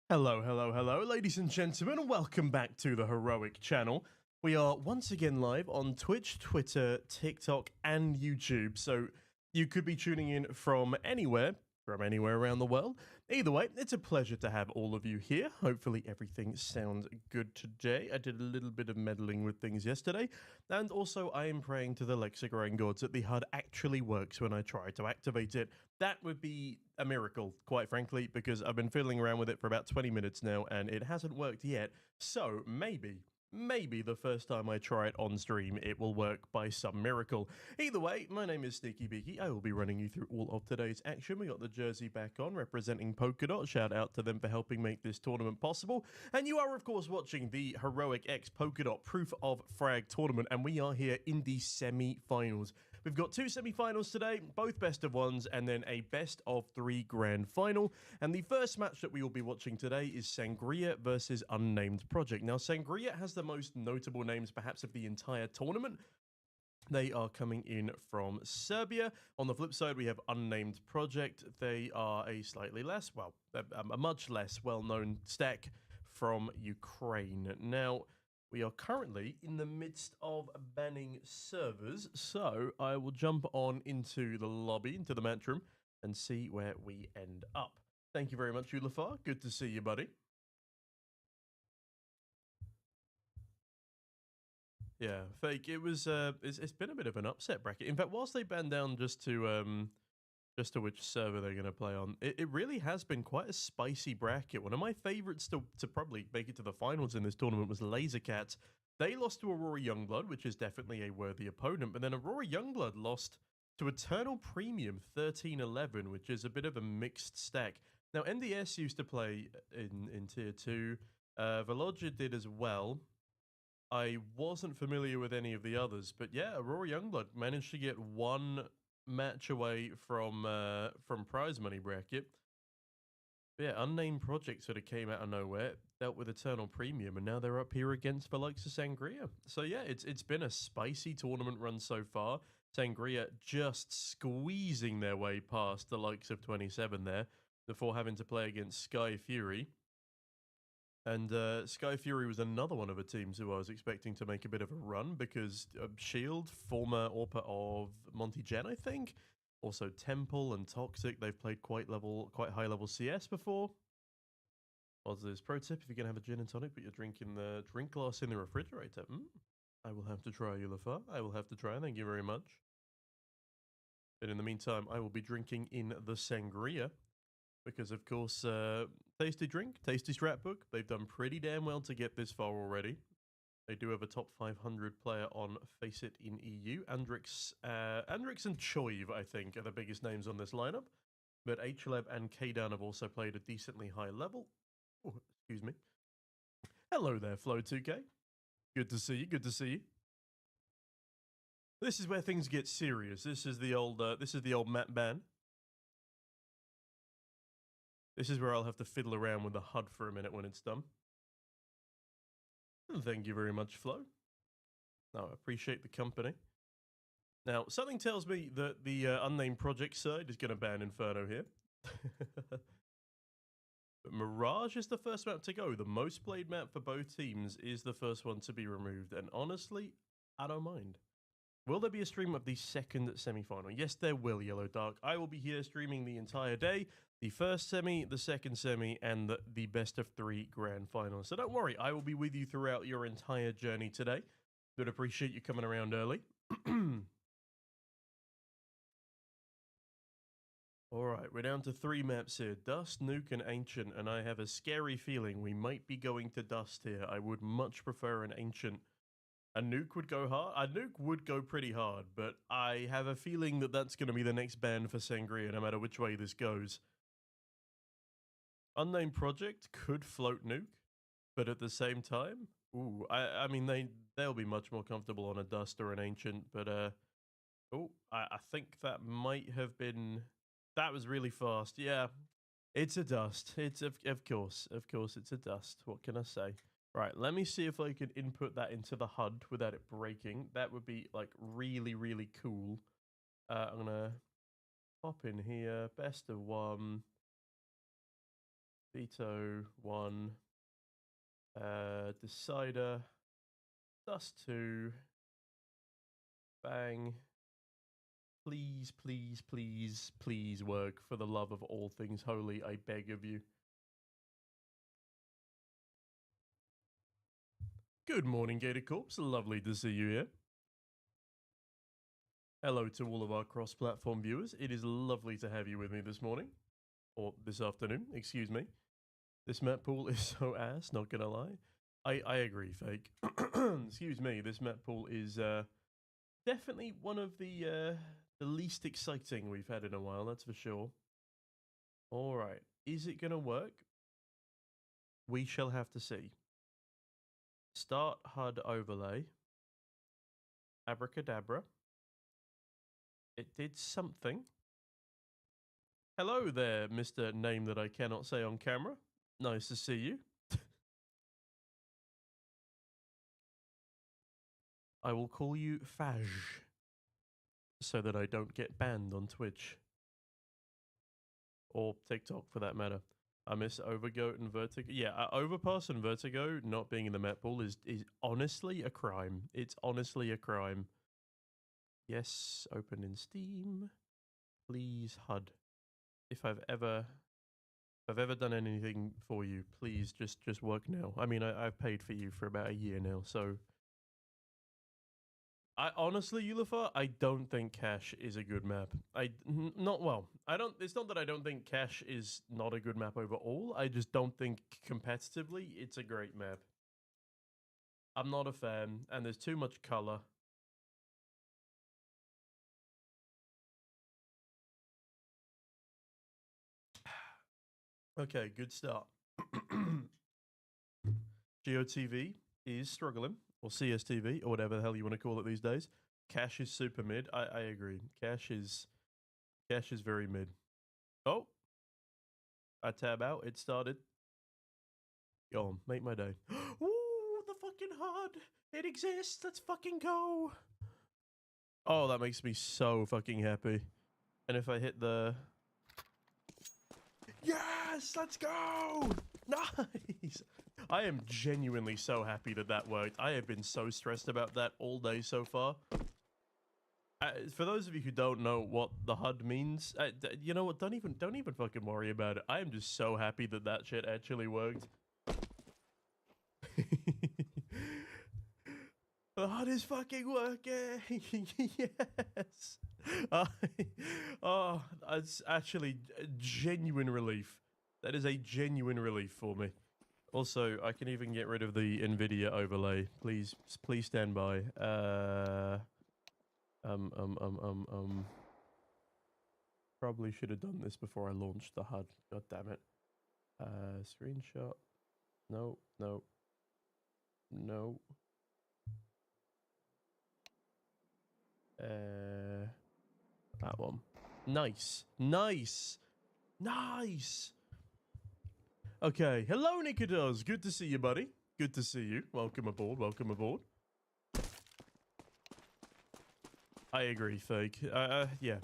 Hello, hello, hello, ladies and gentlemen, welcome back to the Heroic channel. We are once again live on Twitch, Twitter, TikTok, and YouTube, so you could be tuning in from anywhere around the world. Either way, it's a pleasure to have all of you here. Hopefully everything sounds good today. I did a little bit of meddling with things yesterday, and also I am praying to the Lexigrain gods that the HUD actually works when I try to activate it. That would be a miracle, quite frankly, because I've been fiddling around with it for about 20 minutes now, and it hasn't worked yet, so maybe the first time I try it on stream, it will work by some miracle. Either way, my name is Sneaky Beaky. I will be running you through all of today's action. We got the jersey back on, representing Polkadot. Shout out to them for helping make this tournament possible. And you are, of course, watching the Heroic X Polkadot Proof of Frag tournament, and we are here in the semi-finals. We've got two semi-finals today, both best of ones, and then a best of three grand final. And the first match that we will be watching today is Sangria versus Unnamed Project. Now, Sangria has the most notable names, perhaps, of the entire tournament. They are coming in from Serbia. On the flip side, we have Unnamed Project. They are a slightly less, well, a much less well-known stack from Ukraine. Now, we are currently in the midst of banning servers, so I will jump on into the lobby, into the match room, and see where we end up. Thank you very much, Ulafar. Good to see you, buddy. Yeah, fake. It was. It's been a bit of an upset bracket. In fact, whilst they banned down just to which server they're going to play on, it really has been quite a spicy bracket. One of my favorites to probably make it to the finals in this tournament was Lasercat. They lost to Aurora Youngblood, which is definitely a worthy opponent, but then Aurora Youngblood lost to Eternal Premium 13-11, which is a bit of a mixed stack. Now, NDS used to play in Tier 2. Velogia did as well. I wasn't familiar with any of the others, but yeah, Aurora Youngblood managed to get one match away from prize money bracket. But yeah, Unnamed Project sort of came out of nowhere, dealt with Eternal Premium, and now they're up here against the likes of Sangria. So yeah, it's been a spicy tournament run so far. Sangria just squeezing their way past the likes of 27 there before having to play against Sky Fury. And Sky Fury was another one of the teams who I was expecting to make a bit of a run because Shield, former AWPer of Monty Gen, I think. Also Temple and Toxic, they've played quite high level CS before. What's this? Pro tip, if you're going to have a gin and tonic, put your drink glass in the refrigerator. I will have to try, Ulafar. I will have to try, thank you very much. But in the meantime, I will be drinking in the Sangria. Because, of course, Tasty Drink, Tasty Scrapbook, they've done pretty damn well to get this far already. They do have a top 500 player on Faceit in EU. Andrix and Choiv, I think, are the biggest names on this lineup. But HLab and Kdan have also played a decently high level. Oh, excuse me. Hello there, Flo2K. Good to see you, good to see you. This is where things get serious. This is the old map ban. This is where I'll have to fiddle around with the HUD for a minute when it's done. Thank you very much, Flo. No, I appreciate the company. Now, something tells me that the Unnamed Project side is going to ban Inferno here. But Mirage is the first map to go. The most played map for both teams is the first one to be removed. And honestly, I don't mind. Will there be a stream of the second semi-final? Yes, there will, Yellow Dark. I will be here streaming the entire day. The first semi, the second semi, and the best of three grand finals. So don't worry, I will be with you throughout your entire journey today. Would appreciate you coming around early. Alright, we're down to 3 maps here. Dust, Nuke, and Ancient, and I have a scary feeling we might be going to Dust here. I would much prefer an Ancient. A Nuke would go hard. A Nuke would go pretty hard, but I have a feeling that that's going to be the next ban for Sangria, no matter which way this goes. Unnamed Project could float Nuke, but at the same time, ooh, I mean, they'll be much more comfortable on a Dust or an Ancient, but, oh, I think that might have been, that was really fast, yeah. It's a Dust. It's, of course, it's a Dust. What can I say? Right, let me see if I can input that into the HUD without it breaking. That would be, like, really, really cool. I'm gonna pop in here, best of one. Veto 1. Decider. Dust 2. Bang. Please, please, please, please work. For the love of all things holy, I beg of you. Good morning, Gator Corps. Lovely to see you here. Hello to all of our cross-platform viewers. It is lovely to have you with me this morning. Or this afternoon, excuse me. This map pool is so ass, not gonna lie. I agree, Fake. Excuse me, this map pool is definitely one of the least exciting we've had in a while, that's for sure. Alright, is it gonna work? We shall have to see. Start HUD overlay. Abracadabra. It did something. Hello there, Mr. Name that I cannot say on camera. Nice to see you. I will call you Frag, so that I don't get banned on Twitch. Or TikTok, for that matter. I miss Overgoat and Vertigo. Yeah, Overpass and Vertigo not being in the map pool is honestly a crime. It's honestly a crime. Yes, open in Steam. Please, HUD. If I've ever done anything for you, please just work now. I mean, I've paid for you for about a year now, so... I honestly, Ulifer, I don't think Cache is a good map. It's not that I don't think Cache is not a good map overall. I just don't think competitively it's a great map. I'm not a fan, and there's too much color. Okay, good start. GOTV is struggling, or CSTV, or whatever the hell you want to call it these days. Cache is super mid. I agree. Cache is very mid. Oh, I tab out. It started. Go on, make my day. Ooh, the fucking HUD. It exists. Let's fucking go. Oh, that makes me so fucking happy. And if I hit the... Yes, let's go. Nice. I am genuinely so happy that that worked. I have been so stressed about that all day so far. For those of you who don't know what the HUD means, you know what? Don't even fucking worry about it. I am just so happy that that shit actually worked. The HUD is fucking working. Yes. Oh, that's actually a genuine relief. That is a genuine relief for me. Also, I can even get rid of the NVIDIA overlay. Please stand by. Probably should have done this before I launched the HUD. God damn it. Screenshot. No. That one. Nice. Okay. Hello, Nicodos. Good to see you, buddy. Good to see you. Welcome aboard. I agree, Fake. Yeah.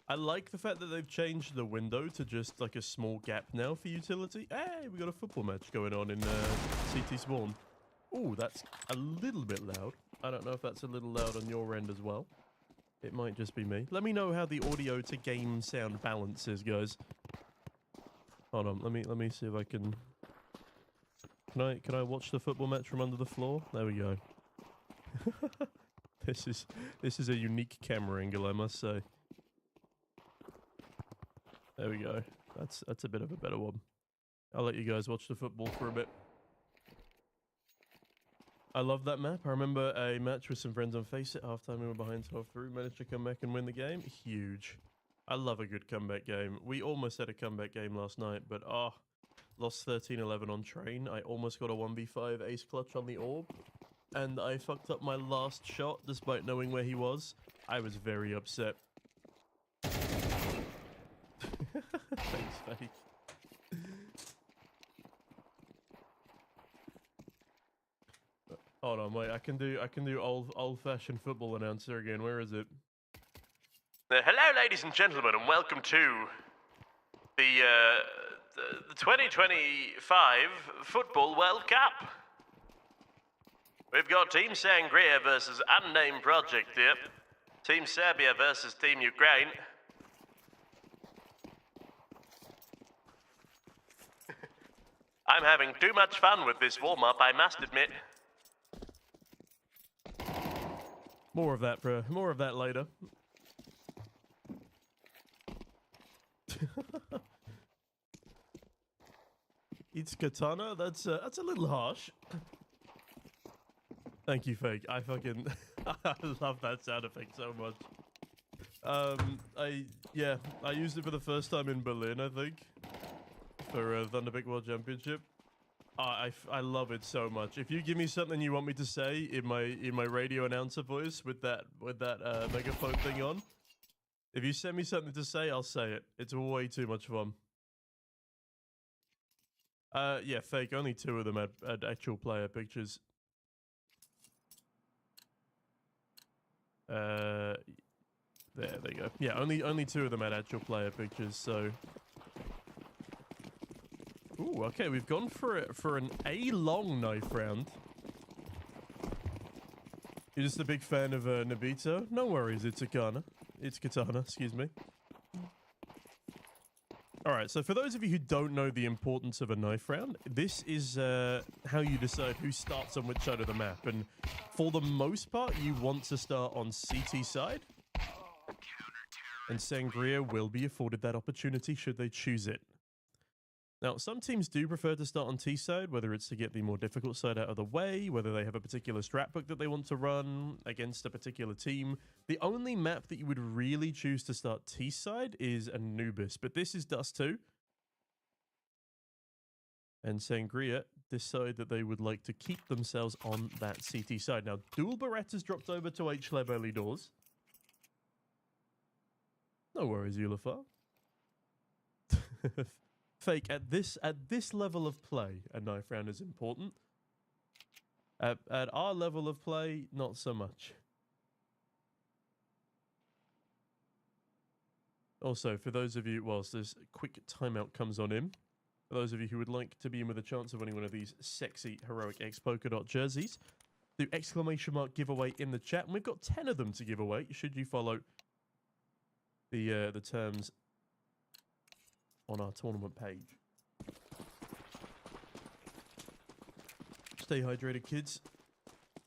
I like the fact that they've changed the window to just like a small gap now for utility. Hey, we got a football match going on in CT Spawn. Ooh, that's a little bit loud. I don't know if that's a little loud on your end as well. It might just be me. Let me know how the audio to game sound balance is, guys. Hold on, let me see if I can... Can I watch the football match from under the floor? There we go. This is a unique camera angle, I must say. There we go. That's a bit of a better one. I'll let you guys watch the football for a bit. I love that map. I remember a match with some friends on Face It. Halftime we were behind 12-3. Managed to come back and win the game. Huge. I love a good comeback game. We almost had a comeback game last night, but lost 13-11 on train. I almost got a 1v5 ace clutch on the orb, and I fucked up my last shot despite knowing where he was. I was very upset. Thanks, Fake. Hold on, wait. I can do old-fashioned football announcer again. Where is it? Hello, ladies and gentlemen, and welcome to the the 2025 Football World Cup. We've got Team Sangria versus Unnamed Project here. Team Serbia versus Team Ukraine. I'm having too much fun with this warm-up, I must admit. More of that later. It's katana. That's a little harsh. Thank you, Fake. I fucking I love that sound effect so much. I used it for the first time in Berlin, I think, for Thunderbig World Championship. I love it so much. If you give me something you want me to say in my radio announcer voice with that megaphone thing on, if you send me something to say, I'll say it. It's way too much fun. Yeah, Fake. Only 2 of them had actual player pictures. There you go. Yeah, only 2 of them had actual player pictures. So, ooh, okay, we've gone for an A-long knife round. You're just a big fan of Nobito? No worries, it's katana. It's katana, excuse me. All right, so for those of you who don't know the importance of a knife round, this is how you decide who starts on which side of the map. And for the most part, you want to start on CT side. And Sangria will be afforded that opportunity should they choose it. Now, some teams do prefer to start on T side, whether it's to get the more difficult side out of the way, whether they have a particular strat book that they want to run against a particular team. The only map that you would really choose to start T side is Anubis, but this is Dust 2. And Sangria decide that they would like to keep themselves on that CT side. Now, Dual Beretta's dropped over to H-Lab early doors. No worries, Ulafar. Fake, at this level of play, a knife round is important. At our level of play, not so much. Also, for those of you, whilst this quick timeout comes on in, for those of you who would like to be in with a chance of winning one of these sexy Heroic X Polkadot jerseys, do exclamation mark giveaway in the chat, and we've got 10 of them to give away, should you follow the terms on our tournament page. Stay hydrated, kids.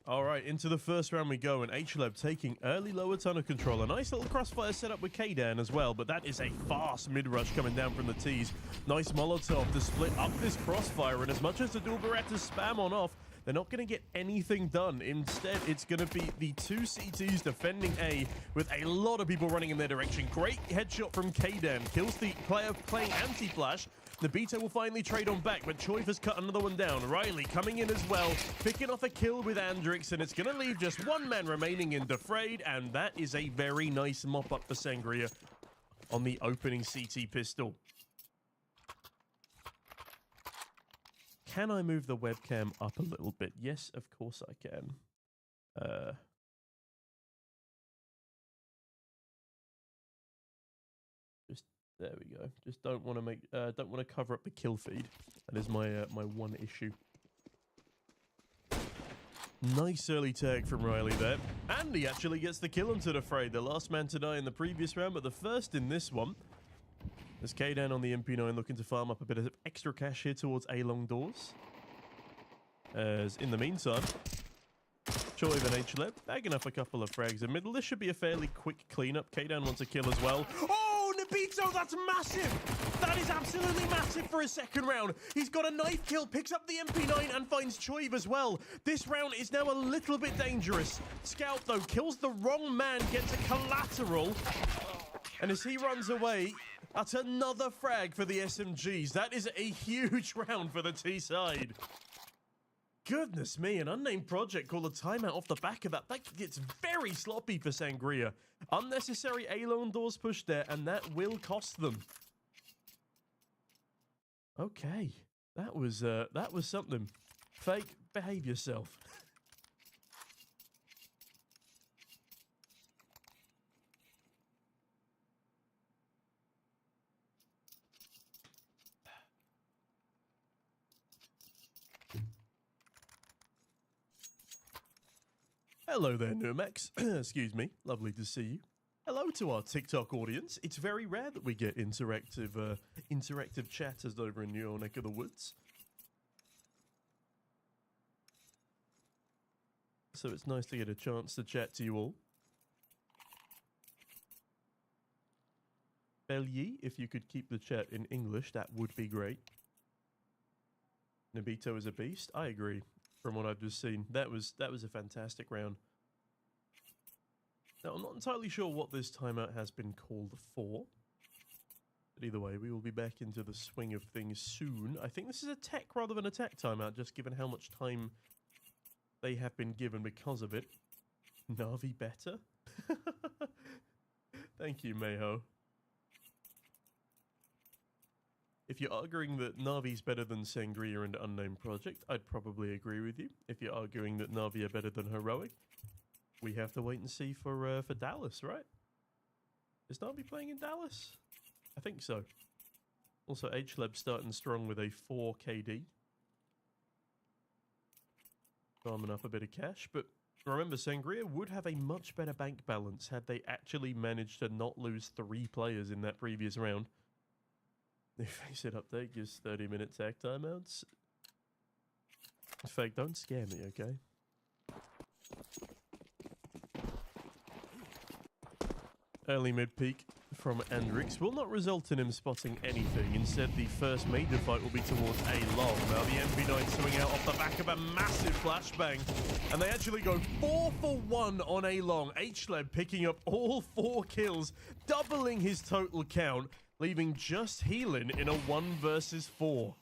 All right, into the first round we go, and H-Lab taking early lower tunnel control. A nice little crossfire setup with K-Dan as well, but that is a fast mid-rush coming down from the T's. Nice Molotov to split up this crossfire, and as much as the dual Berettas spam on off, they're not going to get anything done. Instead, it's going to be the 2 CTs defending A with a lot of people running in their direction. Great headshot from K-Dan. Kills the player playing anti-flash. Nobito will finally trade on back, but Choiv has cut another one down. Riley coming in as well, picking off a kill with Andrix, and it's going to leave just 1 man remaining in Defrayed, and that is a very nice mop-up for Sangria on the opening CT pistol. Can I move the webcam up a little bit? Yes, of course I can. Just there we go. Just don't want to cover up the kill feed. That is my my one issue. Nice early tag from Riley there. And he actually gets the kill onto Defrayed. The last man to die in the previous round, but the first in this one. There's K-Dan on the MP9 looking to farm up a bit of extra cash here towards A-long doors. As in the meantime, Choiv and H-Lab bagging up a couple of frags in middle. This should be a fairly quick cleanup. K-Dan wants a kill as well. Oh, Nobito, that's massive! That is absolutely massive for a second round. He's got a knife kill, picks up the MP9 and finds Choiv as well. This round is now a little bit dangerous. Scout, though, kills the wrong man, gets a collateral. And as he runs away, that's another frag for the SMGs. That is a huge round for the T side. Goodness me, an unnamed project called a timeout off the back of that. That gets very sloppy for Sangria. Unnecessary A-lone doors pushed there, and that will cost them. Okay, that was something. Fake, behave yourself. Hello there, Numax. Excuse me. Lovely to see you. Hello to our TikTok audience. It's very rare that we get interactive chatters over in your neck of the woods. So it's nice to get a chance to chat to you all. Belye, if you could keep the chat in English, that would be great. Nobito is a beast. I agree. From what I've just seen, that was a fantastic round. Now, I'm not entirely sure what this timeout has been called for. But either way, we will be back into the swing of things soon. I think this is a tech rather than a tech timeout, just given how much time they have been given because of it. Na'Vi better? Thank you, Mayho. If you're arguing that Na'Vi's better than Sangria and Unnamed Project, I'd probably agree with you. If you're arguing that Na'Vi are better than Heroic, we have to wait and see for Dallas, right? Is Na'Vi playing in Dallas? I think so. Also, HLeb starting strong with a 4 KD. Farming up a bit of cash, but remember, Sangria would have a much better bank balance had they actually managed to not lose 3 players in that previous round. The face it update gives 30-minute tech timeouts. In fact, don't scare me, okay? Early mid-peak from Andrix will not result in him spotting anything. Instead, the first major fight will be towards A-Long. Now, the MV9 swing out off the back of a massive flashbang. And they actually go 4 for 1 on A-Long. HLeb picking up all 4 kills, doubling his total count, leaving just Healing in a 1 versus 4.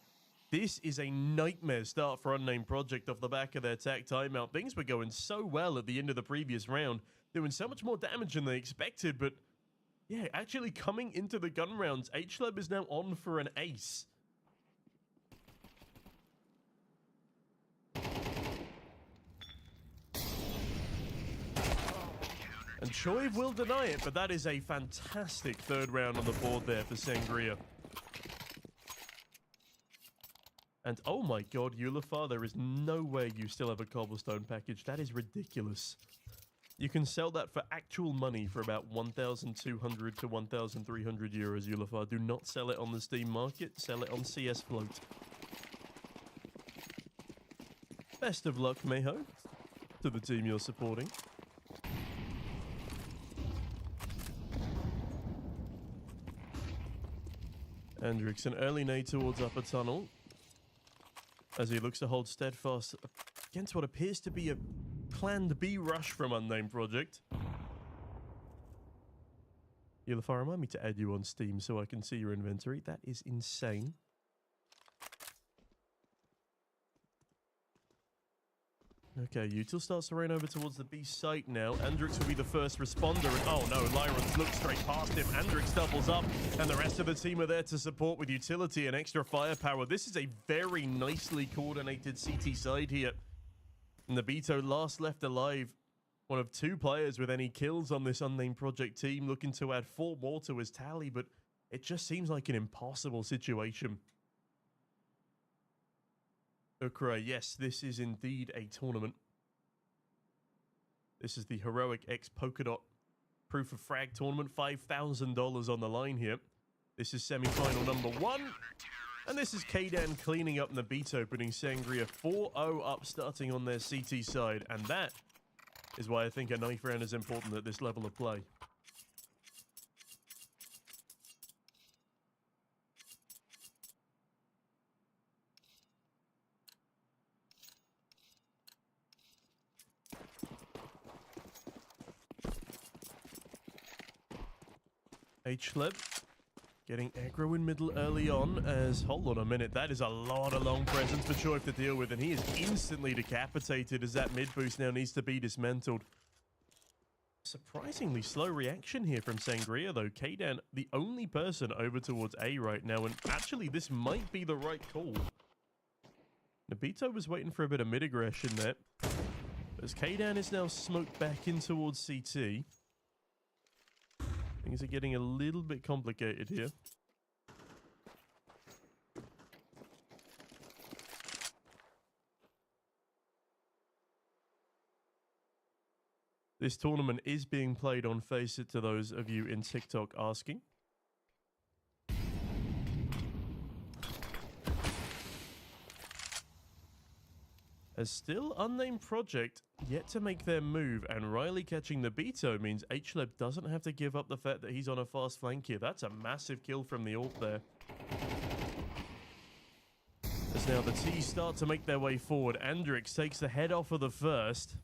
This is a nightmare start for Unnamed Project off the back of their tech timeout. Things were going so well at the end of the previous round, doing so much more damage than they expected, but yeah, actually coming into the gun rounds, HLeb is now on for an ace. And Choiv will deny it, but that is a fantastic third round on the board there for Sangria. And oh my god, Eulafar, there is no way you still have a cobblestone package. That is ridiculous. You can sell that for actual money for about 1,200 to 1,300 euros, Eulafar. Do not sell it on the Steam market. Sell it on CS Float. Best of luck, Mayho, to the team you're supporting. Andrix, an early nade towards upper tunnel as he looks to hold steadfast against what appears to be a planned B rush from Unnamed Project. Eulafar, remind me to add you on Steam so I can see your inventory. That is insane. Okay, Util starts to rain over towards the B site now. Andrix will be the first responder, and oh no, Lyrons looks straight past him. Andrix doubles up, and the rest of the team are there to support with utility and extra firepower. This is a very nicely coordinated CT side here. And the Beto last left alive, one of 2 players with any kills on this Unnamed Project team, looking to add 4 more to his tally, but it just seems like an impossible situation. Ukra, yes, this is indeed a tournament. This is the Heroic X Polkadot Proof of Frag tournament. $5,000 on the line here. This is semi-final number 1. And this is Kdan cleaning up Nobito, putting Sangria 4-0 up, starting on their CT side. And that is why I think a knife round is important at this level of play. HLeb getting aggro in middle early on as, hold on a minute, that is a lot of long presence for Choiv to deal with, and he is instantly decapitated as that mid boost now needs to be dismantled. Surprisingly slow reaction here from Sangria though. Kdan, the only person over towards A right now, and actually this might be the right call. Nobito was waiting for a bit of mid aggression there, as Kdan is now smoked back in towards CT. Things are getting a little bit complicated here. This tournament is being played on Face It to those of you in TikTok asking. As still Unnamed Project yet to make their move, and Riley catching the Beto means HLEB doesn't have to give up the fact that he's on a fast flank here. That's a massive kill from the AWP there. As now the T's start to make their way forward, Andrix takes the head off of the first.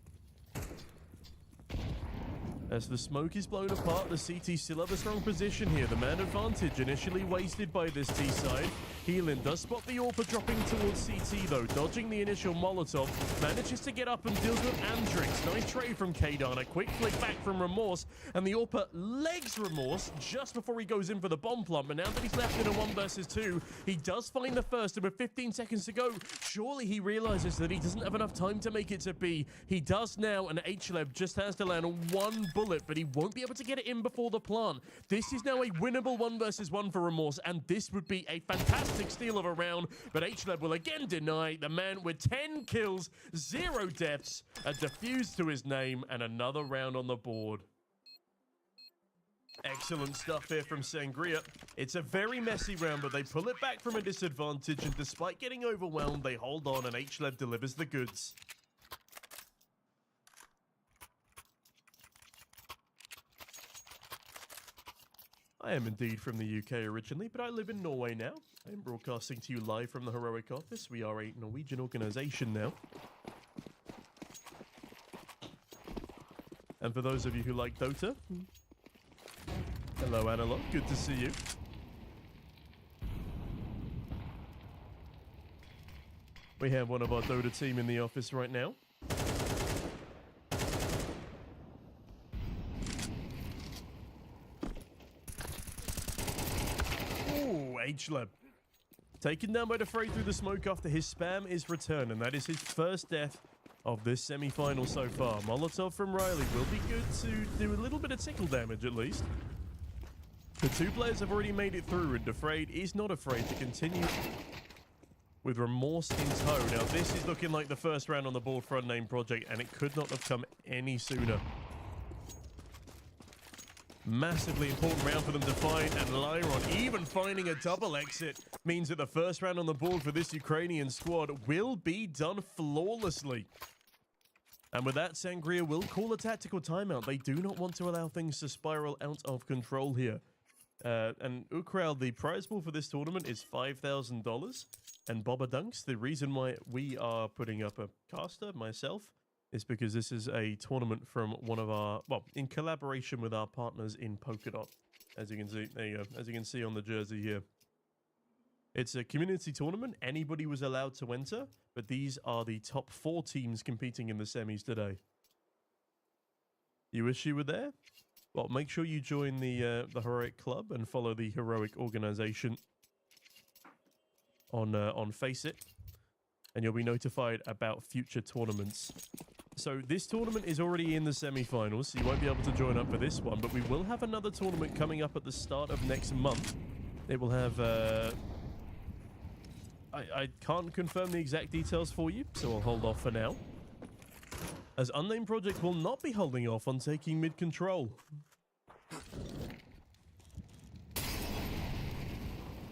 As the smoke is blown apart, the CT still have a strong position here. The man advantage initially wasted by this T side. Heelan does spot the AWP dropping towards CT though, dodging the initial Molotov. Manages to get up and deals with Andrix. Nice trade from Kadan, a quick flick back from Remorse, and the AWP legs Remorse just before he goes in for the bomb plant. But now that he's left in a 1 versus 2, he does find the first, and with 15 seconds to go, surely he realizes that he doesn't have enough time to make it to B. He does now, and HLEB just has to land 1 bullet, but he won't be able to get it in before the plant. This is now a winnable 1 versus 1 for Remorse, and this would be a fantastic steal of a round, but HLEB will again deny. The man with 10 kills, 0 deaths, a defuse to his name, and another round on the board. Excellent stuff here from Sangria. It's a very messy round, but they pull it back from a disadvantage, and despite getting overwhelmed, they hold on, and HLEB delivers the goods. I am indeed from the UK originally, but I live in Norway now. I am broadcasting to you live from the Heroic office. We are a Norwegian organization now. And for those of you who like Dota, hello Analog, good to see you. We have one of our Dota team in the office right now. HLEB. Taken down by the Frag through the smoke after his spam is returned, and that is his first death of this semi-final so far. Molotov from Riley will be good to do a little bit of tickle damage at least. The 2 players have already made it through, and Defrayed is not afraid to continue with Remorse in tow. Now this is looking like the first round on the board for Unnamed Project, and it could not have come any sooner. Massively important round for them to find, and Lyron even finding a double exit means that the first round on the board for this Ukrainian squad will be done flawlessly. And with that, Sangria will call a tactical timeout. They do not want to allow things to spiral out of control here. And Ukral, the prize pool for this tournament is $5,000. And Boba Dunks, the reason why we are putting up a caster, myself, is because this is a tournament from one of our, well, in collaboration with our partners in Polkadot. As you can see, there you go, as you can see on the jersey here. It's a community tournament. Anybody was allowed to enter, but these are the top 4 teams competing in the semis today. You wish you were there? Well, make sure you join the Heroic Club and follow the Heroic organization on Face It, and you'll be notified about future tournaments. So this tournament is already in the semi-finals, so you won't be able to join up for this one, but we will have another tournament coming up at the start of next month. It will have, I can't confirm the exact details for you, so I'll hold off for now. As Unnamed Project will not be holding off on taking mid-control.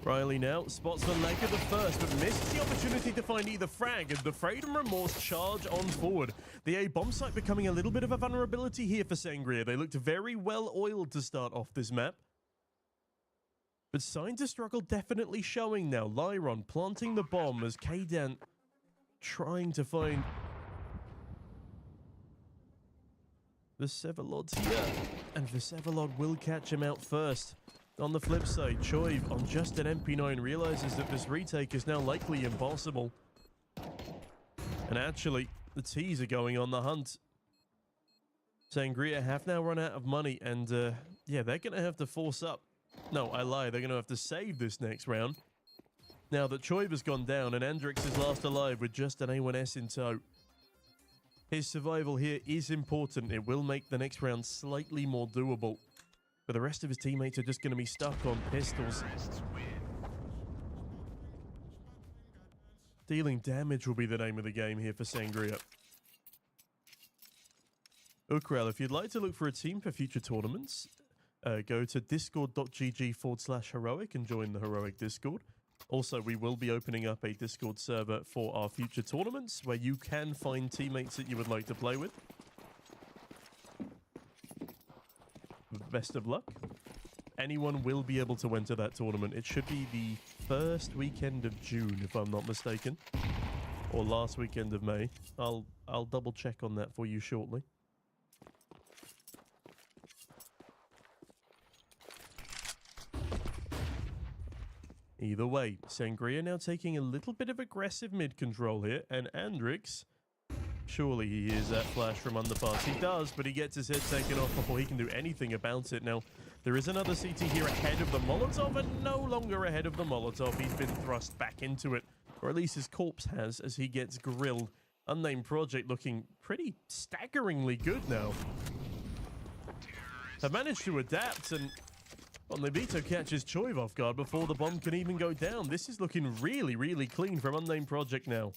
Riley now spots the leg of the first, but misses the opportunity to find either Frag, and the Frayed and Remorse charge on forward. The A bomb site becoming a little bit of a vulnerability here for Sangria. They looked very well oiled to start off this map, but signs of struggle definitely showing now. Lyron planting the bomb as Kadan trying to find the Severlod's here, and Severlod will catch him out first. On the flip side, Choiv on just an MP9 realizes that this retake is now likely impossible. And actually, the T's are going on the hunt. Sangria have now run out of money, and yeah, they're going to have to force up. No, I lie, they're going to have to save this next round. Now that Choiv has gone down and Andrix is last alive with just an A1S in tow. His survival here is important. It will make the next round slightly more doable. But the rest of his teammates are just going to be stuck on pistols. Dealing damage will be the name of the game here for Sangria. Ukrael, if you'd like to look for a team for future tournaments, go to discord.gg/heroic and join the Heroic Discord. Also, we will be opening up a Discord server for our future tournaments where you can find teammates that you would like to play with. Best of luck. Anyone will be able to enter that tournament. It should be the first weekend of June, if I'm not mistaken, or last weekend of May. I'll double check on that for you shortly. Either way, Sangria now taking a little bit of aggressive mid control here, and Andrix, surely he hears that flash from underpass. He does, but he gets his head taken off before he can do anything about it. Now, there is another CT here ahead of the Molotov, and no longer ahead of the Molotov. He's been thrust back into it, or at least his corpse has, as he gets grilled. Unnamed Project looking pretty staggeringly good now. Have managed to adapt, and well, Nebito catches Choiv off guard before the bomb can even go down. This is looking really, really clean from Unnamed Project now.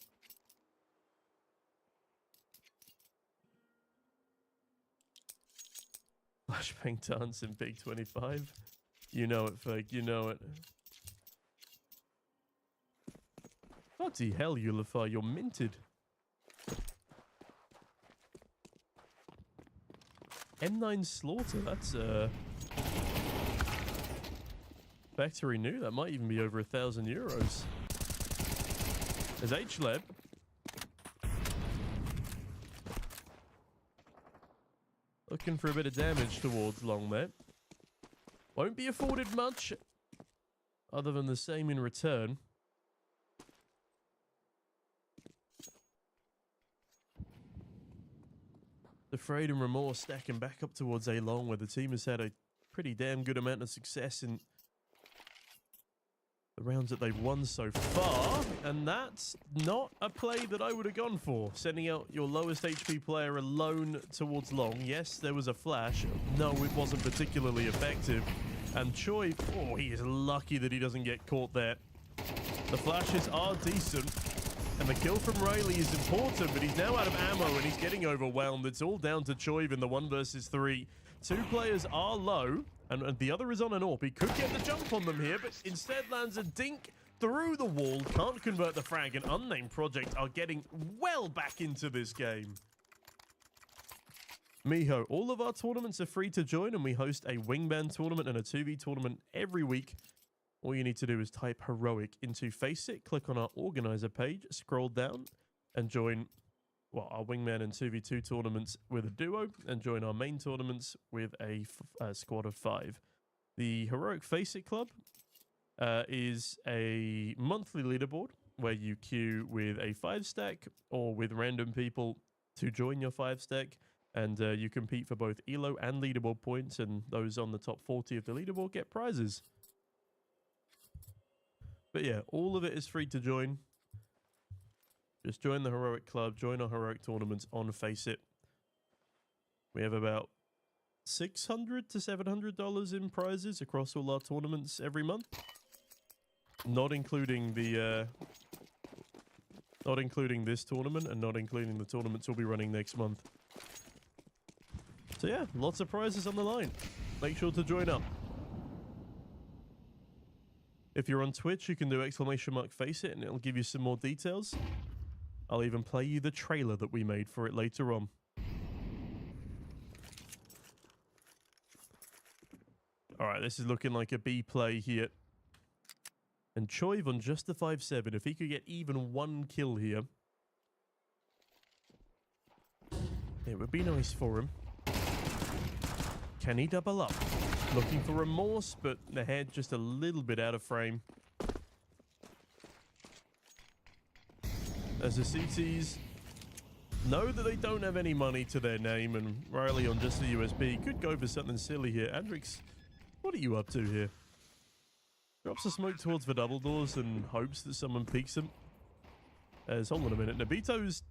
Flashbang dance in Big 25. You know it, Frag. You know it. Bloody hell, Ulify. You're minted. M9 Slaughter. That's, factory new. That might even be over 1,000 euros. There's H-Leb. Looking for a bit of damage towards long there. Won't be afforded much other than the same in return. Afraid and Remorse stacking back up towards A long, where the team has had a pretty damn good amount of success in the rounds that they've won so far, and that's not a play that I would have gone for. Sending out your lowest HP player alone towards long. Yes, there was a flash. No, it wasn't particularly effective. And Choi, oh, he is lucky that he doesn't get caught there. The flashes are decent, and the kill from Riley is important, but he's now out of ammo and he's getting overwhelmed. It's all down to Choi in the 1 versus 3. Two players are low, and the other is on an AWP. He could get the jump on them here, but instead lands a dink through the wall. Can't convert the frag, and Unnamed Project are getting well back into this game. Miho, all of our tournaments are free to join, and we host a wingman tournament and a 2v tournament every week. All you need to do is type Heroic into Faceit, click on our organizer page, scroll down, and join our wingman and 2v2 tournaments with a duo, and join our main tournaments with a squad of 5. The Heroic Faceit Club is a monthly leaderboard where you queue with a 5-stack or with random people to join your 5-stack, and you compete for both ELO and leaderboard points, and those on the top 40 of the leaderboard get prizes. But yeah, all of it is free to join. Just join the Heroic Club, join our Heroic tournaments on Faceit. We have about $600 to $700 in prizes across all our tournaments every month. Not including the not including this tournament, and not including the tournaments we'll be running next month. So yeah, lots of prizes on the line. Make sure to join up. If you're on Twitch, you can do !Faceit and it'll give you some more details. I'll even play you the trailer that we made for it later on. Alright, this is looking like a B play here. And Choiv on just the 5-7. If he could get even 1 kill here, it would be nice for him. Can he double up? Looking for Remorse, but the head just a little bit out of frame. As the CTs know that they don't have any money to their name, and Riley on just the USB could go for something silly here. Andrix, what are you up to here? Drops a smoke towards the double doors and hopes that someone peeks him. Hold on a minute. Nabito's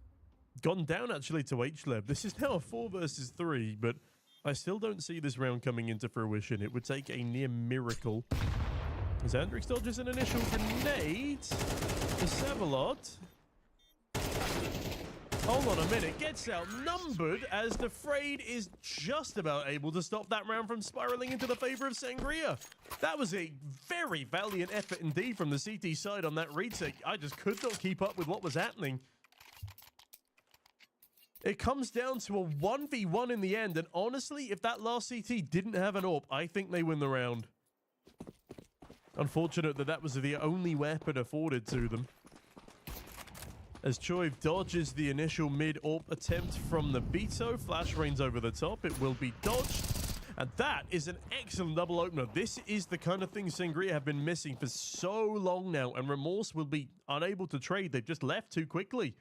gone down actually to H-Leb. This is now a 4 versus 3, but I still don't see this round coming into fruition. It would take a near miracle. As Andrix dodges an initial grenade to Savalot. Hold on a minute. Gets outnumbered as the Frayed is just about able to stop that round from spiraling into the favor of Sangria. That was a very valiant effort indeed from the CT side on that retake. I just could not keep up with what was happening. It comes down to a 1v1 in the end, and honestly, if that last CT didn't have an AWP, I think they win the round. Unfortunate that that was the only weapon afforded to them. As Choiv dodges the initial mid-AWP attempt from the Beto, flash rains over the top, it will be dodged. And that is an excellent double opener. This is the kind of thing Sangria have been missing for so long now, and Remorse will be unable to trade. They've just left too quickly.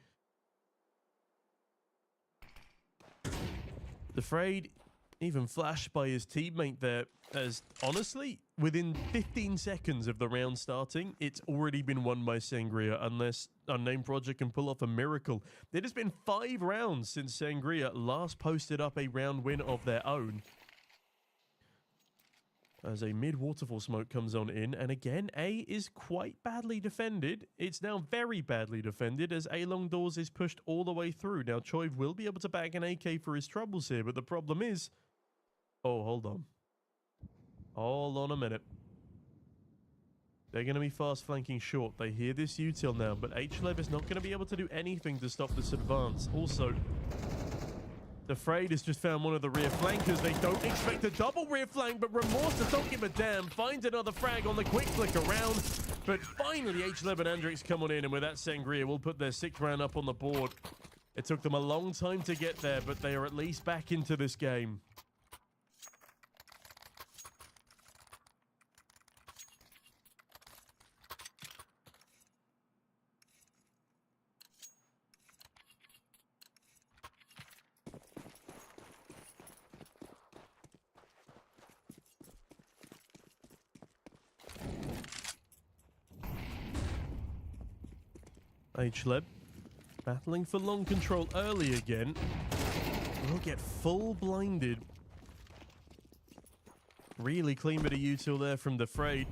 The Frayed even flashed by his teammate there, as honestly, within 15 seconds of the round starting, it's already been won by Sangria, unless Unnamed Project can pull off a miracle. It has been 5 rounds since Sangria last posted up a round win of their own. As a mid-waterfall smoke comes on in, and again, A is quite badly defended. It's now very badly defended as A long doors is pushed all the way through. Now, Choiv will be able to bag an AK for his troubles here, but the problem is... Oh, hold on. Hold on a minute. They're going to be fast flanking short. They hear this util now, but HLEV is not going to be able to do anything to stop this advance. Also, the Frayed has just found one of the rear flankers. They don't expect a double rear flank, but Remorse don't give a damn. Finds another frag on the quick flick around. But finally, HLEV and Andrix come on in, and with that, Sangria will put their 6th round up on the board. It took them a long time to get there, but they are at least back into this game. HLEB battling for long control early again. Will get full blinded. Really clean bit of util there from the Frayed.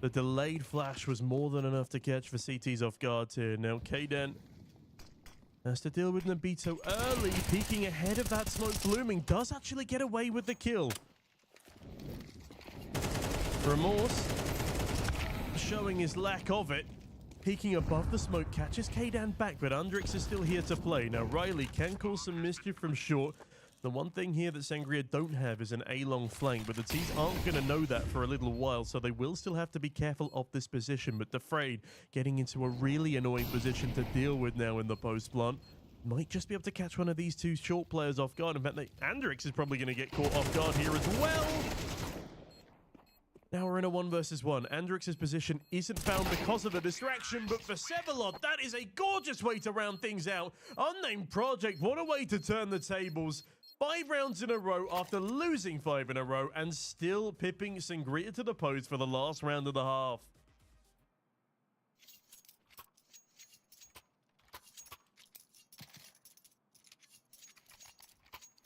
The delayed flash was more than enough to catch the CTs off guard here. Now Kaydan has to deal with Nabito early, peeking ahead of that smoke blooming. Does actually get away with the kill. Remorse showing his lack of it. Peeking above the smoke, catches Kaydan back, but Undrix is still here to play. Now, Riley can cause some mischief from short. The one thing here that Sangria don't have is an A-long flank, but the teams aren't going to know that for a little while, so they will still have to be careful of this position. But the Frayed getting into a really annoying position to deal with now in the post-plant. Might just be able to catch one of these two short players off guard. In fact, Andrix is probably going to get caught off guard here as well. Now we're in a 1 versus 1. Andrix's position isn't found because of the distraction, but for Sevalot, that is a gorgeous way to round things out. Unnamed Project, what a way to turn the tables. 5 rounds in a row after losing 5 in a row and still pipping Sangria to the post for the last round of the half.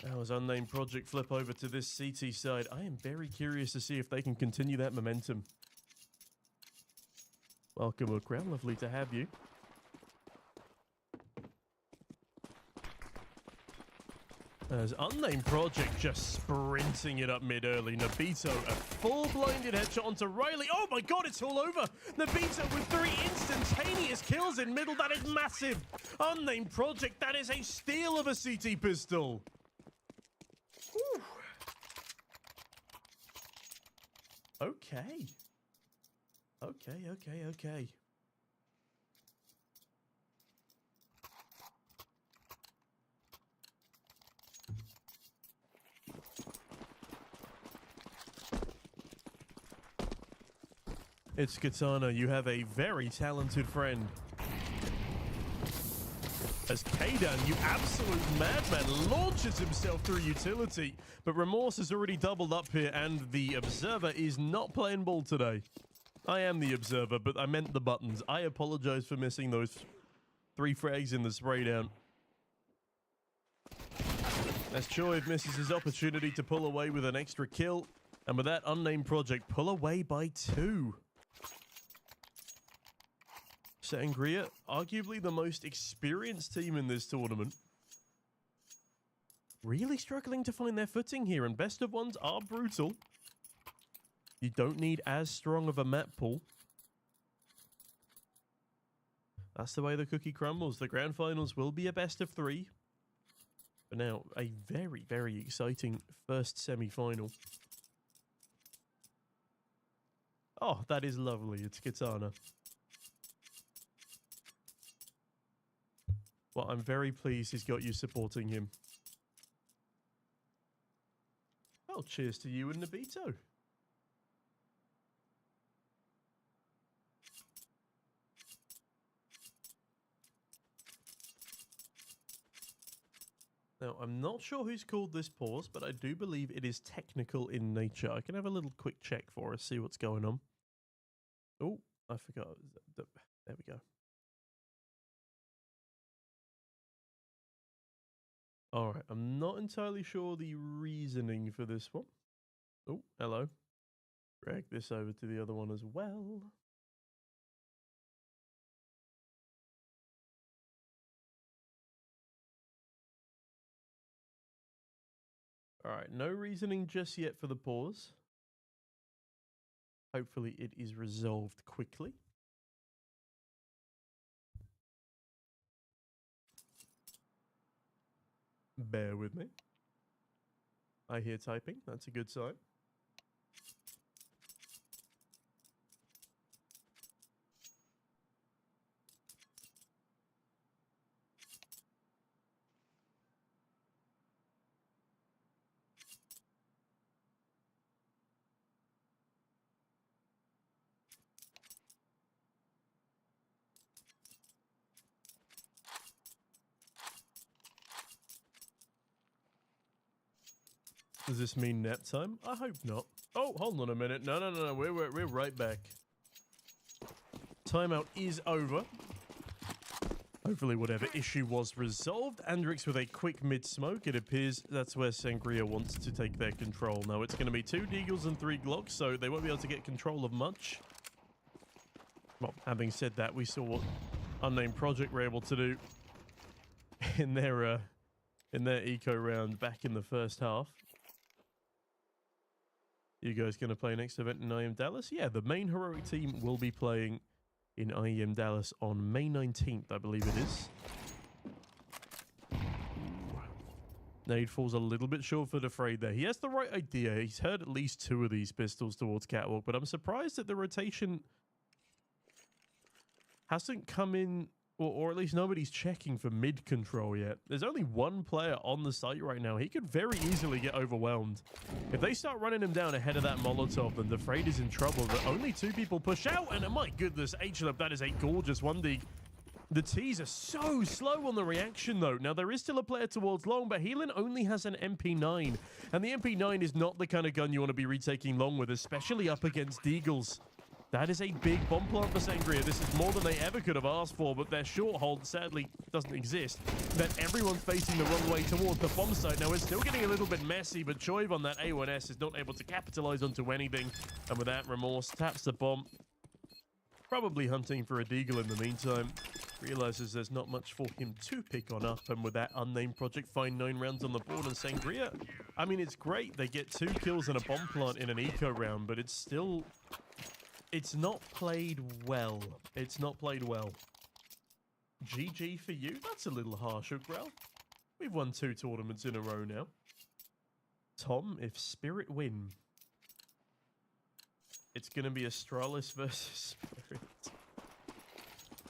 Now as Unnamed Project flip over to this CT side, I am very curious to see if they can continue that momentum. Welcome, Ukram. Lovely to have you. As Unnamed Project just sprinting it up mid early. Nabito, a full blinded headshot onto Riley. Oh my god, it's all over. Nabito with 3 instantaneous kills in middle. That is massive. Unnamed Project, that is a steal of a CT pistol. Whew. Okay. Okay. It's Katana. You have a very talented friend. As Kaydan, you absolute madman, launches himself through utility. But Remorse has already doubled up here, and the Observer is not playing ball today. I am the Observer, but I meant the buttons. I apologize for missing those 3 frags in the spray down. As Choiv misses his opportunity to pull away with an extra kill. And with that, Unnamed Project pull away by 2. Sangria, arguably the most experienced team in this tournament. Really struggling to find their footing here, and best of ones are brutal. You don't need as strong of a map pool. That's the way the cookie crumbles. The grand finals will be a best of 3. But now, a very, very exciting first semi-final. Oh, that is lovely. It's Katana. Well, I'm very pleased he's got you supporting him. Oh, cheers to you and Nobito. Now, I'm not sure who's called this pause, but I do believe it is technical in nature. I can have a little quick check for us, see what's going on. Oh, I forgot. There we go. All right, I'm not entirely sure the reasoning for this one. Oh, hello. Drag this over to the other one as well. All right, no reasoning just yet for the pause. Hopefully it is resolved quickly. Bear with me. I hear typing. That's a good sign. Does this mean nap time? I hope not. Oh, hold on a minute. No. We're right back. Timeout is over. Hopefully whatever issue was resolved. Andrix with a quick mid-smoke. It appears that's where Sangria wants to take their control. Now it's going to be 2 Deagles and 3 Glocks, so they won't be able to get control of much. Well, having said that, we saw what Unnamed Project were able to do in their eco round back in the first half. You guys going to play next event in IEM Dallas? Yeah, the main heroic team will be playing in IEM Dallas on May 19th, I believe it is. Nade falls a little bit short for the Frag there. He has the right idea. He's heard at least 2 of these pistols towards Catwalk, but I'm surprised that the rotation hasn't come in, or at least nobody's checking for mid control yet. There's only 1 player on the site right now. He could very easily get overwhelmed. If they start running him down ahead of that Molotov, then the Frag is in trouble. But only 2 people push out, and my goodness, H-Lab, that is a gorgeous 1D. The T's are so slow on the reaction, though. Now, there is still a player towards long, but Heelan only has an MP9. And the MP9 is not the kind of gun you want to be retaking long with, especially up against Deagles. That is a big bomb plant for Sangria. This is more than they ever could have asked for, but their short hold sadly doesn't exist. That everyone's facing the wrong way towards the bomb site. Now, it's still getting a little bit messy, but Choiv on that A1S is not able to capitalize onto anything. And with that, Remorse taps the bomb. Probably hunting for a Deagle in the meantime. Realizes there's not much for him to pick on up. And with that, Unnamed Project find 9 rounds on the board. And Sangria, I mean, it's great. They get 2 kills and a bomb plant in an eco round, but it's still... It's not played well. It's not played well. GG for you? That's a little harsh, Ugrel. We've won 2 tournaments in a row now. Tom, if Spirit win, it's going to be Astralis versus Spirit.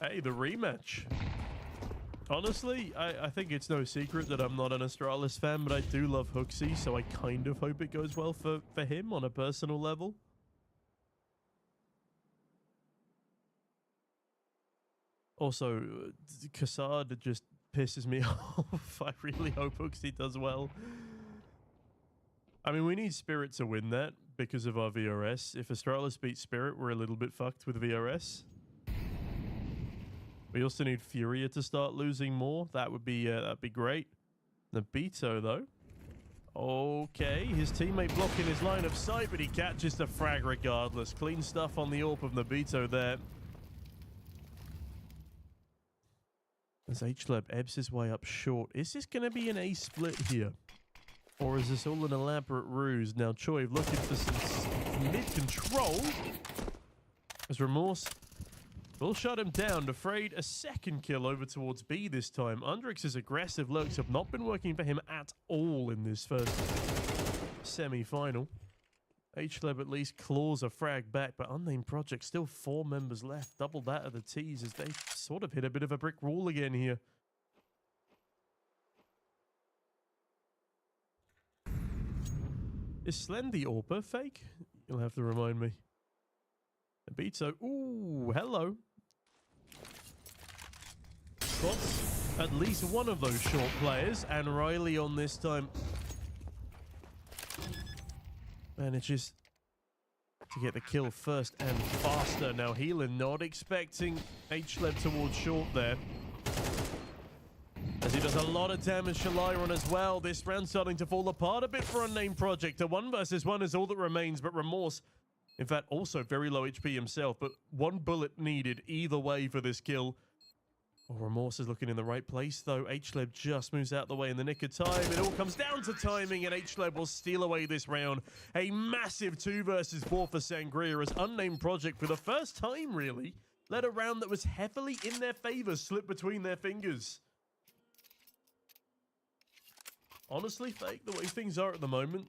Hey, the rematch. Honestly, I think it's no secret that I'm not an Astralis fan, but I do love Hooksy, so I kind of hope it goes well for him on a personal level. Also, Cassard just pisses me off. I really hope Hooksy does well. I mean, we need Spirit to win that because of our VRS. If Astralis beats Spirit, we're a little bit fucked with VRS. We also need Furia to start losing more. That'd be great. Nobito, though. Okay, his teammate blocking his line of sight, but he catches the frag regardless. Clean stuff on the AWP of Nobito there. As H-Lab ebbs his way up short. Is this going to be an A split here? Or is this all an elaborate ruse? Now Choiv looking for some mid-control. As Remorse will shut him down. Afraid a second kill over towards B this time. Undrix's aggressive looks have not been working for him at all in this first semi-final. H-Lab at least claws a frag back, but Unnamed Project still 4 members left. Double that of the T's as they sort of hit a bit of a brick wall again here. Is Slen the AWPer fake? You'll have to remind me. Abito, ooh, hello. Spots at least one of those short players, and Riley on this time manages to get the kill first and faster. Now Healer not expecting H-Lab towards short there, as he does a lot of damage to Lyron as well. This round starting to fall apart a bit for Unnamed Project. A 1 versus 1 is all that remains, but Remorse, in fact, also very low HP himself, but 1 bullet needed either way for this kill. Oh, Remorse is looking in the right place, though. H-Lab just moves out the way in the nick of time. It all comes down to timing, and H-Lab will steal away this round. A massive 2 versus 4 for Sangria, as Unnamed Project, for the first time, really, let a round that was heavily in their favor slip between their fingers. Honestly, Fake, the way things are at the moment,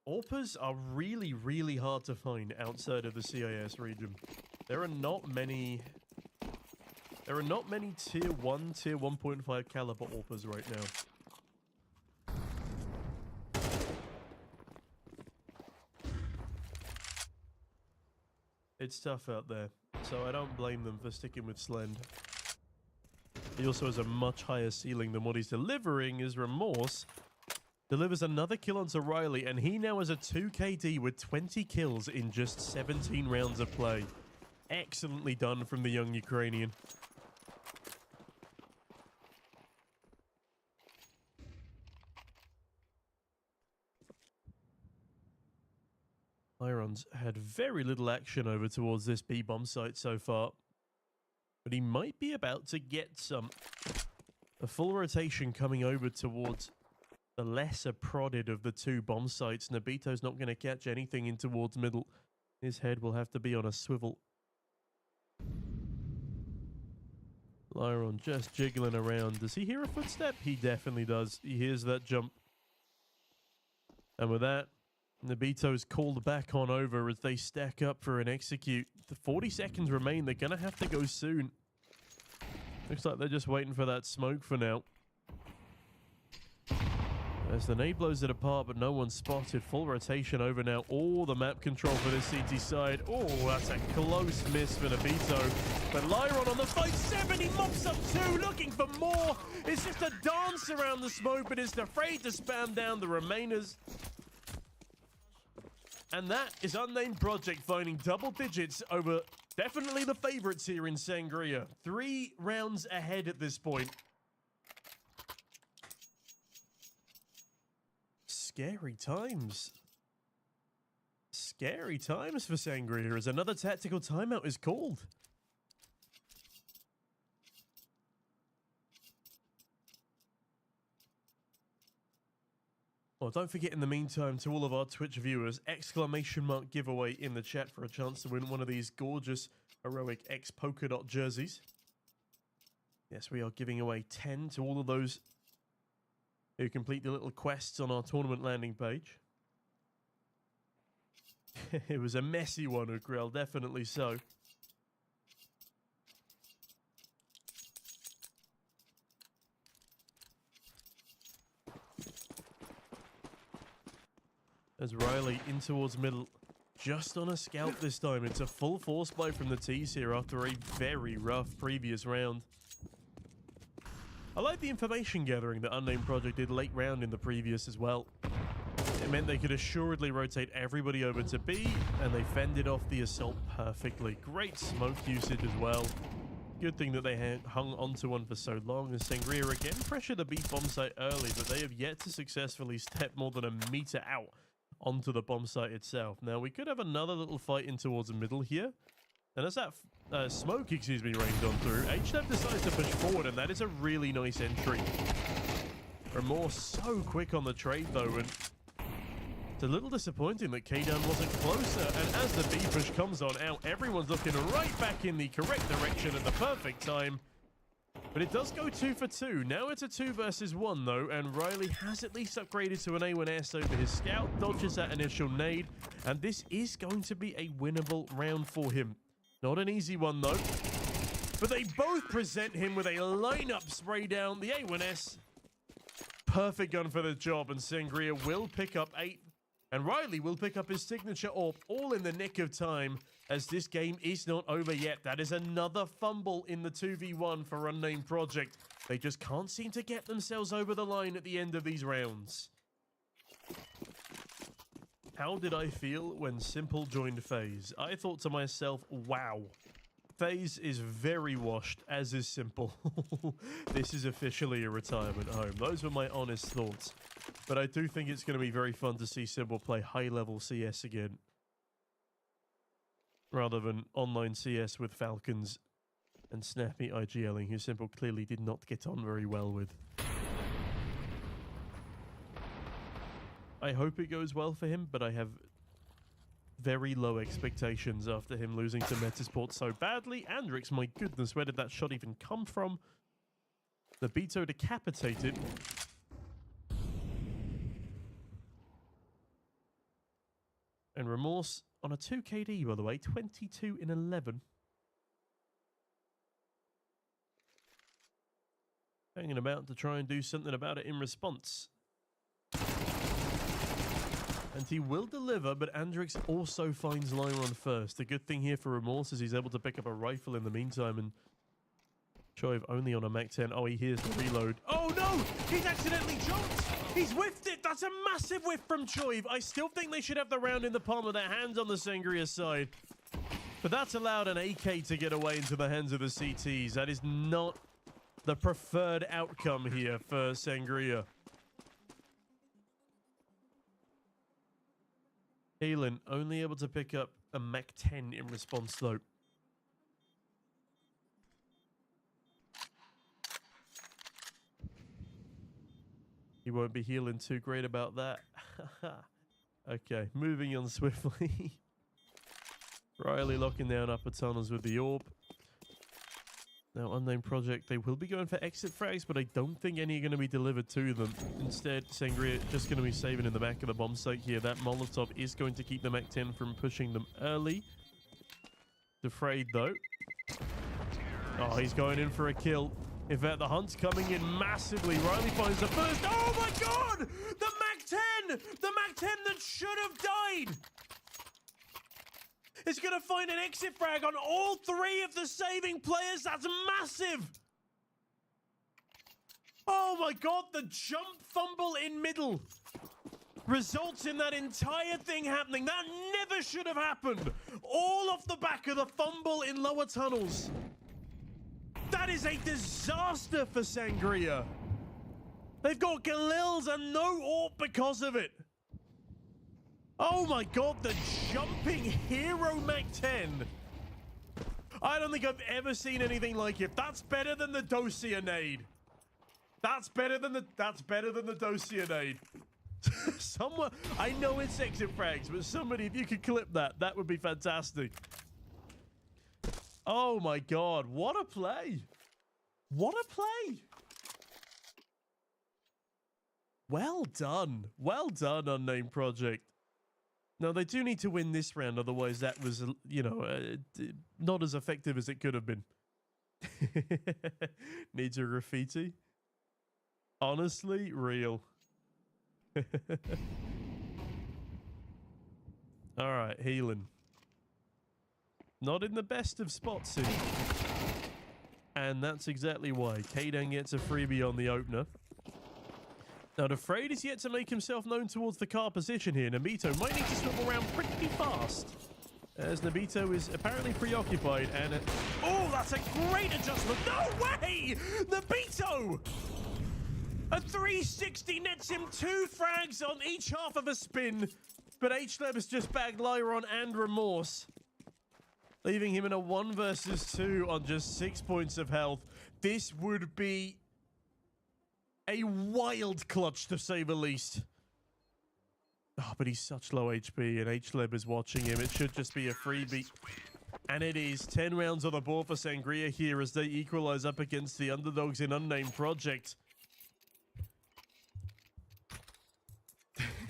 AWPers are really, really hard to find outside of the CIS region. There are not many tier 1, tier 1.5 caliber AWPers right now. It's tough out there, so I don't blame them for sticking with Slend. He also has a much higher ceiling than what he's delivering, as Remorse delivers another kill onto Riley, and he now has a 2 KD with 20 kills in just 17 rounds of play. Excellently done from the young Ukrainian. Iron's had very little action over towards this B bomb site so far, but he might be about to get some. A full rotation coming over towards the lesser prodded of the 2 bomb sites. Nobito's not going to catch anything in towards middle. His head will have to be on a swivel. Lyron just jiggling around. Does he hear a footstep? He definitely does. He hears that jump. And with that, Nobito's called back on over as they stack up for an execute. The 40 seconds remain. They're going to have to go soon. Looks like they're just waiting for that smoke for now. As the nade blows it apart, but no one's spotted. Full rotation over now. Oh, the map control for this CT side. Oh, that's a close miss for Nobito. But Lyron on the fight. 7, he mops up 2, looking for more. It's just a dance around the smoke, but is afraid to spam down the remainers. And that is Unnamed Project finding double digits over definitely the favorites here in Sangria. 3 rounds ahead at this point. Scary times. Scary times for Sangria as another tactical timeout is called. Oh, don't forget in the meantime, to all of our Twitch viewers, ! giveaway in the chat for a chance to win one of these gorgeous heroic X Polkadot jerseys. Yes, we are giving away 10 to all of those who complete the little quests on our tournament landing page. It was a messy one, Ukrel, definitely so. As Riley in towards middle, just on a scalp this time. It's a full force play from the T's here after a very rough previous round. I like the information gathering that Unnamed Project did late round in the previous as well. It meant they could assuredly rotate everybody over to B, and they fended off the assault perfectly. Great smoke usage as well. Good thing that they had hung onto one for so long, as Sangria again pressured the B bomb site early, but they have yet to successfully step more than a meter out onto the bomb site itself. Now, we could have another little fight in towards the middle here. And as that smoke, excuse me, rains on through, HLEV decides to push forward, and that is a really nice entry. Remorse so quick on the trade, though, and it's a little disappointing that K-Down wasn't closer. And as the B push comes on out, everyone's looking right back in the correct direction at the perfect time. But it does go 2 for 2. Now it's a 2 versus 1, though, and Riley has at least upgraded to an A1S over his scout, dodges that initial nade, and this is going to be a winnable round for him. Not an easy one, though. But they both present him with a lineup spray down. The A1S, perfect gun for the job, and Sangria will pick up 8. And Riley will pick up his signature AWP, all in the nick of time, as this game is not over yet. That is another fumble in the 2v1 for Unnamed Project. They just can't seem to get themselves over the line at the end of these rounds. How did I feel when Simple joined FaZe? I thought to myself, wow, FaZe is very washed, as is Simple. This is officially a retirement home. Those were my honest thoughts. But I do think it's going to be very fun to see Simple play high-level CS again, rather than online CS with Falcons and snappy IGLing, who Simple clearly did not get on very well with. I hope it goes well for him, but I have very low expectations after him losing to Metasport so badly. Andrix, my goodness, where did that shot even come from? The Beto decapitated. And Remorse on a 2 KD, by the way, 22 in 11. Hanging about to try and do something about it in response. And he will deliver, but Andrix also finds Lyron first. The good thing here for Remorse is he's able to pick up a rifle in the meantime, and Choiv only on a Mac 10. Oh, he hears the reload. Oh no! He's accidentally jumped! He's whiffed it! That's a massive whiff from Choiv. I still think they should have the round in the palm of their hands on the Sangria side. But that's allowed an AK to get away into the hands of the CTs. That is not the preferred outcome here for Sangria. Heelan only able to pick up a Mac 10 in response, though. He won't be healing too great about that. Okay, moving on swiftly. Riley locking down upper tunnels with the AWP. Now, Unnamed Project, they will be going for exit frags, but I don't think any are going to be delivered to them. Instead, Sangria just going to be saving in the back of the bomb site here. That Molotov is going to keep the Mac 10 from pushing them early. Defrayed, though. Oh, he's going in for a kill. In fact, the hunt's coming in massively. Riley finds the first. Oh, my God! The Mac 10! The Mac 10 that should have died! Is going to find an exit frag on all 3 of the saving players. That's massive. Oh my God, the jump fumble in middle results in that entire thing happening. That never should have happened. All off the back of the fumble in lower tunnels. That is a disaster for Sangria. They've got Galils and no AWP because of it. Oh my God, the jumping hero Mac 10. I don't think I've ever seen anything like it. That's better than the Dossier nade. That's better than the Dossier nade. Someone, I know it's exit frags, but somebody, if you could clip that, that would be fantastic. Oh my God, what a play. What a play. Well done. Well done, Unnamed Project. Now, they do need to win this round, otherwise that was, you know, not as effective as it could have been. Needs a graffiti? Honestly, real. Alright, Heelan. Not in the best of spots here. And that's exactly why. Kaden gets a freebie on the opener. Now, Defrayed is yet to make himself known towards the car position here. Nabito might need to swivel around pretty fast, as Nabito is apparently preoccupied. And oh, that's a great adjustment. No way! Nabito! A 360 nets him 2 frags on each half of a spin. But HLEV has just bagged Lyron and Remorse. leaving him in a 1 versus 2 on just 6 points of health. This would be a wild clutch, to say the least. Oh, but he's such low HP, and HLeb is watching him. It should just be a freebie. And it is 10 rounds on the board for Sangria here as they equalize up against the underdogs in Unnamed Project.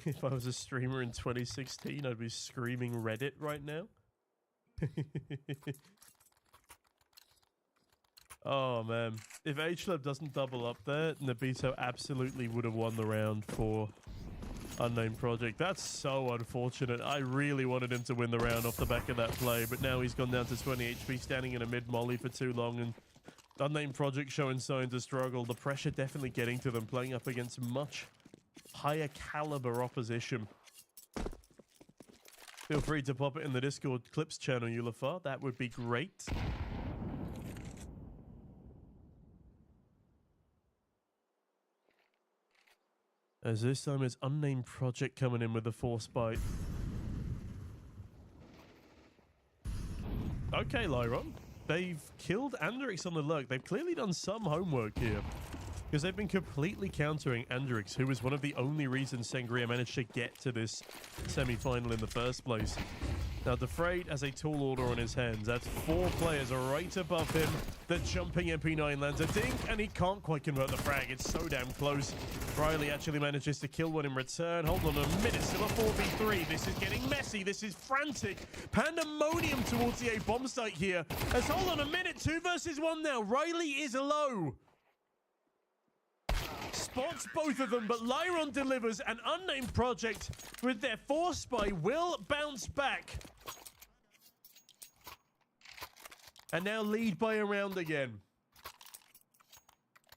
If I was a streamer in 2016, I'd be screaming Reddit right now. Oh, man. If HLeb doesn't double up there, Nobito absolutely would have won the round for Unnamed Project. That's so unfortunate. I really wanted him to win the round off the back of that play, but now he's gone down to 20 HP, standing in a mid-molly for too long, and Unnamed Project showing signs of struggle. The pressure definitely getting to them, playing up against much higher caliber opposition. Feel free to pop it in the Discord Clips channel, Ulafar. That would be great. As this time it's Unnamed Project coming in with the Force Bite. Okay, Lyron. They've killed Andrix on the lurk. They've clearly done some homework here, because they've been completely countering Andrix, who was one of the only reasons Sangria managed to get to this semi-final in the first place. Now, Defrayed has a tall order on his hands. That's 4 players right above him. The jumping MP9 lands a dink, and he can't quite convert the frag. It's so damn close. Riley actually manages to kill one in return. Hold on a minute, still a 4v3. This is getting messy. This is frantic. Pandemonium towards the A bomb site here. As hold on a minute, 2 versus 1 now. Riley is low. Spots both of them, but Lyron delivers. An Unnamed Project with their Force Spy will bounce back. And now lead by a round again.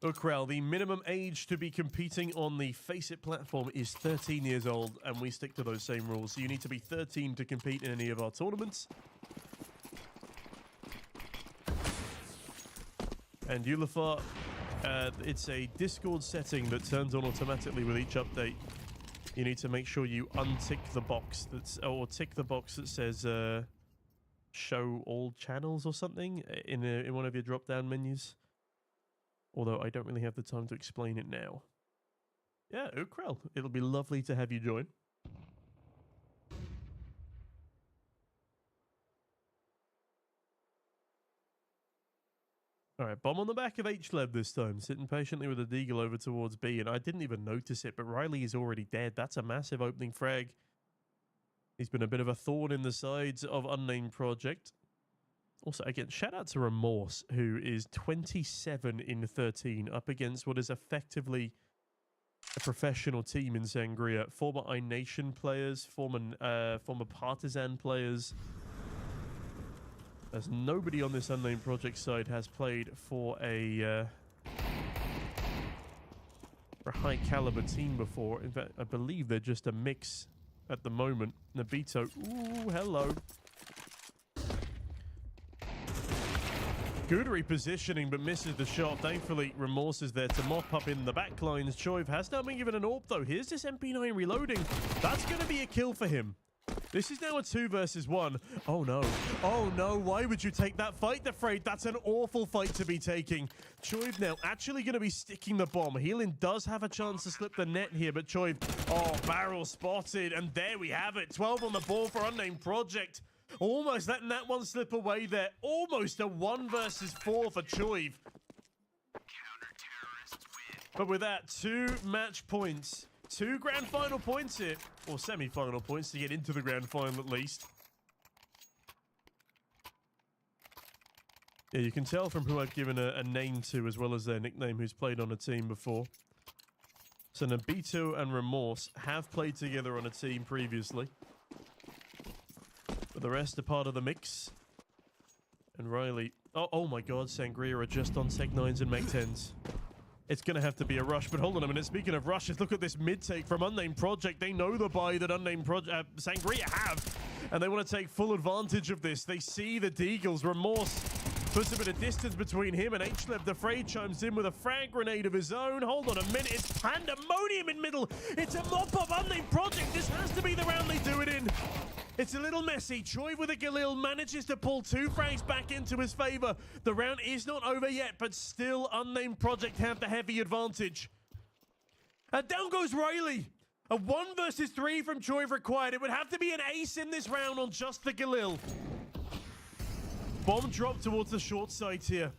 Ukral, the minimum age to be competing on the Face It platform is 13 years old, and we stick to those same rules. So you need to be 13 to compete in any of our tournaments. And Ulafar, it's a Discord setting that turns on automatically with each update. You need to make sure you untick the box that's, or tick the box that says show all channels or something in one of your drop-down menus. Although I don't really have the time to explain it now. Yeah, Ukral, it'll be lovely to have you join. All right, bomb on the back of HLeb this time, sitting patiently with a deagle over towards B, and I didn't even notice it, but Riley is already dead. That's a massive opening frag. He's been a bit of a thorn in the sides of Unnamed Project. Also, again, shout out to Remorse, who is 27 in 13, up against what is effectively a professional team in Sangria. Former iNation players, former Partisan players. As nobody on this Unnamed Project side has played for a high caliber team before. In fact, I believe they're just a mix at the moment. Nobito, ooh, hello. Good repositioning, but misses the shot. Thankfully, Remorse is there to mop up in the backlines. Choiv has now been given an AWP, though. Here's this MP9 reloading. That's going to be a kill for him. This is now a 2 versus 1. Oh, no. Oh, no. Why would you take that fight, Defrayed? That's an awful fight to be taking. Choiv now actually going to be sticking the bomb. Healing does have a chance to slip the net here, but Choiv, oh, barrel spotted. And there we have it. 12 on the ball for Unnamed Project. Almost letting that one slip away there. Almost a 1 versus 4 for Choiv. But with that, 2 match points. 2 grand final points here. Or semi-final points to get into the grand final at least. Yeah, you can tell from who I've given a name to as well as their nickname who's played on a team before. So Nobito and Remorse have played together on a team previously. But the rest are part of the mix. And Riley... Oh my god, Sangria are just on Seg 9s and Meg 10s. It's going to have to be a rush, but hold on a minute. Speaking of rushes, look at this mid-take from Unnamed Project. They know the buy that Sangria have, and they want to take full advantage of this. They see the Deagles. Remorse puts a bit of distance between him and HLeb. Defrayed chimes in with a frag grenade of his own. Hold on a minute. It's Pandemonium in middle. It's a mop-up Unnamed Project. This has to be the round they do it in. It's a little messy. Choi with a Galil manages to pull 2 frags back into his favor. The round is not over yet, but still Unnamed Project have the heavy advantage. And down goes Riley. A 1 versus 3 from Choi required. It would have to be an ace in this round on just the Galil. Bomb drop towards the short side here.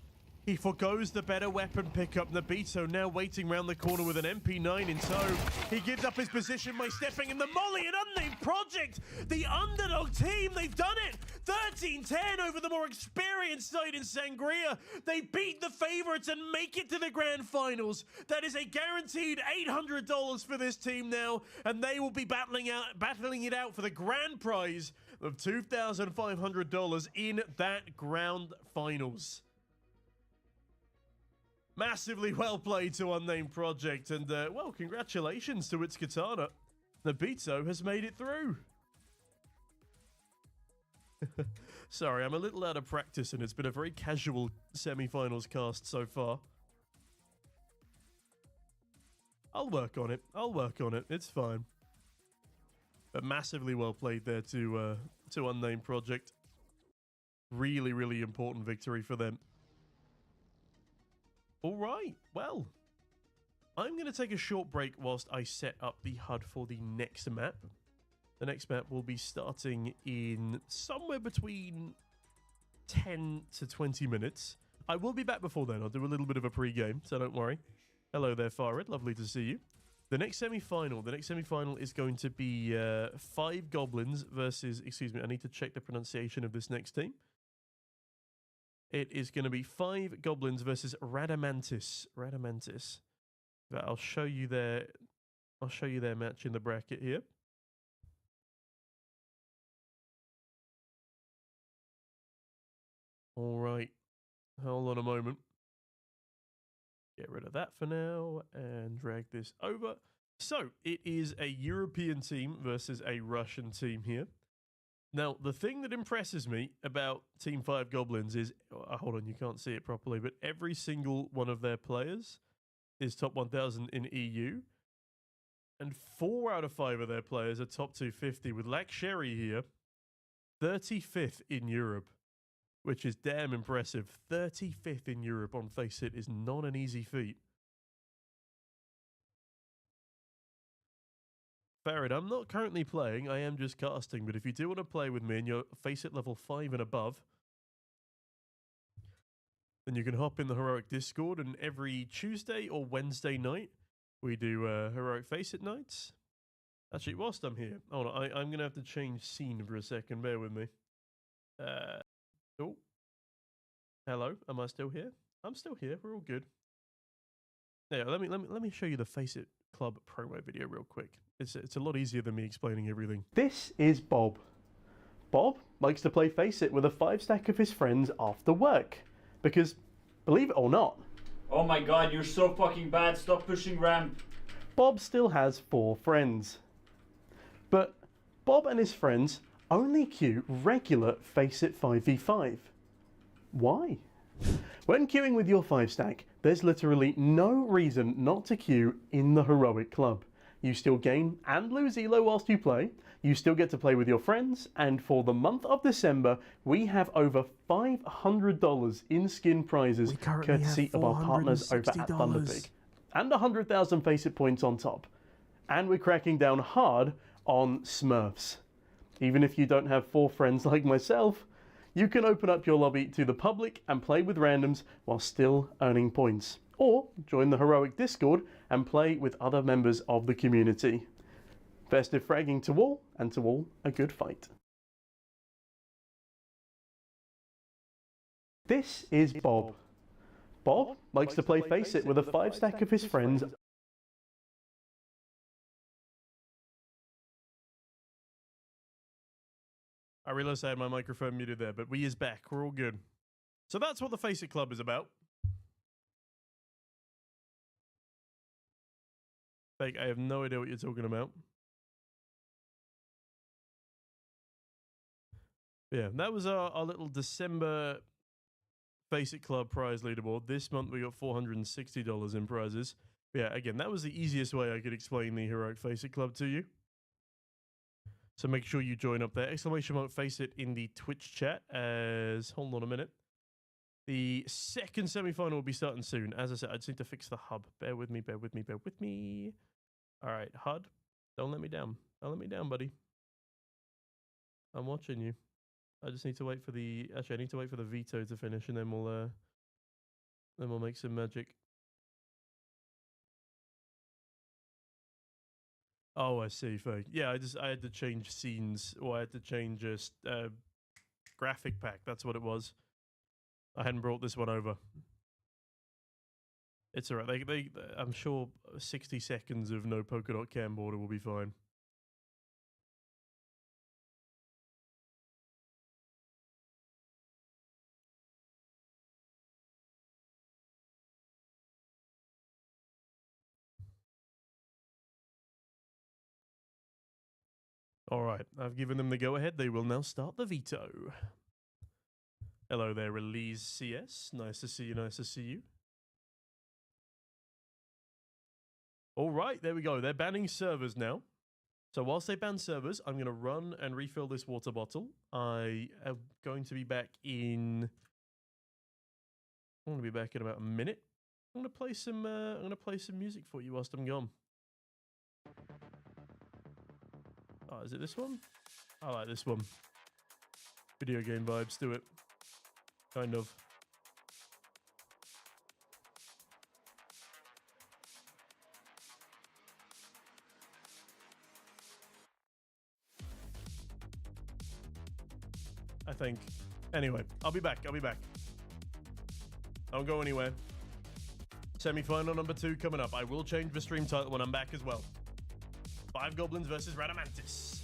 He forgoes the better weapon pickup. Nabito now waiting around the corner with an MP9 in tow. He gives up his position by stepping in the molly. An Unnamed Project, the underdog team, they've done it. 13-10 over the more experienced side in Sangria. They beat the favorites and make it to the grand finals. That is a guaranteed $800 for this team now, and they will be battling it out for the grand prize of $2,500 in that grand finals. Massively well played to Unnamed Project, and well, congratulations to its Katana. Nabito has made it through. Sorry, I'm a little out of practice, and it's been a very casual semi-finals cast so far. I'll work on it. I'll work on it. It's fine. But massively well played there to Unnamed Project. Really, really important victory for them. All right, well, I'm going to take a short break whilst I set up the HUD for the next map. The next map will be starting in somewhere between 10 to 20 minutes. I will be back before then. I'll do a little bit of a pre-game, so don't worry. Hello there, Farid. Lovely to see you. The next semi-final is going to be 5goblinz versus, excuse me, I need to check the pronunciation of this next team. It is going to be 5goblinz versus Radamantis. But I'll show you their match in the bracket here. All right. Hold on a moment. Get rid of that for now and drag this over. So, it is a European team versus a Russian team here. Now, the thing that impresses me about Team 5goblinz is, hold on, you can't see it properly, but every single one of their players is top 1,000 in EU, and 4 out of 5 of their players are top 250, with Laksheri here, 35th in Europe, which is damn impressive. 35th in Europe on Faceit is not an easy feat. Farid, I'm not currently playing, I am just casting, but if you do want to play with me and you're Faceit level 5 and above, then you can hop in the Heroic Discord, and every Tuesday or Wednesday night, we do Heroic Faceit nights. Actually, whilst I'm here, hold on, I'm going to have to change scene for a second, bear with me. Oh. Hello, am I still here? I'm still here, we're all good. Yeah, let me show you the Faceit Club promo video real quick. It's a lot easier than me explaining everything. This is Bob. Bob likes to play Faceit with a 5-stack of his friends after work. Because, believe it or not... Oh my god, you're so fucking bad, stop pushing ramp. Bob still has 4 friends. But Bob and his friends only queue regular Faceit 5v5. Why? When queuing with your 5-stack, there's literally no reason not to queue in the Heroic Club. You still gain and lose elo whilst you play, you still get to play with your friends, and for the month of December, we have over $500 in skin prizes courtesy of our partners over at Thunderbig, and 100,000 Faceit points on top. And we're cracking down hard on Smurfs. Even if you don't have 4 friends like myself, you can open up your lobby to the public and play with randoms while still earning points. Or join the Heroic Discord and play with other members of the community. Festive fragging to all, and to all a good fight. This is Bob. Bob likes to play Faceit with a 5-stack of his friends. I realised I had my microphone muted there, but we is back. We're all good. So that's what the Faceit Club is about. Like, I have no idea what you're talking about. Yeah, that was our little December Faceit Club prize leaderboard. This month we got $460 in prizes. But yeah, again, that was the easiest way I could explain the Heroic Faceit Club to you. So make sure you join up there. Exclamation mark face it in the Twitch chat as, hold on a minute. The second semi-final will be starting soon. As I said, I just need to fix the hub. Bear with me, bear with me, bear with me. All right, HUD, don't let me down. Don't let me down, buddy. I'm watching you. I just need to wait for the, actually I need to wait for the veto to finish and then we'll make some magic. Oh, I see. Fake. Yeah, I had to change scenes, or I had to change graphic pack. That's what it was. I hadn't brought this one over. It's alright. I'm sure 60 seconds of no Polkadot cam border will be fine. Alright, I've given them the go-ahead. They will now start the veto. Hello there, Release CS. Nice to see you, nice to see you. Alright, there we go. They're banning servers now. So whilst they ban servers, I'm going to run and refill this water bottle. I am going to be back in... I'm going to be back in about a minute. I'm going to play some music for you whilst I'm gone. Oh, is it this one? I like this one. Video game vibes, do it. Kind of. I think. Anyway, I'll be back. Don't go anywhere. Semi-final number 2 coming up. I will change the stream title when I'm back as well. 5goblinz versus Radamantis.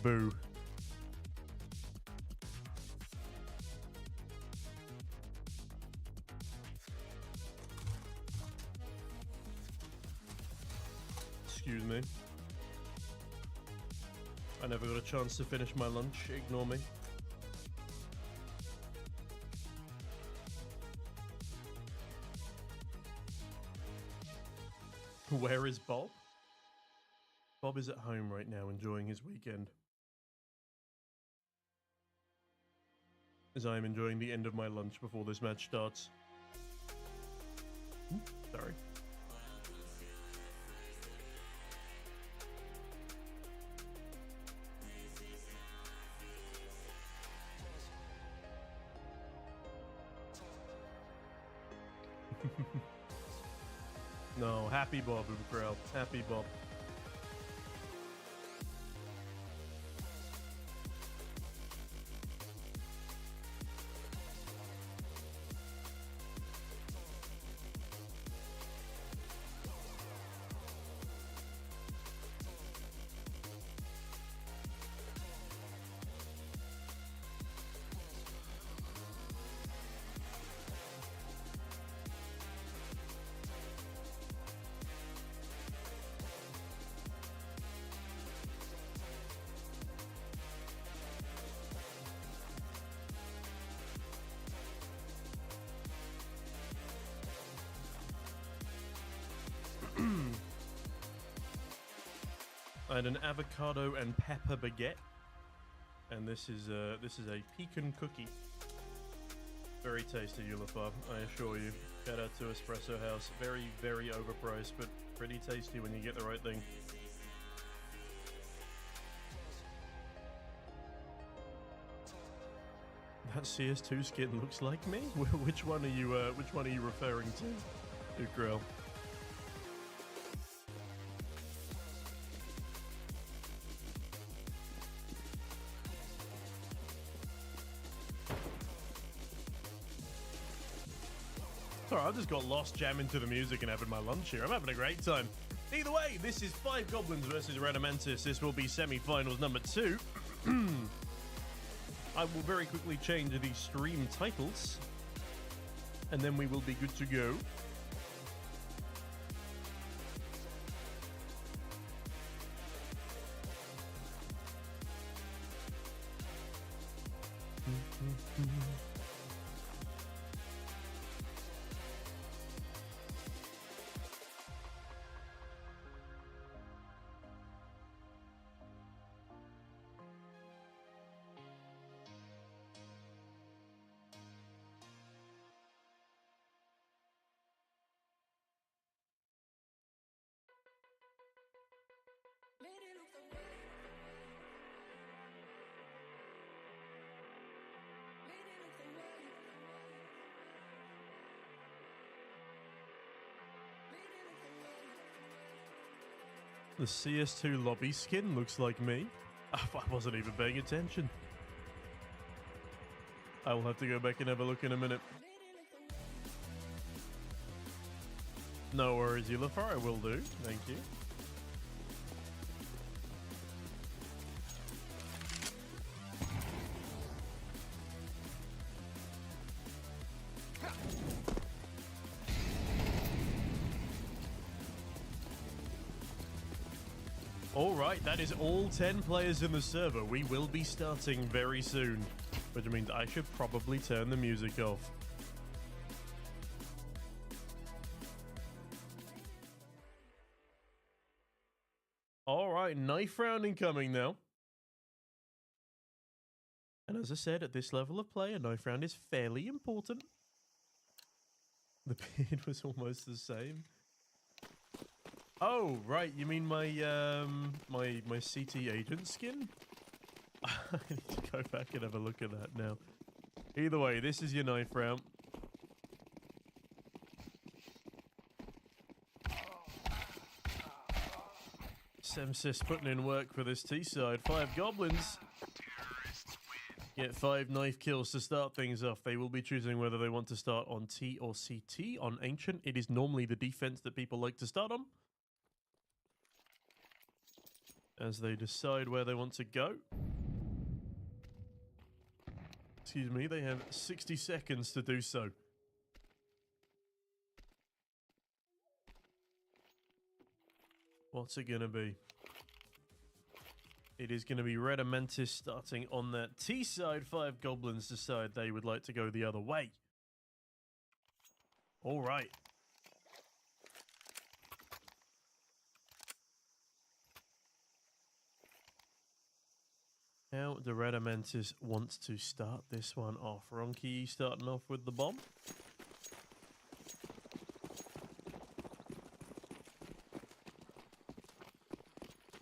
Boo. Excuse me. I never got a chance to finish my lunch. Ignore me. Where is Bob? Bob is at home right now enjoying his weekend. As I am enjoying the end of my lunch before this match starts. Sorry. No, happy Bob, Ubercrowd. Happy Bob. And an avocado and pepper baguette. And this is a pecan cookie. Very tasty, Ulafar, I assure you. Shout out to Espresso House. Very, very overpriced, but pretty tasty when you get the right thing. That CS2 skin looks like me. Which one are you referring to, Ukrel? Sorry, I just got lost jamming to the music and having my lunch here. I'm having a great time. Either way, this is 5goblinz versus Radamantis. This will be semi-finals number 2. I will very quickly change the stream titles, and then we will be good to go. The CS2 lobby skin looks like me. I wasn't even paying attention. I will have to go back and have a look in a minute. No worries, Ulafar, I will do. Thank you. Alright, that is all 10 players in the server. We will be starting very soon, which means I should probably turn the music off. Alright, knife round incoming now. And as I said, at this level of play, a knife round is fairly important. The beard was almost the same. Oh, right, you mean my my CT agent skin? I need to go back and have a look at that now. Either way, this is your knife round. Semsis putting in work for this T-side. 5goblinz get 5 knife kills to start things off. They will be choosing whether they want to start on T or CT. On Ancient, it is normally the defense that people like to start on, as they decide where they want to go. Excuse me, they have 60 seconds to do so. What's it gonna be? It is gonna be Radamantis starting on that T side. 5goblinz decide they would like to go the other way. All right. How do Radamantis wants to start this one off? Ronki starting off with the bomb.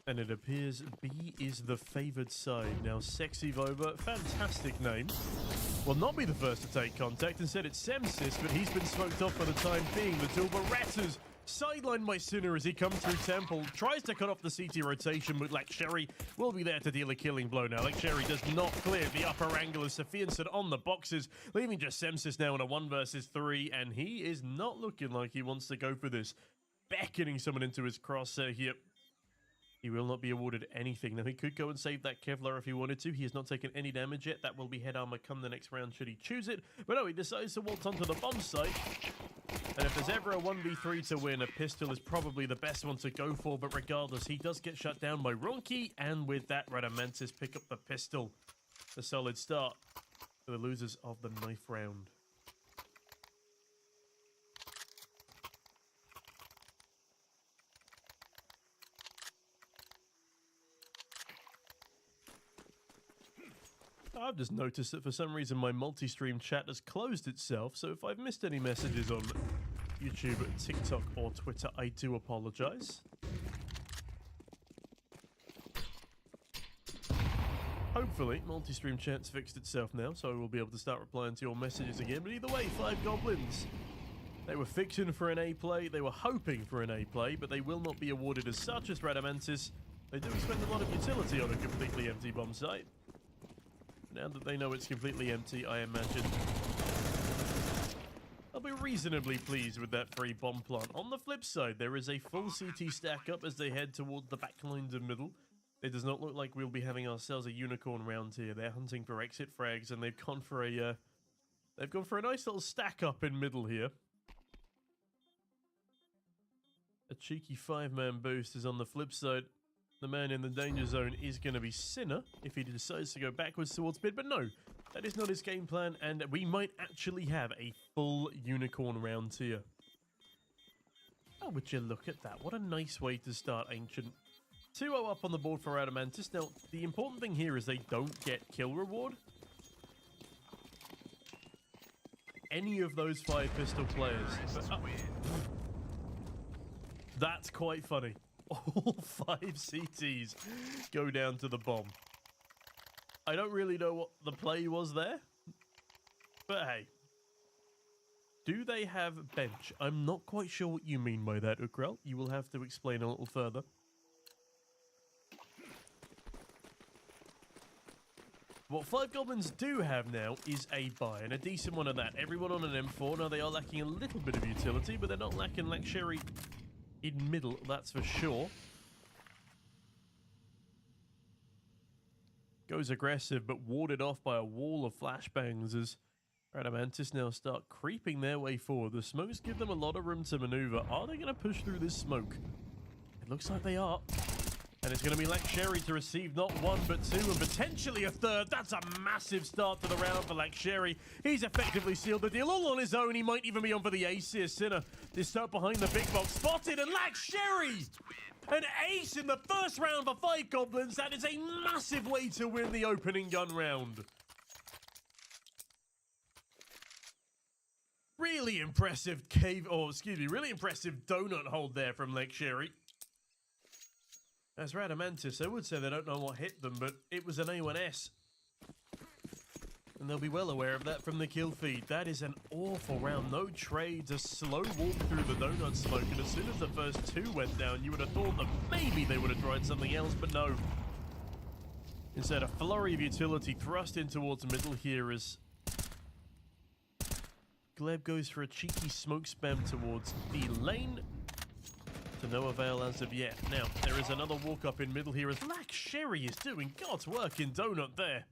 And it appears B is the favoured side. Now, Sexy Voba, fantastic name, will not be the first to take contact. Instead, it's Semsis, but he's been smoked off for the time being. The two Berettas sidelined by Sinner as he comes through Temple, tries to cut off the CT rotation, but Sherry will be there to deal a killing blow now. Sherry does not clear the upper angle as Safianson on the boxes, leaving just Semsis now in a 1 versus 3, and he is not looking like he wants to go for this. Beckoning someone into his crosshair here. He will not be awarded anything. Now, he could go and save that Kevlar if he wanted to. He has not taken any damage yet. That will be head armor come the next round should he choose it. But no, he decides to waltz onto the bomb site. And if there's ever a 1v3 to win, a pistol is probably the best one to go for. But regardless, he does get shut down by Ronki. And with that, Radamantis pick up the pistol. A solid start for the losers of the knife round. I've just noticed that for some reason my multi-stream chat has closed itself, so if I've missed any messages on YouTube, TikTok, or Twitter, I do apologize. Hopefully, multi-stream chat's fixed itself now, so I will be able to start replying to your messages again. But either way, 5goblinz. They were fixing for an A play, they were hoping for an A play, but they will not be awarded as such as Radamantis. They do expect a lot of utility on a completely empty bomb site. Now that they know it's completely empty, I imagine I'll be reasonably pleased with that free bomb plant. On the flip side, there is a full CT stack up as they head towards the back lines of middle. It does not look like we'll be having ourselves a unicorn round here. They're hunting for exit frags, and they've gone for a nice little stack up in middle here. A cheeky 5-man boost is on the flip side. The man in the danger zone is going to be Sinner if he decides to go backwards towards mid, but no, that is not his game plan, and we might actually have a full unicorn round here. Oh, would you look at that? What a nice way to start Ancient. 2-0 up on the board for Radamantis. Now, the important thing here is they don't get kill reward. Any of those 5-pistol players. But, that's quite funny. All 5 CTs go down to the bomb. I don't really know what the play was there. But hey. Do they have bench? I'm not quite sure what you mean by that, Ukrel. You will have to explain a little further. What 5goblinz do have now is a buy, and a decent one of that. Everyone on an M4. Now, they are lacking a little bit of utility, but they're not lacking luxury in middle, that's for sure. Goes aggressive, but warded off by a wall of flashbangs as Radamantis now start creeping their way forward. The smokes give them a lot of room to maneuver. Are they going to push through this smoke? It looks like they are. And it's going to be Laksherry to receive not one, but two, and potentially a third. That's a massive start to the round for Laksherry. He's effectively sealed the deal all on his own. He might even be on for the ace here. Sinner is stuck behind the big box. Spotted, and Laksherry! An ace in the first round for 5goblinz. That is a massive way to win the opening gun round. Really impressive really impressive donut hold there from Laksherry. As Radamantis, I would say they don't know what hit them, but it was an A1S. And they'll be well aware of that from the kill feed. That is an awful round. No trades, a slow walk through the donut smoke, and as soon as the first 2 went down, you would have thought that maybe they would have tried something else, but no. Instead, a flurry of utility thrust in towards the middle here as Gleb goes for a cheeky smoke spam towards the lane. To no avail as of yet. Now, there is another walk up in middle here as Laksherry is doing God's work in donut there.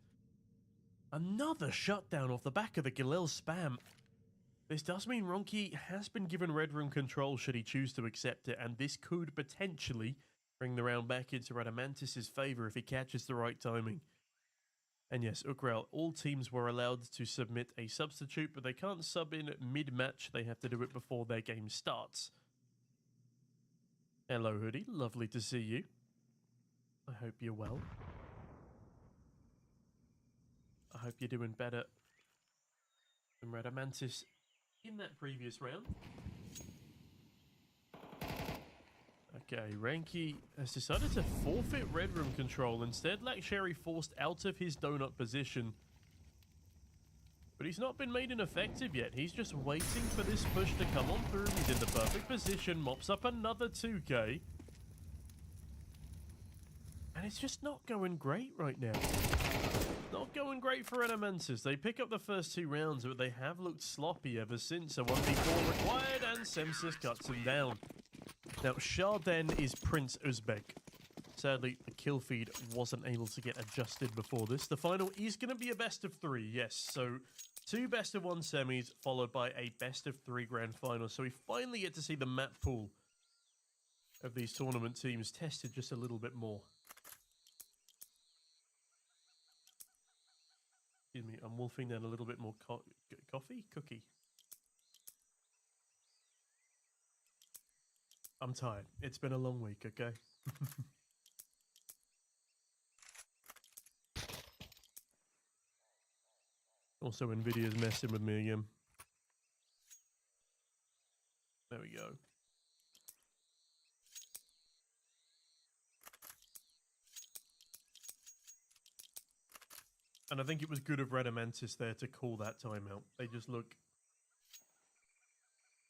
Another shutdown off the back of the Galil spam. This does mean Ronki has been given red room control should he choose to accept it, and this could potentially bring the round back into Radamantis' favour if he catches the right timing. And yes, Ukrel, all teams were allowed to submit a substitute, but they can't sub in mid-match. They have to do it before their game starts. Hello, Hoodie. Lovely to see you. I hope you're well. I hope you're doing better than Radamantis in that previous round. Okay, Ranky has decided to forfeit red room control. Instead, Laksherry forced out of his donut position. But he's not been made ineffective yet. He's just waiting for this push to come on through. He's in the perfect position, mops up another 2k. And it's just not going great right now. Not going great for Radamantis. They pick up the first 2 rounds, but they have looked sloppy ever since. A 1v4 required, and Semsis cuts him down. Now, Sharden is Prince Uzbek. Sadly, the kill feed wasn't able to get adjusted before this. The final is going to be a best of 3, yes. So, 2 best of 1 semis, followed by a best of 3 grand final. So we finally get to see the map pool of these tournament teams tested just a little bit more. Excuse me, I'm wolfing down a little bit more coffee? Cookie. I'm tired. It's been a long week, okay? Also, Nvidia's messing with me again. There we go. And I think it was good of Radamantis there to call that timeout. They just look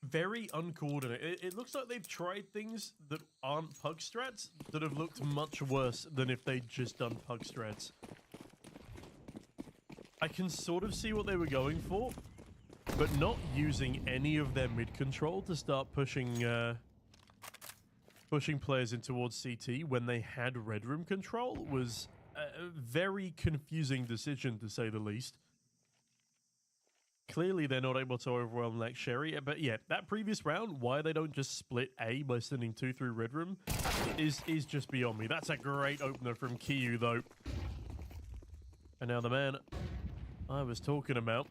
very uncoordinated. It looks like they've tried things that aren't pug strats that have looked much worse than if they'd just done pug strats. I can sort of see what they were going for, but not using any of their mid control to start pushing players in towards CT when they had red room control was a very confusing decision, to say the least. Clearly, they're not able to overwhelm like Sherry, but yeah, that previous round, why they don't just split A by sending 2 through red room is just beyond me. That's a great opener from Kiyu, though. And now the man I was talking about,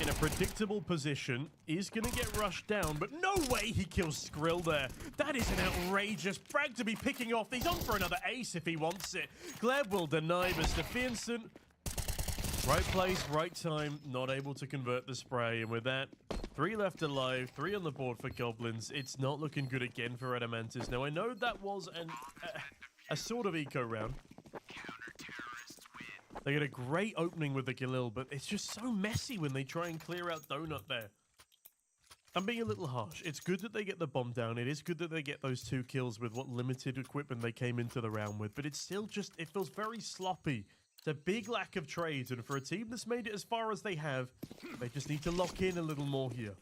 in a predictable position, is going to get rushed down, but no way he kills Skrill there. That is an outrageous Frag to be picking off. He's on for another ace if he wants it. Gleb will deny Mr. Fienson. Right place, right time, not able to convert the spray, and with that, 3 left alive, 3 on the board for Goblins. It's not looking good again for Radamantis. Now, I know that was a sort of eco round. They get a great opening with the Galil, but it's just so messy when they try and clear out Donut there. I'm being a little harsh. It's good that they get the bomb down. It is good that they get those 2 kills with what limited equipment they came into the round with, but it's still just, it feels very sloppy. It's a big lack of trades, and for a team that's made it as far as they have, they just need to lock in a little more here.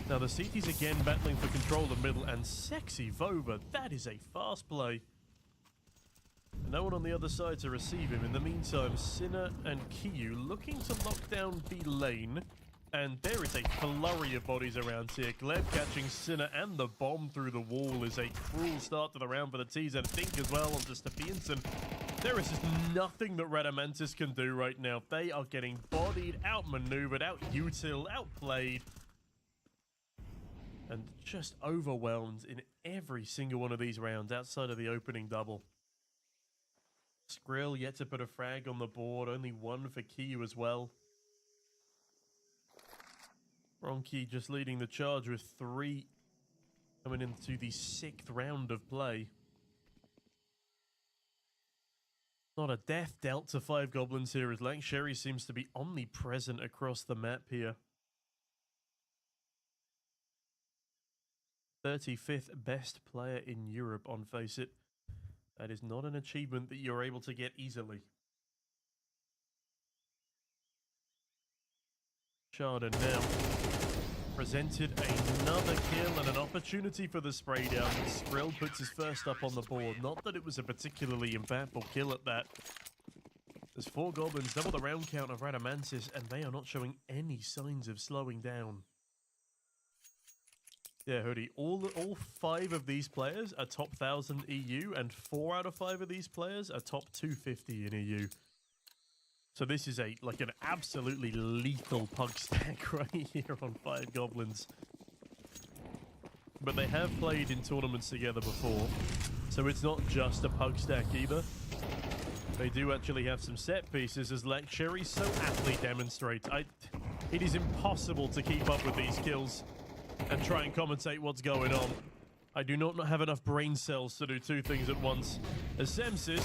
Now the CT's again battling for control of the middle, and sexy Vova, that is a fast play. No one on the other side to receive him. In the meantime, Sinner and Kiyu looking to lock down B lane. And there is a flurry of bodies around here. Gleb catching Sinner and the bomb through the wall is a cruel start to the round for the T's, and I think as well on just Fienson. There is just nothing that Radamantis can do right now. They are getting bodied, outmaneuvered, out-util, outplayed, and just overwhelmed in every single one of these rounds outside of the opening double. Skrill yet to put a frag on the board, only 1 for Kiyu as well. Ronki just leading the charge with 3 coming into the 6th round of play. Not a death dealt to 5goblinz here, as Lank Sherry seems to be omnipresent across the map here. 35th best player in Europe on Faceit. That is not an achievement that you're able to get easily. Chardon now presented another kill and an opportunity for the spray down. Skrill puts his first up on the board. Not that it was a particularly impactful kill at that. There's 4 Goblins, double the round count of Radamantis, and they are not showing any signs of slowing down. Yeah, Hoodie, all 5 of these players are top 1000 EU, and 4 out of 5 of these players are top 250 in EU. So this is an absolutely lethal pug stack right here on 5goblinz. But they have played in tournaments together before, so it's not just a pug stack either. They do actually have some set pieces, as Lack Sherry so aptly demonstrates. It is impossible to keep up with these kills and try and commentate what's going on. I do not have enough brain cells to do 2 things at once. As Semsis,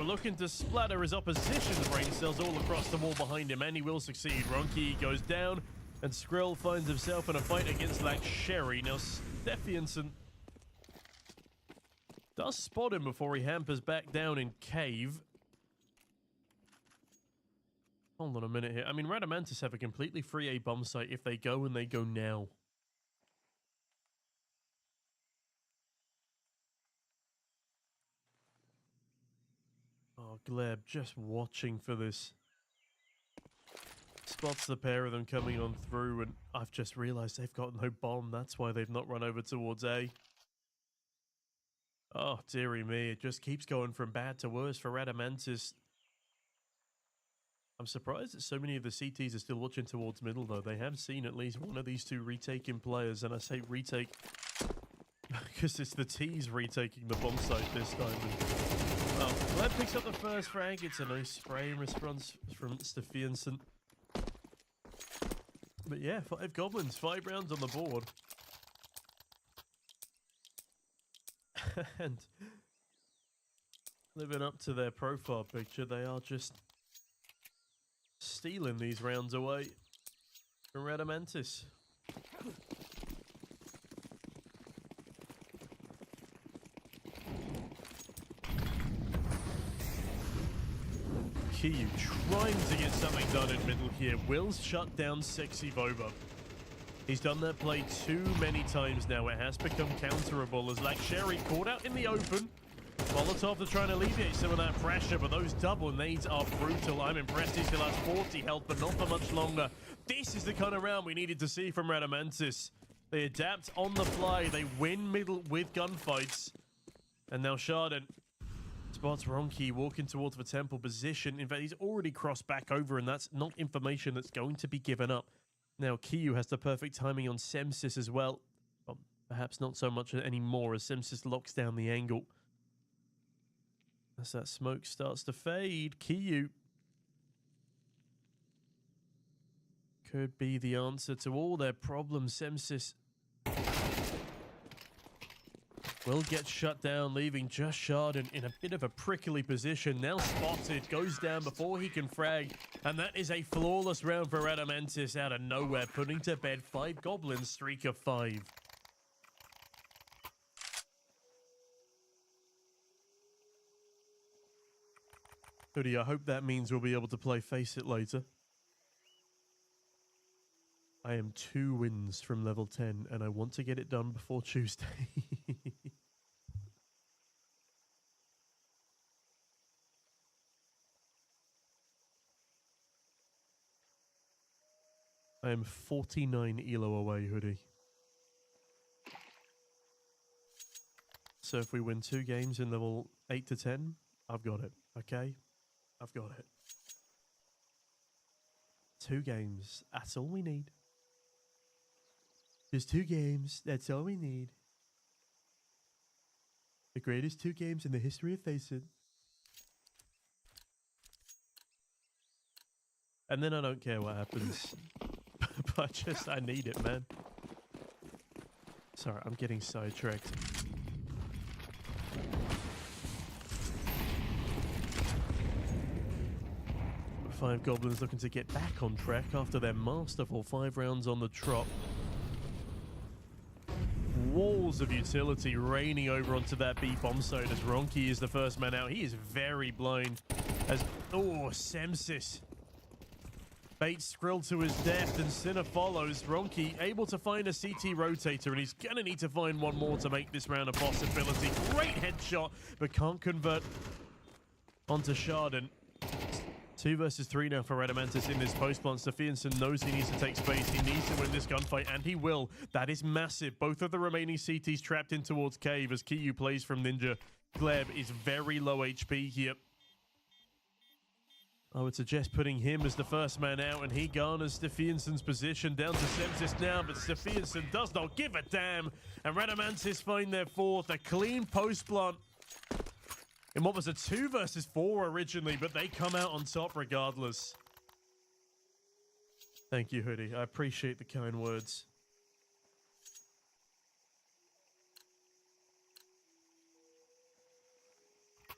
looking to splatter his opposition's brain cells all across the wall behind him, and he will succeed. Ronki goes down, and Skrill finds himself in a fight against Lack Sherry. Now, Stefianson does spot him before he hampers back down in cave. Hold on a minute here. I mean, Radamantis have a completely free A bomb site if they go, and they go now. Oh, Gleb just watching for this. Spots the pair of them coming on through, and I've just realized they've got no bomb. That's why they've not run over towards A. Oh, dearie me. It just keeps going from bad to worse for Radamantis. I'm surprised that so many of the CTs are still watching towards middle, though. They have seen at least one of these 2 retaking players, and I say retake because it's the T's retaking the bomb site this time. And, well, Gleb picks up the first frag. It's a nice spray in response from Stefianson. But yeah, 5 goblins, 5 rounds on the board. And living up to their profile picture, they are just stealing these rounds away from Radamantis. Kiyu trying to get something done in middle here. Will's shut down Sexy Boba. He's done that play too many times now. It has become counterable as Sherry caught out in the open. Molotov to try and alleviate some of that pressure, but those double nades are brutal. I'm impressed he still has 40 health, but not for much longer. This is the kind of round we needed to see from Radamantis. They adapt on the fly. They win middle with gunfights. And now Chardon spots Ronki walking towards the temple position. In fact, he's already crossed back over, and that's not information that's going to be given up. Now, Kiyu has the perfect timing on Semsis as well. Perhaps not so much anymore as Semsis locks down the angle. As that smoke starts to fade, Kiyu could be the answer to all their problems. Semsis will get shut down, leaving just Chardon in a bit of a prickly position. Now spotted, goes down before he can frag. And that is a flawless round for Radamantis out of nowhere, putting to bed 5 goblins, streak of 5. Hoodie, I hope that means we'll be able to play Face It later. I am 2 wins from level 10, and I want to get it done before Tuesday. I am 49 ELO away, Hoodie. So if we win 2 games in level 8 to 10, I've got it, okay? I've got it. 2 games, that's all we need. Just 2 games, that's all we need. The greatest 2 games in the history of Face It. And then I don't care what happens. But I need it, man. Sorry, I'm getting sidetracked. Five goblins looking to get back on track after their masterful 5 rounds on the trot. Walls of utility raining over onto that B bomb site as Ronki is the first man out. He is very blind as Semsis baits Skrill to his death, and Sinner follows. Ronki able to find a CT rotator, and he's gonna need to find one more to make this round a possibility. Great headshot, but can't convert onto Chardon. 2 versus 3 now for Radamantis in this post-plant. Stefianson knows he needs to take space. He needs to win this gunfight, and he will. That is massive. Both of the remaining CTs trapped in towards Cave as Kiyu plays from Ninja. Gleb is very low HP here. I would suggest putting him as the first man out, and he garners Stefianson's position down to Semsis now, but Stefianson does not give a damn, and Radamantis find their 4th. A clean post-plant in what was a 2 versus 4 originally, but they come out on top regardless. Thank you, Hoodie. I appreciate the kind words.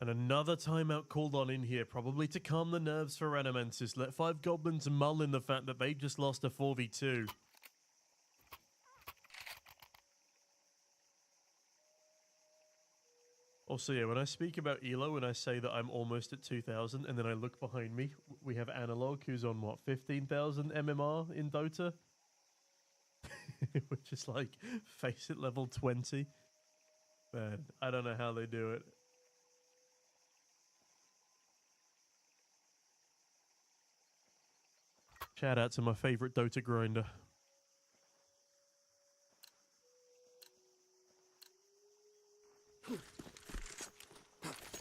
And another timeout called on in here, probably to calm the nerves for Radamantis. Let 5 goblins mull in the fact that they just lost a 4v2. Also, yeah, when I speak about ELO and I say that I'm almost at 2,000, and then I look behind me, we have Analog, who's on, what, 15,000 MMR in Dota? Which is like, Face It level 20. Man, I don't know how they do it. Shout out to my favorite Dota grinder.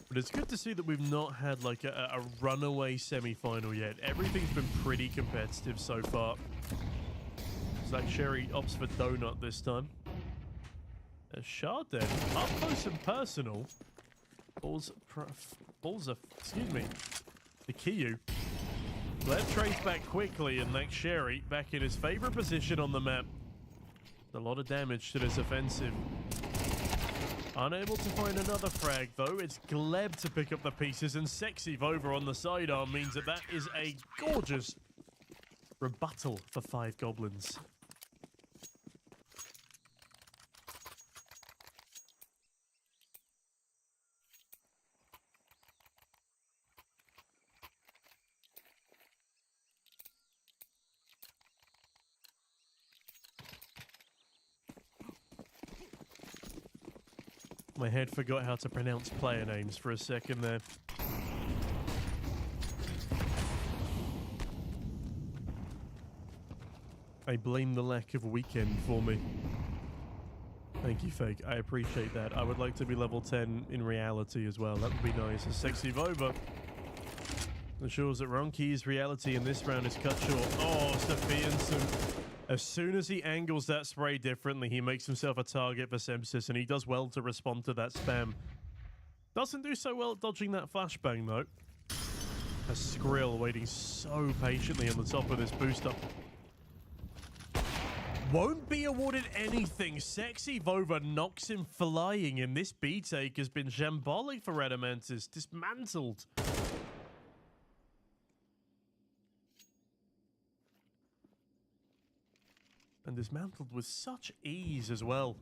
But it's good to see that we've not had like a runaway semi-final yet. Everything's been pretty competitive so far. It's like Sherry opts for Donut this time. Chardin, up close and personal, excuse me, the Kiyu. Gleb trades back quickly, and next Sherry back in his favorite position on the map. A lot of damage to this offensive. Unable to find another frag, though. It's Gleb to pick up the pieces, and Sexy Vova on the sidearm means that is a gorgeous rebuttal for 5goblinz. My head forgot how to pronounce player names for a second there. I blame the lack of weekend for me. Thank you, Fake. I appreciate that. I would like to be level 10 in reality as well. That would be nice. A Sexy Vova ensures that Ronki's reality in this round is cut short. Oh, Stefianson. As soon as he angles that spray differently, he makes himself a target for Semsis, and he does well to respond to that spam. Doesn't do so well at dodging that flashbang, though. A Skrill waiting so patiently on the top of this booster. Won't be awarded anything. Sexy Vova knocks him flying, and this B-take has been shambolic for Radamantis. Dismantled. And dismantled with such ease as well.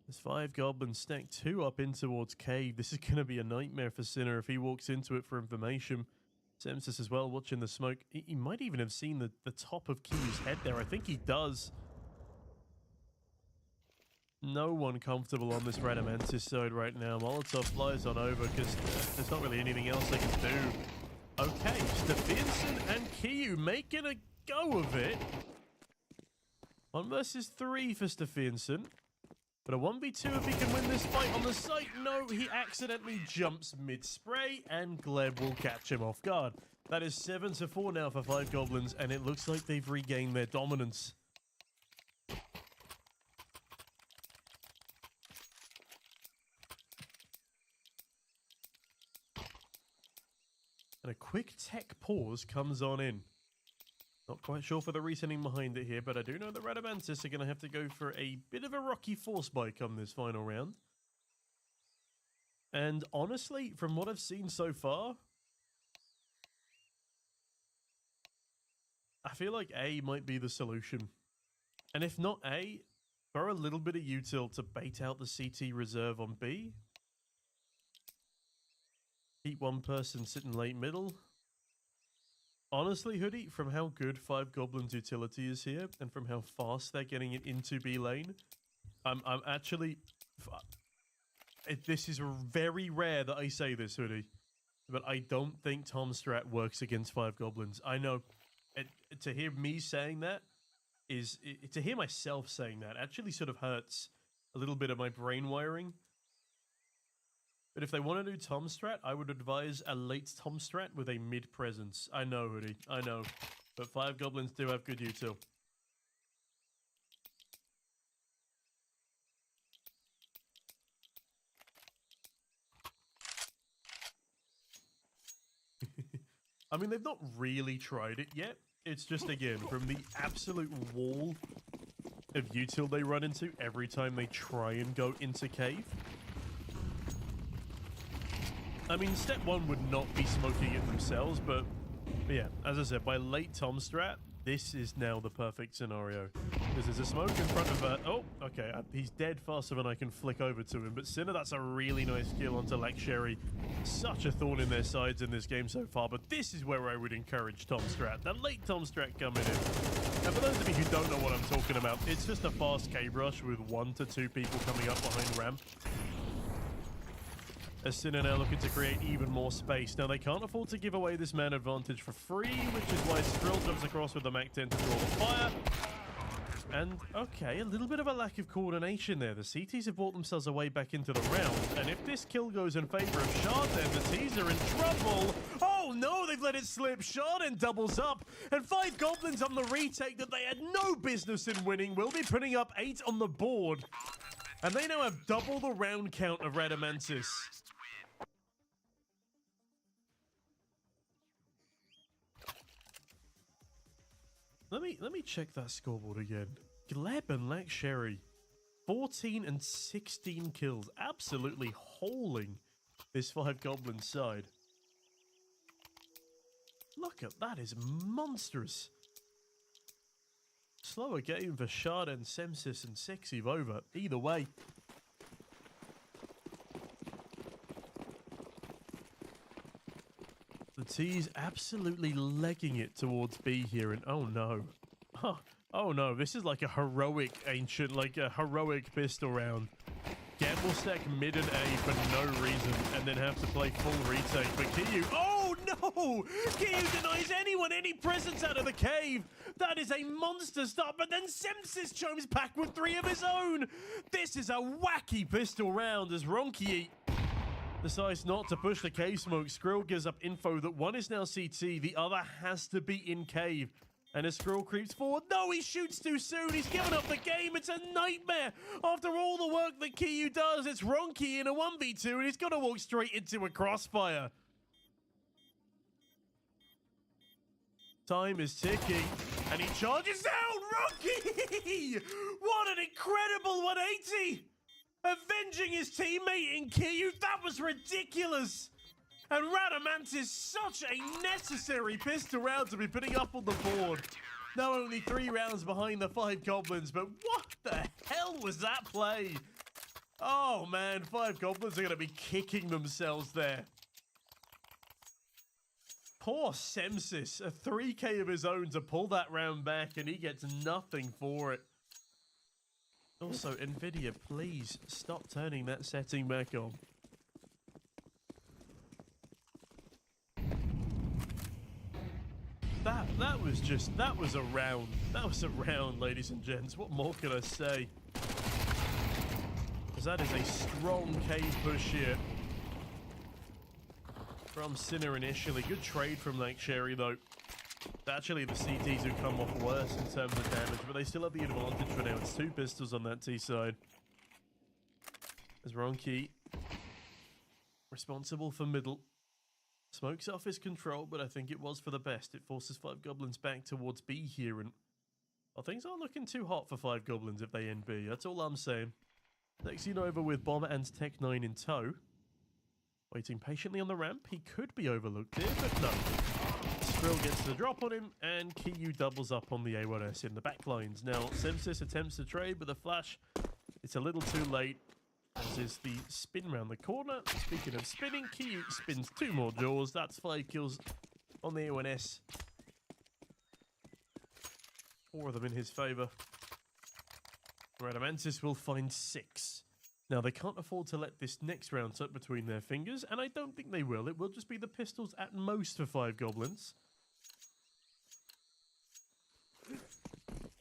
There's 5goblinz stack 2 up in towards cave. This is going to be a nightmare for Sinner if he walks into it for information. Semsis as well, watching the smoke. He might even have seen the top of Kiyu's head there. I think he does. No one comfortable on this Radamantis side right now. Molotov flies on over because there's not really anything else they can do. Okay, Stefianson and Kiyu making a go of it. 1 versus 3 for Stefianson. But a 1v2 if he can win this fight on the site. No, he accidentally jumps mid-spray, and Gleb will catch him off guard. That is 7-4 now for 5goblinz, and it looks like they've regained their dominance. And a quick tech pause comes on in. Not quite sure for the reasoning behind it here, but I do know that Radamantis are going to have to go for a bit of a rocky force buy come this final round. And honestly, from what I've seen so far, I feel like A might be the solution. And if not A, throw a little bit of util to bait out the CT reserve on B. Keep one person sitting late middle. Honestly, Hoodie, from how good 5goblinz utility is here, and from how fast they're getting it into B lane, I'm actually... This is very rare that I say this, Hoodie, but I don't think Tom Strat works against 5goblinz. I know, to hear me saying that, to hear myself saying that, actually sort of hurts a little bit of my brain wiring. But if they want to do Tom Strat, I would advise a late Tom Strat with a mid presence. I know, Hoodie. I know. But 5goblinz do have good util. I mean, they've not really tried it yet. It's just, again, from the absolute wall of util they run into every time they try and go into cave. I mean, step 1 would not be smoking it themselves, but yeah, as I said, by late Tom Strat, this is now the perfect scenario. Because there's a smoke in front of oh, okay, he's dead faster than I can flick over to him. But Sinner, that's a really nice kill onto Laksheri. Such a thorn in their sides in this game so far, but this is where I would encourage Tom Strat. The late Tom Strat coming in. And for those of you who don't know what I'm talking about, it's just a fast cave rush with 1 to 2 people coming up behind ramp. As Sinner now looking to create even more space. Now, they can't afford to give away this man advantage for free, which is why Skrill jumps across with the Mac 10 to draw the fire. And, okay, a little bit of a lack of coordination there. The CTs have brought themselves away back into the round. And if this kill goes in favor of Chardin, the T's are in trouble. Oh, no, they've let it slip. Chardin doubles up, and 5goblinz on the retake that they had no business in winning will be putting up 8 on the board. And they now have double the round count of Radamantis. Let me check that scoreboard again. Gleb and Laksheri, 14 and 16 kills. Absolutely hauling this 5goblinz side. Look at that, is monstrous. Slower game for Chardin, Semsis, and Sexy over. Either way. The T's absolutely legging it towards B here, and oh no. Oh no, this is like a heroic ancient, like a heroic pistol round. Gamble stack mid and A for no reason, and then have to play full retake. But Kiyu, oh no! Kiyu denies anyone any presence out of the cave. That is a monster start, but then Semsis chimes back with 3 of his own. This is a wacky pistol round as Ronki decides not to push the cave smoke. Skrill gives up info that one is now CT, the other has to be in cave. And as Skrill creeps forward, no, he shoots too soon. He's given up the game. It's a nightmare. After all the work that Kiyu does, it's Ronki in a 1v2, and he's got to walk straight into a crossfire. Time is ticking, and he charges down. Ronki! What an incredible 180! Avenging his teammate in Kiyu. That was ridiculous. And Radamantis, such a necessary pistol round to be putting up on the board. Now only 3 rounds behind the 5goblinz, but what the hell was that play? Oh man, 5goblinz are going to be kicking themselves there. Poor Semsis, a 3k of his own to pull that round back, and he gets nothing for it. Also, Nvidia, please stop turning that setting back on. That was a round. That was a round, ladies and gents. What more can I say? Because that is a strong cave push here from Sinner initially. Good trade from Laksheri, though. Actually, the CTs have come off worse in terms of damage, but they still have the advantage for now. It's 2 pistols on that T side. As Ronki responsible for middle. Smokes off his control, but I think it was for the best. It forces 5goblinz back towards B here, and well, things aren't looking too hot for 5goblinz if they end B. That's all I'm saying. Lexi Nova with Bomber and Tech 9 in tow. Waiting patiently on the ramp. He could be overlooked here, but no. Skrill gets the drop on him, and Kiyu doubles up on the A1S in the backlines. Now, Semsis attempts to trade, but the flash, it's a little too late. As is the spin round the corner. Speaking of spinning, Kiyu spins 2 more jaws. That's 5 kills on the A1S. 4 of them in his favour. Radamantis will find 6. Now, they can't afford to let this next round slip between their fingers, and I don't think they will. It will just be the pistols at most for 5goblinz.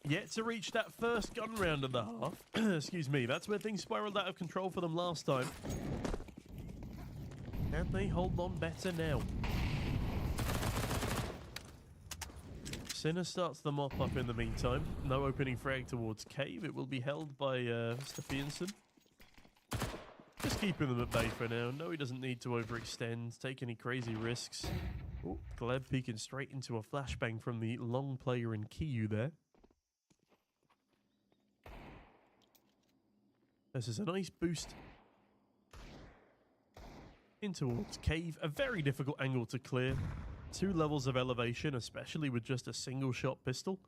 Yet to reach that first gun round of the half. Excuse me, that's where things spiraled out of control for them last time. Can they hold on better now? Sinner starts the mop up in the meantime. No opening frag towards cave. It will be held by Stefianson. Just keeping them at bay for now. No, he doesn't need to overextend, take any crazy risks. Oh, Gleb peeking straight into a flashbang from the long player in Kiyu there. This is a nice boost in towards cave. A very difficult angle to clear. 2 levels of elevation, especially with just a single shot pistol.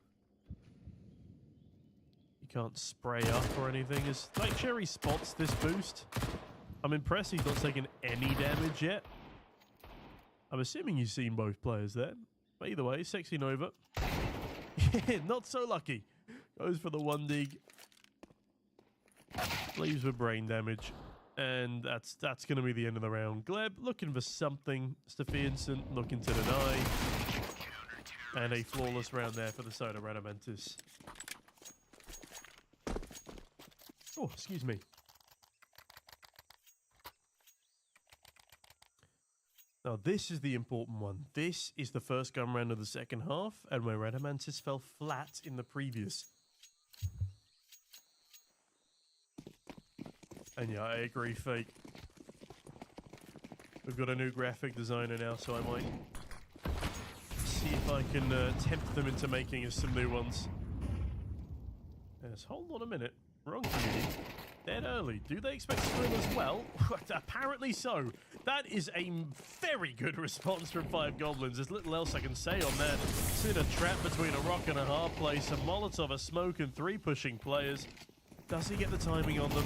You can't spray up or anything. As Laksheri spots this boost, I'm impressed he's not taken any damage yet. I'm assuming you've seen both players there. But either way, Sexy Nova. Yeah, not so lucky. Goes for the 1 dig. Leaves with brain damage, and that's going to be the end of the round. Gleb looking for something. Stefianson looking to deny, and a flawless round there for the side of Radamantis. Oh, excuse me. Now, this is the important one. This is the first gun round of the second half, and where Radamantis fell flat in the previous. And yeah, I agree, Fake. We've got a new graphic designer now, so I might see if I can tempt them into making us some new ones. Yes, hold on a minute. Wrong community. Dead early. Do they expect Skrill as well? Apparently so. That is a very good response from 5goblinz. There's little else I can say on that. Sinner trapped between a rock and a hard place. A Molotov, a smoke, and 3 pushing players. Does he get the timing on them?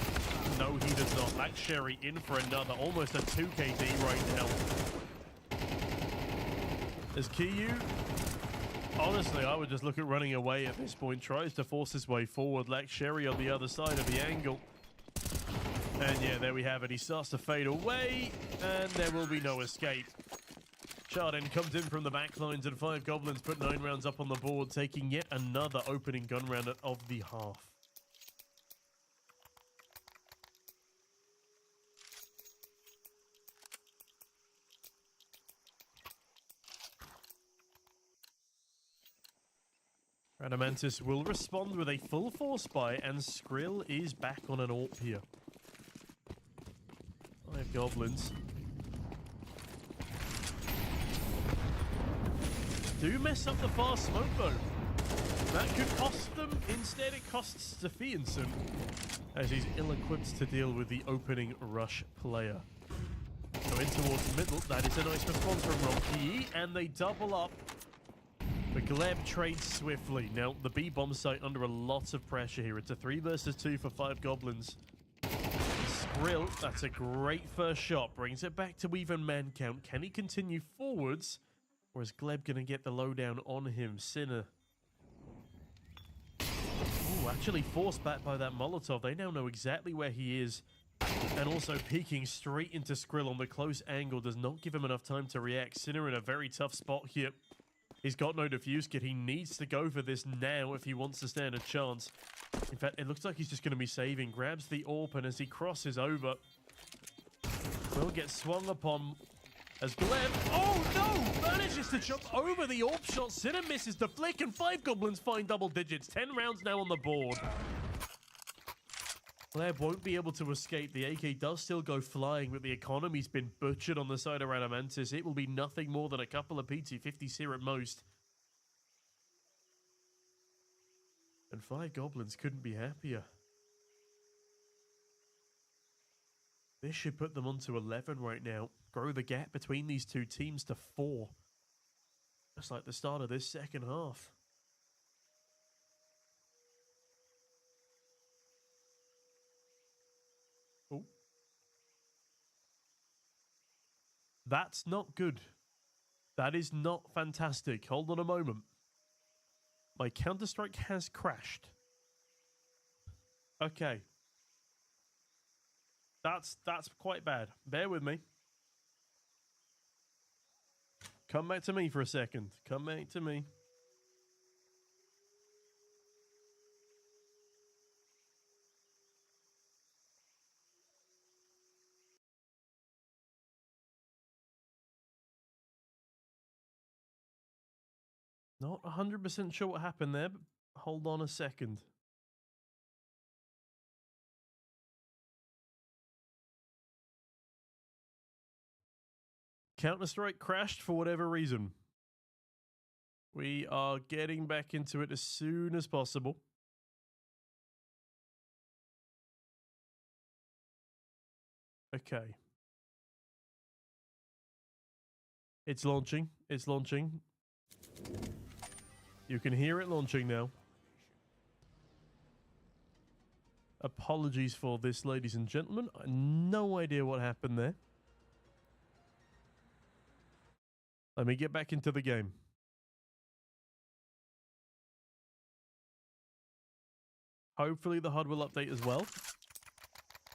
No, he does not. Black Sherry in for another. Almost a 2 KD right now. As Kiyu, honestly, I would just look at running away at this point. Tries to force his way forward. Black Sherry on the other side of the angle. And yeah, there we have it. He starts to fade away, and there will be no escape. Chardin comes in from the back lines, and 5goblinz put 9 rounds up on the board, taking yet another opening gun round of the half. Radamantis will respond with a full force buy, and Skrill is back on an AWP here. 5goblinz do mess up the fast smoke though. That could cost them. Instead, it costs Zephianson, as he's ill-equipped to deal with the opening rush player. So in towards middle. That is a nice response from Ronki, and they double up. But Gleb trades swiftly. Now, the B bomb site under a lot of pressure here. It's a 3 versus 2 for 5goblinz. Skrill, that's a great first shot. Brings it back to even man count. Can he continue forwards? Or is Gleb going to get the lowdown on him? Sinner. Ooh, actually forced back by that Molotov. They now know exactly where he is. And also peeking straight into Skrill on the close angle does not give him enough time to react. Sinner in a very tough spot here. He's got no defuse kit. He needs to go for this now if he wants to stand a chance. In fact, it looks like he's just going to be saving. Grabs the AWP, and as he crosses over, will get swung upon as Gleb, oh no, manages to jump over the AWP shot. Sinner misses the flick, and 5goblinz find double digits. 10 rounds now on the board. Gleb won't be able to escape. The AK does still go flying, but the economy's been butchered on the side of Radamantis. It will be nothing more than a couple of PT-50s here at most. And 5goblinz couldn't be happier. This should put them onto 11 right now. Grow the gap between these two teams to 4. Just like the start of this second half. Oh. That's not good. That is not fantastic. Hold on a moment. My Counter-Strike has crashed. Okay. That's quite bad. Bear with me. Come back to me for a second. Come back to me. Not 100% sure what happened there, but hold on a second. Counter-Strike crashed for whatever reason. We are getting back into it as soon as possible. Okay. It's launching. It's launching. You can hear it launching now. Apologies for this, ladies and gentlemen. I have no idea what happened there. Let me get back into the game. Hopefully the HUD will update as well.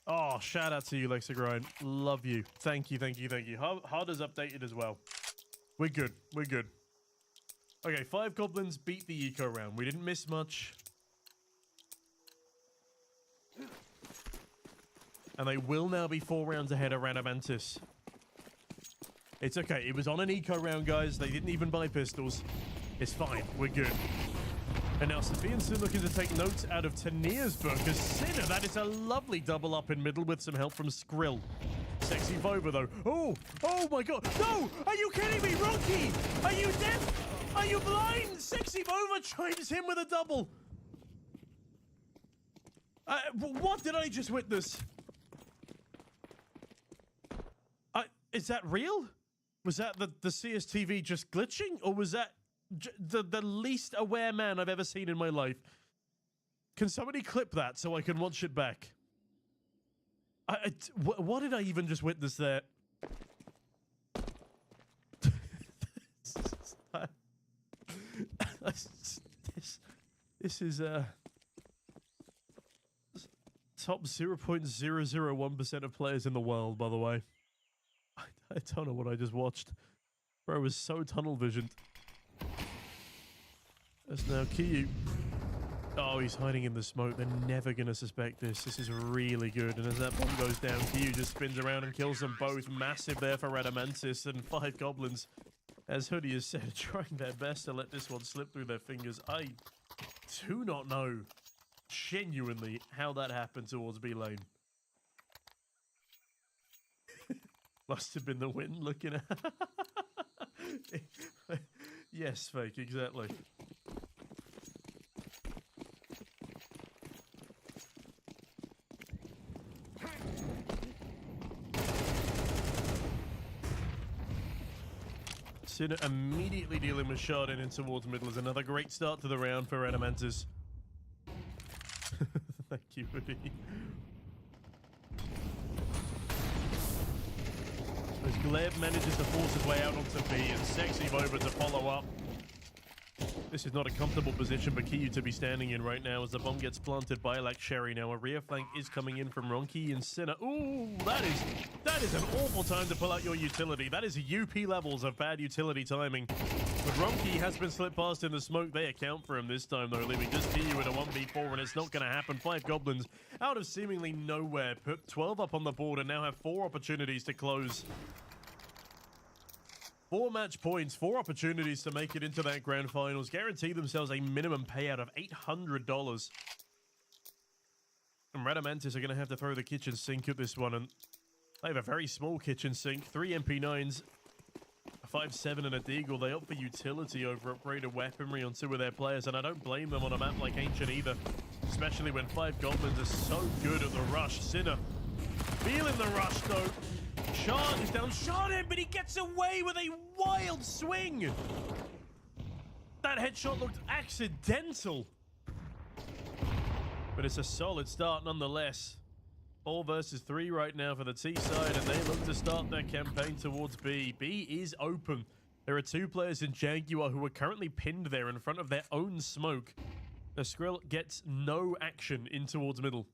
Oh, shout out to you, Lexigrind. Love you. Thank you, thank you, thank you. HUD has updated as well. We're good. We're good. Okay, 5goblinz beat the eco round. We didn't miss much. And they will now be 4 rounds ahead of Radamantis. It's okay. It was on an eco round, guys. They didn't even buy pistols. It's fine. We're good. And now Stefanson looking to take notes out of Tanir's book. As Sinner, that is a lovely double up in middle with some help from Skrill. Sexy Vova, though. Oh my god. No! Are you kidding me, Rocky? Are you deaf? Are you blind? Sexy Vova chimes in with a double. What did I just witness? Is that real? Was that the CSTV just glitching? Or was that the least aware man I've ever seen in my life? Can somebody clip that so I can watch it back? What did I even just witness there? This is top 0.001% of players in the world, by the way. I don't know what I just watched. Bro was so tunnel visioned. That's now Kiyu. Oh, he's hiding in the smoke. They're never going to suspect this. This is really good. And as that bomb goes down, Kiyu just spins around and kills them both. Massive there for Radamantis and 5goblinz. As Hoodie has said, trying their best to let this one slip through their fingers. I do not know genuinely how that happened towards B lane. Must have been the wind looking at. Yes, Fake, exactly. Sinner immediately dealing with Shardin in towards middle is another great start to the round for Radamantis. Thank you, Woody. As Gleb manages to force his way out onto B and Sexy Vova to follow up. This is not a comfortable position for Kiyu to be standing in right now as the bomb gets planted by Sherry. Now a rear flank is coming in from Ronki and Sinner. Ooh, that is an awful time to pull out your utility. That is UP levels of bad utility timing. But Ronki has been slipped past in the smoke. They account for him this time, though, leaving just Kiyu in a 1v4, and it's not going to happen. 5goblinz out of seemingly nowhere put 12 up on the board and now have 4 opportunities to close. 4 match points, 4 opportunities to make it into that grand finals, guarantee themselves a minimum payout of $800. And Radamantis are going to have to throw the kitchen sink at this one, and they have a very small kitchen sink, 3 MP9s, a 5.7 and a Deagle. They opt for utility over upgraded weaponry on 2 of their players, and I don't blame them on a map like Ancient either, especially when 5goblinz are so good at the rush. Sinner feeling the rush, though. Shard is down. Shard him, but he gets away with a wild swing. That headshot looked accidental. But it's a solid start nonetheless. 4 versus 3 right now for the T side, and they look to start their campaign towards B. B is open. There are 2 players in Jaguar who are currently pinned there in front of their own smoke. The Skrill gets no action in towards middle.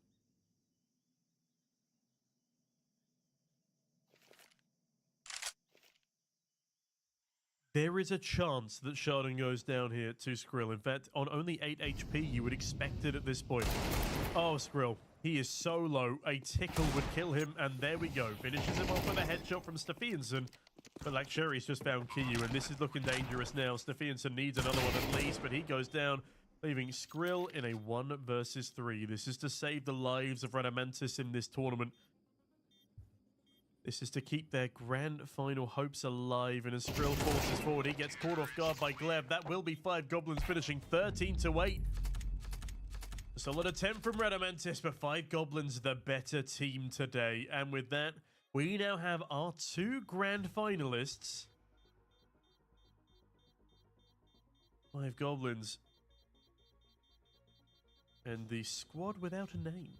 There is a chance that Shardin goes down here to Skrill. In fact, on only 8 HP, you would expect it at this point. Oh, Skrill. He is so low. A tickle would kill him, and there we go. Finishes him off with a headshot from Stefanson. But Sherry's just found Kiyu, and this is looking dangerous now. Stefanson needs another one at least, but he goes down, leaving Skrill in a 1 versus 3. This is to save the lives of Radamantis in this tournament. This is to keep their grand final hopes alive, and as Skrill forces forward, he gets caught off guard by Gleb. That will be 5goblinz finishing 13-8. A solid attempt from Radamantis, but 5goblinz the better team today. And with that, we now have our 2 grand finalists. 5goblinz and the squad without a name.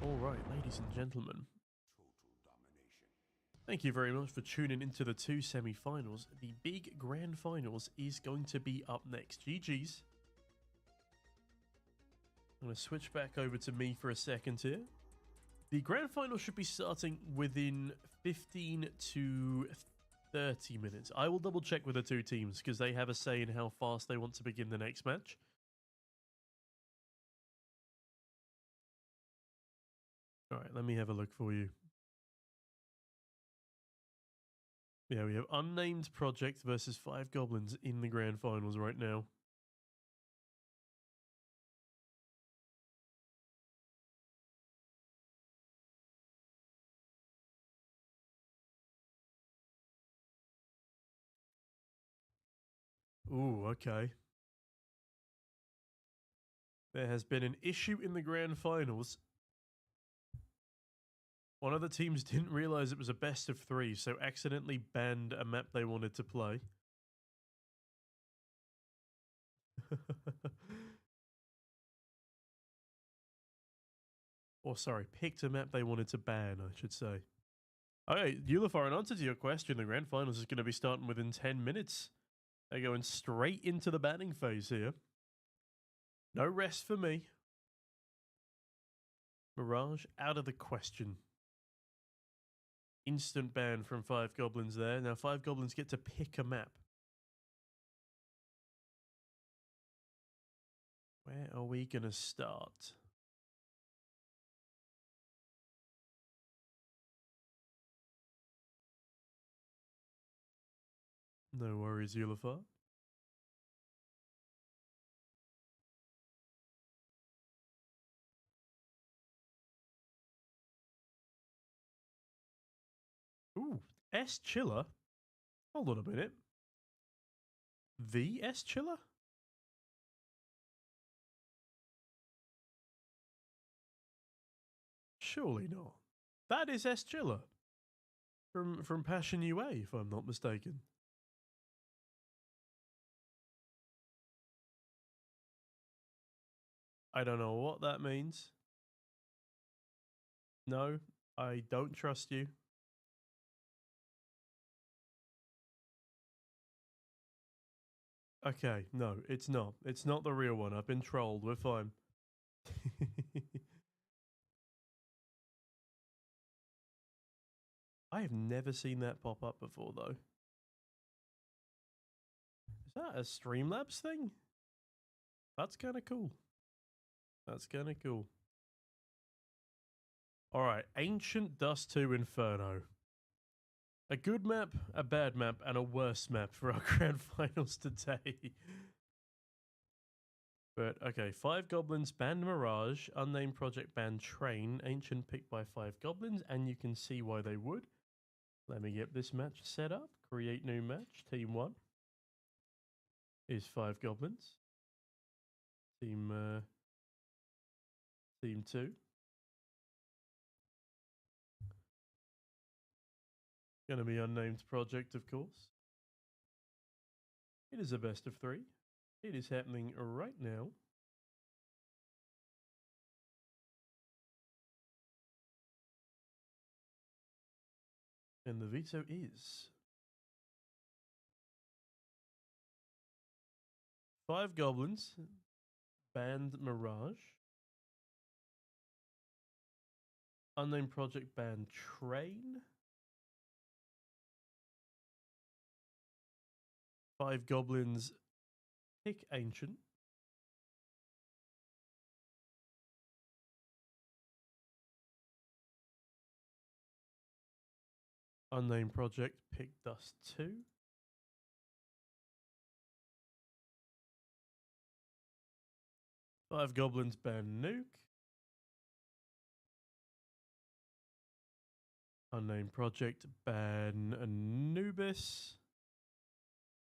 All right, ladies and gentlemen. Thank you very much for tuning into the 2 semi-finals. The big grand finals is going to be up next. GG's. I'm going to switch back over to me for a second here. The grand final should be starting within 15 to 30 minutes. I will double check with the 2 teams because they have a say in how fast they want to begin the next match. All right, let me have a look for you. Yeah, we have Unnamed Project versus 5goblinz in the grand finals right now. Ooh, okay. There has been an issue in the grand finals. One of the teams didn't realize it was a best of 3, so accidentally banned a map they wanted to play. Or sorry, picked a map they wanted to ban, I should say. Okay, Eulifar, in answer to your question, the grand finals is going to be starting within 10 minutes. They're going straight into the banning phase here. No rest for me. Mirage out of the question. Instant ban from 5goblinz there. Now 5goblinz get to pick a map. Where are we going to start? No worries, Eulifar. Ooh, S Chiller? Hold on a minute. The S Chiller? Surely not. That is S Chiller. From Passion UA, if I'm not mistaken. I don't know what that means. No, I don't trust you. Okay, no, it's not. It's not the real one. I've been trolled. We're fine. I have never seen that pop up before, though. Is that a Streamlabs thing? That's kind of cool. That's kind of cool. All right, Ancient Dust 2 Inferno. A good map, a bad map, and a worse map for our grand finals today. But okay, 5goblinz banned Mirage, Unnamed Project banned Train, Ancient picked by 5goblinz, and you can see why they would. Let me get this match set up. Create new match. Team 1 is 5goblinz. Team 2. Gonna be Unnamed Project, of course. It is a best of 3. It is happening right now. And the veto is 5goblinz banned Mirage. Unnamed Project banned Train. 5goblinz pick Ancient. Unnamed Project pick Dust 2. 5goblinz ban Nuke. Unnamed Project ban Anubis.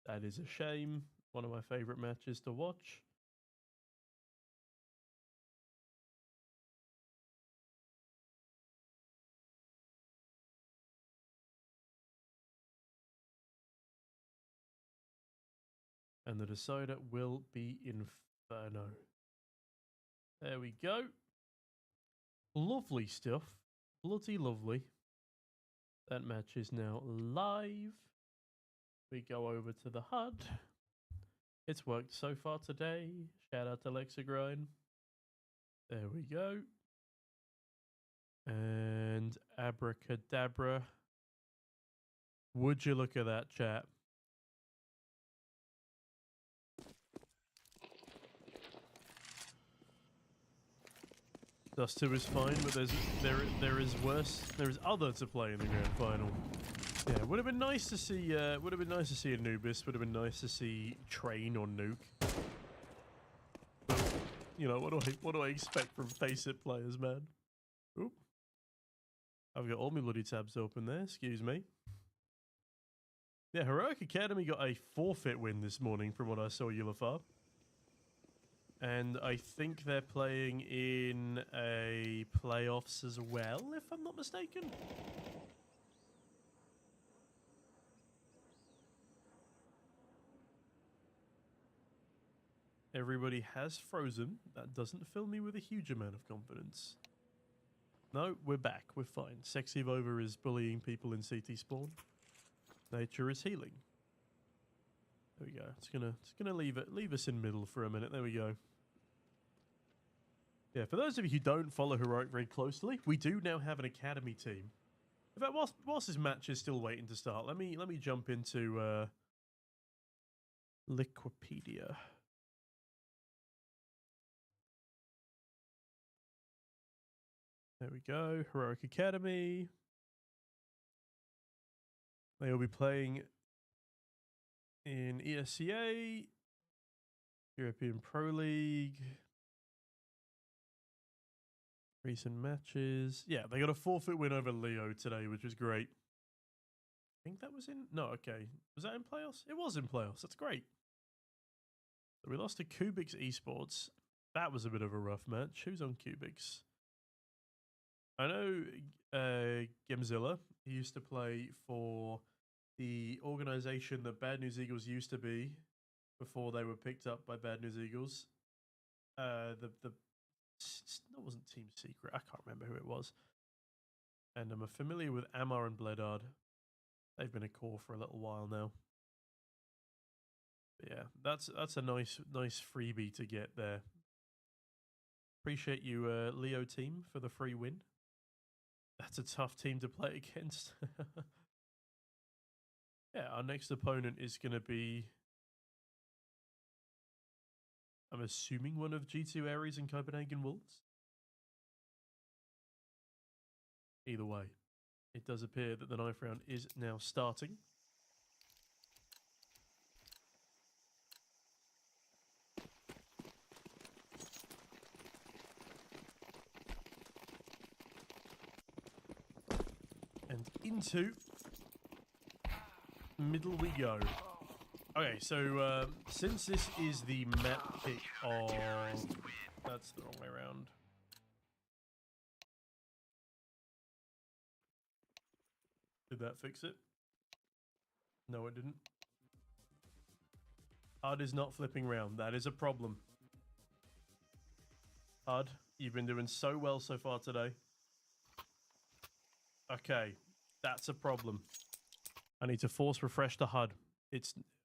That is a shame. One of my favorite matches to watch. And the decider will be Inferno. There we go. Lovely stuff. Bloody lovely. That match is now live. We go over to the HUD. It's worked so far today. Shout out to Lexigrind. There we go. And abracadabra. Would you look at that, chat? Dust 2 is fine, but there is worse. There is other to play in the grand final. Yeah, would have been nice to see. Would have been nice to see Anubis. Would have been nice to see Train or Nuke. But, you know, what do I expect from Face It players, man? Oop. I've got all my bloody tabs open there. Excuse me. Yeah, Heroic Academy got a forfeit win this morning, from what I saw, Yulafar. And I think they're playing in a playoffs as well, if I'm not mistaken. Everybody has frozen. That doesn't fill me with a huge amount of confidence. No, we're back. We're fine. Sexy Vova is bullying people in CT spawn. Nature is healing. There we go. It's gonna leave us in middle for a minute. There we go. Yeah, for those of you who don't follow Heroic very closely, we do now have an academy team. In fact, whilst this match is still waiting to start, let me jump into Liquipedia. There we go. Heroic Academy. They will be playing in ESCA, European Pro League. Recent matches. Yeah, they got a forfeit win over Leo today, which was great. I think that was in... No, okay. Was that in playoffs? It was in playoffs. That's great. So we lost to Kubix Esports. That was a bit of a rough match. Who's on Kubix? I know Gemzilla. He used to play for the organization that Bad News Eagles used to be before they were picked up by Bad News Eagles. That wasn't Team Secret. I can't remember who it was. And I'm familiar with Amar and Bledard. They've been a core for a little while now. But yeah, that's a nice freebie to get there. Appreciate you, Leo team, for the free win. That's a tough team to play against. Yeah, our next opponent is going to be, I'm assuming, one of G2 Ares and Copenhagen Wolves. Either way, it does appear that the knife round is now starting. And into middle we go. Okay, so since this is the map pick of... That's the wrong way around. Did that fix it? No, it didn't. HUD is not flipping round. That is a problem. HUD, you've been doing so well so far today. Okay, that's a problem. I need to force refresh the HUD.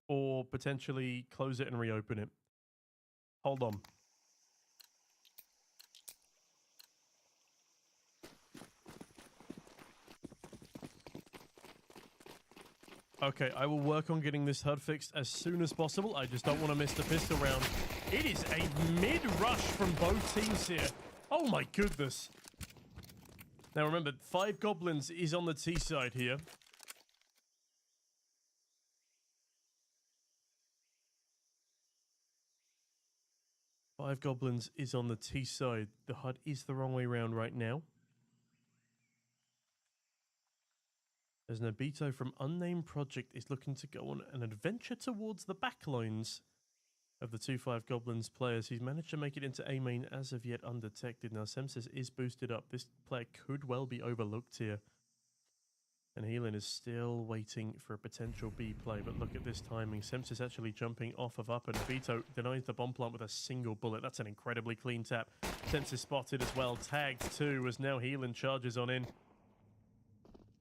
Or potentially close it and reopen it. Hold on. Okay, I will work on getting this HUD fixed as soon as possible. I just don't want to miss the pistol round. It is a mid-rush from both teams here. Oh my goodness. Now remember, 5goblinz is on the T side here. Five Goblins is on the T side. The HUD is the wrong way around right now. As Nobito from Unnamed Project is looking to go on an adventure towards the backlines of the 5goblinz players. He's managed to make it into A main as of yet undetected. Now Semsis is boosted up. This player could well be overlooked here. And Heelan is still waiting for a potential B play, but look at this timing. Semsis actually jumping off of up, and Vito denies the bomb plant with a single bullet. That's an incredibly clean tap. Semsis spotted as well. Tagged too, as now Heelan charges on in.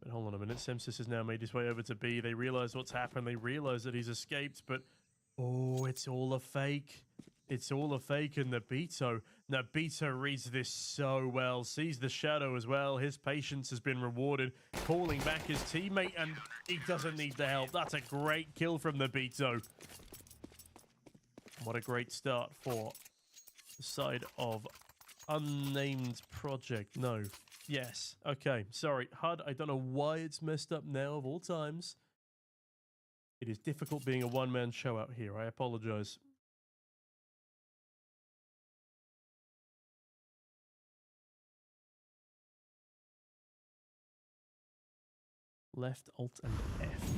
But hold on a minute. Semsis has now made his way over to B. They realize what's happened. They realize that he's escaped, but oh, it's all a fake. It's all a fake, and Nobito reads this so well, sees the shadow as well. His patience has been rewarded, calling back his teammate, and he doesn't need the help. That's a great kill from Nobito. What a great start for the side of Unnamed Project. No, Yes. Okay. Sorry. HUD, I don't know why it's messed up now of all times. It is difficult being a one-man show out here. I apologize. Left, Alt, and F.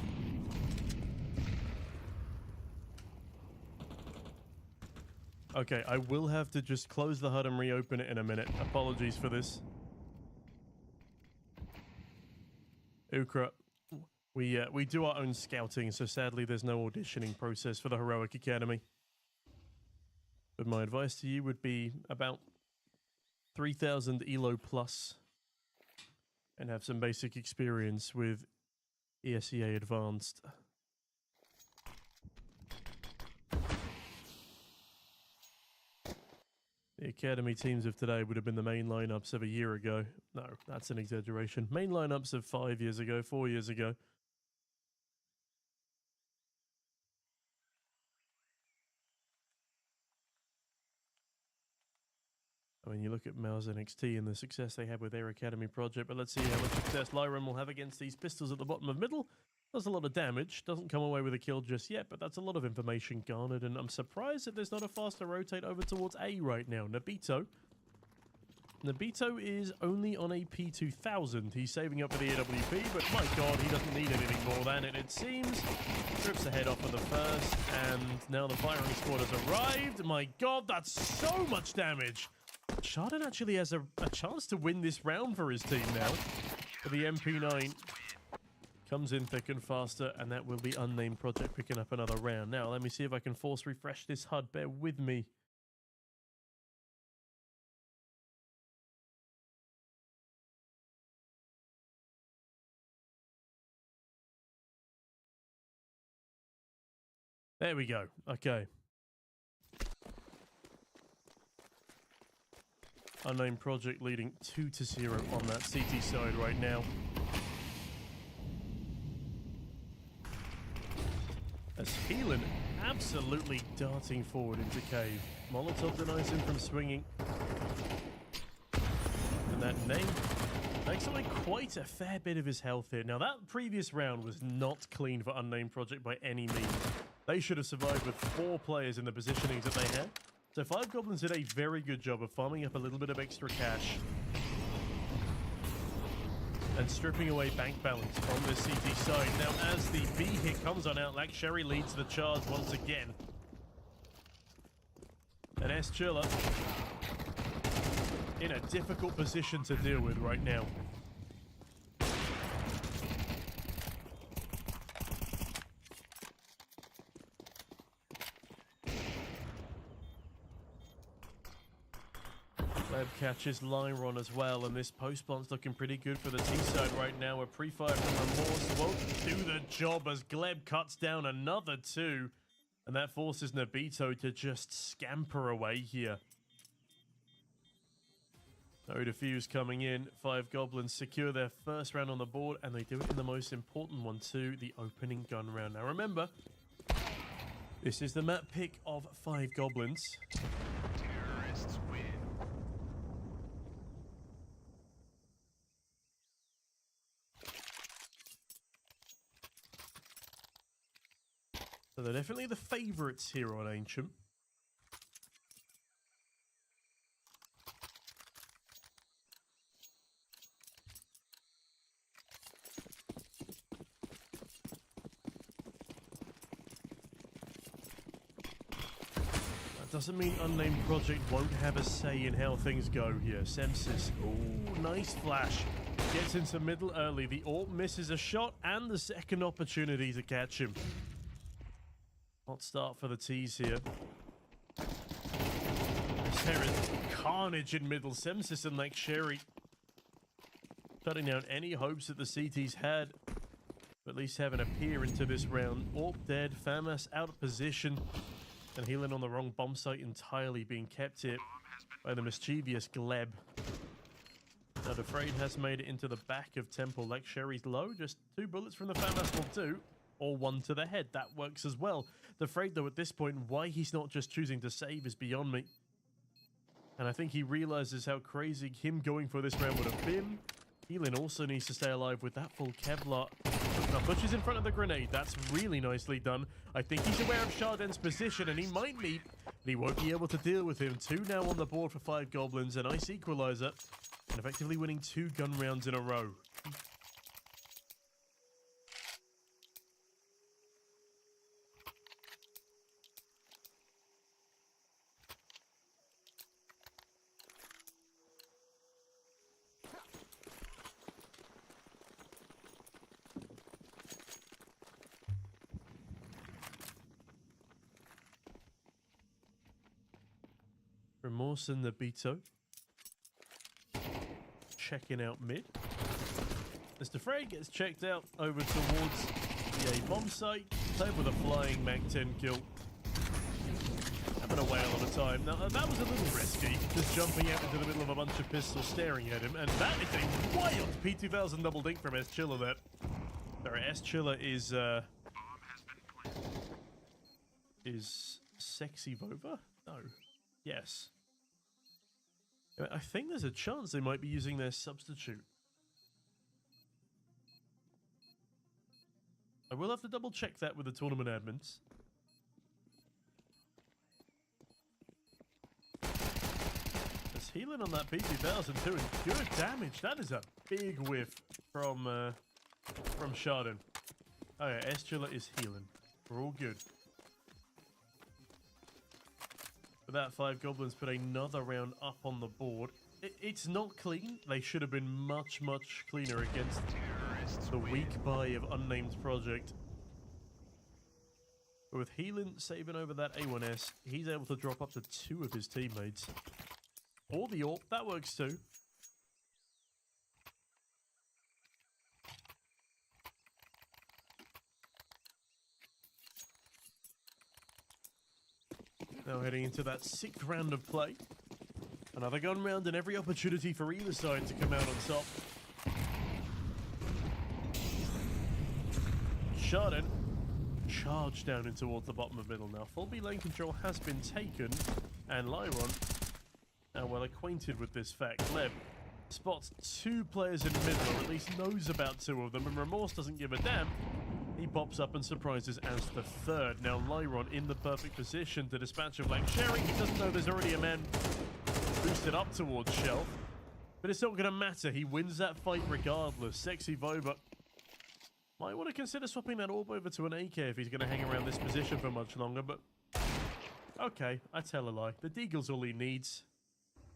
Okay, I will have to just close the HUD and reopen it in a minute. Apologies for this. Ukra, we do our own scouting, so sadly there's no auditioning process for the Heroic Academy. But my advice to you would be about 3,000 ELO plus and have some basic experience with ESEA Advanced. The Academy teams of today would have been the main lineups of a year ago. No, that's an exaggeration. Main lineups of 5 years ago, 4 years ago. I mean, you look at Mouse NXT and the success they had with their Academy project, but let's see how much success Lyran will have against these pistols at the bottom of middle. Does a lot of damage, doesn't come away with a kill just yet, but that's a lot of information garnered, and I'm surprised that there's not a faster rotate over towards A right now. Nobito is only on a P2000. He's saving up for the AWP, but my god, he doesn't need anything more than it, it seems. Rips the head off of the first, and now the firing squad has arrived. My god, that's so much damage. Chardon actually has a chance to win this round for his team now. But the MP9 comes in thick and faster, and that will be Unnamed Project picking up another round. Now, let me see if I can force refresh this HUD. Bear with me. There we go. Okay. Unnamed Project leading 2-0 on that CT side right now. As Heelan absolutely darting forward into cave. Molotov denies him from swinging. And that name takes away quite a fair bit of his health here. Now that previous round was not clean for Unnamed Project by any means. They should have survived with 4 players in the positionings that they had. So 5goblinz did a very good job of farming up a little bit of extra cash and stripping away bank balance from the CT side. Now, as the B hit comes on Outlack, Sherry leads the charge once again. And S Chilla in a difficult position to deal with right now. Web catches Lyron as well, and this post plant's looking pretty good for the T side right now. A pre-fire from Remorse won't do the job as Gleb cuts down another 2, and that forces Nobito to just scamper away here. No defuse coming in. 5goblinz secure their first round on the board, and they do it in the most important one too, the opening gun round. Now remember, this is the map pick of 5goblinz. Terrorists win. So they're definitely the favorites here on Ancient. That doesn't mean Unnamed Project won't have a say in how things go here. Semsis, ooh, nice flash. Gets into middle early. The AWP misses a shot and the second opportunity to catch him. Hot start for the T's here. There is carnage in middle. Semsis and Lake Sherry shutting down any hopes that the CT's had, at least having a peer into this round. AWP dead, Famas out of position, and Heelan on the wrong bomb site entirely, being kept here by the mischievous Gleb. Now the Frag has made it into the back of Temple. Lake Sherry's low, just 2 bullets from the Famas will do. Or 1 to the head. That works as well. The Frag, though, at this point, why he's not just choosing to save is beyond me. And I think he realizes how crazy him going for this round would have been. Healing also needs to stay alive with that full Kevlar. Now pushes in front of the grenade. That's really nicely done. I think he's aware of Chardin's position, and he might meet, but he won't be able to deal with him. 2 now on the board for 5goblinz, a nice equalizer, and effectively winning 2 gun rounds in a row. Remorse in the Beto. Checking out mid. Mr. Frag gets checked out over towards the A bomb site. Played with a flying Mag 10 kill. Having a whale of a time. Now, that was a little risky. Just jumping out into the middle of a bunch of pistols staring at him. And that is a wild P2000 double dink from S-Chiller there. Sorry, S-Chiller is Sexy Vova? No. Yes. I think there's a chance they might be using their substitute. I will have to double check that with the tournament admins. There's healing on that P2000 doing good damage. That is a big whiff from Chardin. Oh yeah, S-Chiller is healing. We're all good. That 5goblinz put another round up on the board. It's not clean. They should have been much, much cleaner against the weak buy of Unnamed project. But with Healing saving over that A1S, he's able to drop up to 2 of his teammates. Or the AWP, that works too. Now heading into that 6th round of play. Another gun round and every opportunity for either side to come out on top. Chardin charged down in towards the bottom of middle now. Full B lane control has been taken, and Lyron, now well acquainted with this fact, Leb spots 2 players in middle, or at least knows about 2 of them, and Remorse doesn't give a damn. He pops up and surprises as the 3rd. Now Lyron in the perfect position to dispatch a Black Sherry. He doesn't know there's already a man boosted up towards Shelf. But it's not going to matter. He wins that fight regardless. Sexy Voba might want to consider swapping that orb over to an AK if he's going to hang around this position for much longer. But okay, I tell a lie. The Deagle's all he needs.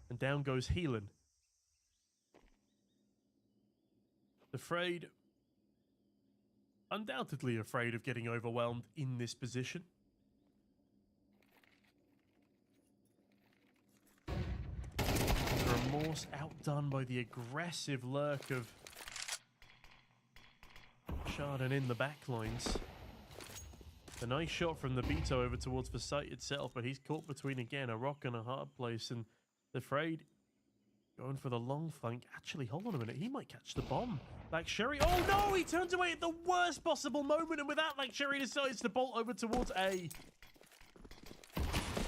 And down goes Healing. Afraid... undoubtedly afraid of getting overwhelmed in this position. Remorse outdone by the aggressive lurk of Chardin in the backlines. A nice shot from the Beto over towards the site itself, but he's caught between, again, a rock and a hard place, and Afraid going for the long flank. Actually, hold on a minute. He might catch the bomb. Like Sherry. Oh no! He turns away at the worst possible moment, and with that, like Sherry decides to bolt over towards A.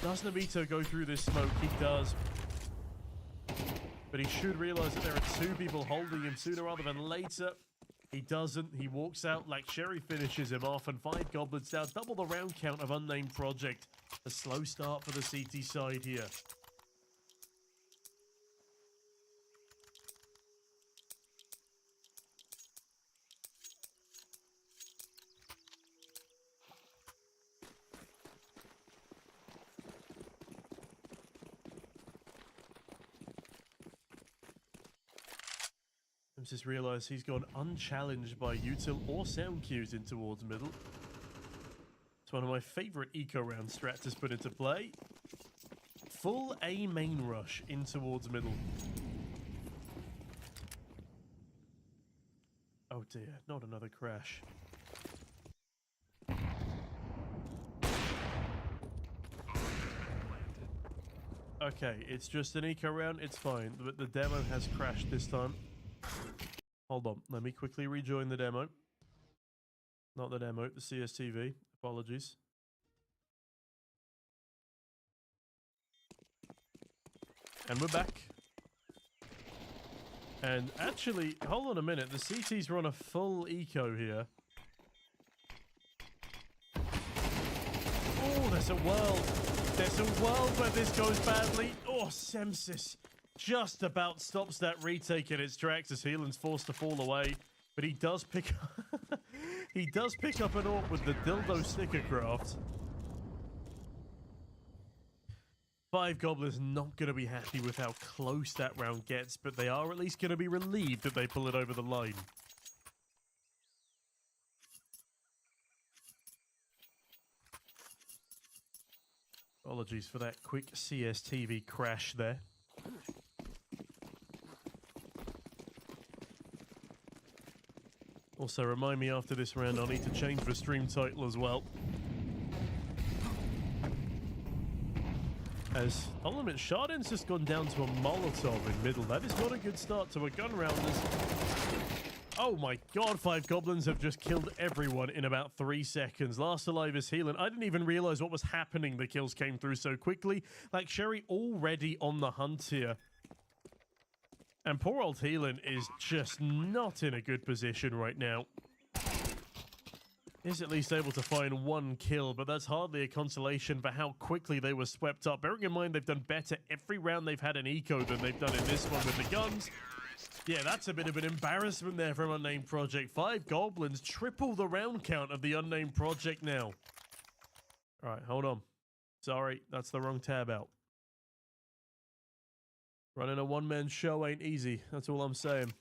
Does Navito go through this smoke? He does. But he should realize that there are 2 people holding him sooner rather than later. He doesn't. He walks out like Sherry finishes him off, and 5goblinz now double the round count of Unnamed project. A slow start for the CT side here. Just realised he's gone unchallenged by util or sound cues in towards middle. It's one of my favourite eco round strats to put into play. Full A main rush in towards middle. Oh dear, not another crash. Okay, it's just an eco round, it's fine, but the demo has crashed this time. Hold on, let me quickly rejoin the demo. Not the demo, the CSTV. Apologies. And we're back. And actually, hold on a minute. The CTs are on a full eco here. Oh, there's a world. There's a world where this goes badly. Oh, Semsis just about stops that retake in its tracks as Heelan's forced to fall away. But he does pick up he does pick up an AWP with the dildo sticker craft. 5goblinz not going to be happy with how close that round gets, but they are at least going to be relieved that they pull it over the line. Apologies for that quick CSTV crash there. Also, remind me after this round, I'll need to change the stream title as well. As Unnamed, Chardin's just gone down to a Molotov in middle. That is not a good start to a gun round. Oh my god, 5goblinz have just killed everyone in about 3 seconds. Last alive is Heelan. I didn't even realize what was happening. The kills came through so quickly. Like, Sherry already on the hunt here. And poor old Heelan is just not in a good position right now. Is at least able to find 1 kill, but that's hardly a consolation for how quickly they were swept up. Bearing in mind they've done better every round they've had an eco than they've done in this one with the guns. Yeah, that's a bit of an embarrassment there from Unnamed Project. 5goblinz triple the round count of the Unnamed Project now. All right, hold on. Sorry, that's the wrong tab out. Running a one-man show ain't easy. That's all I'm saying.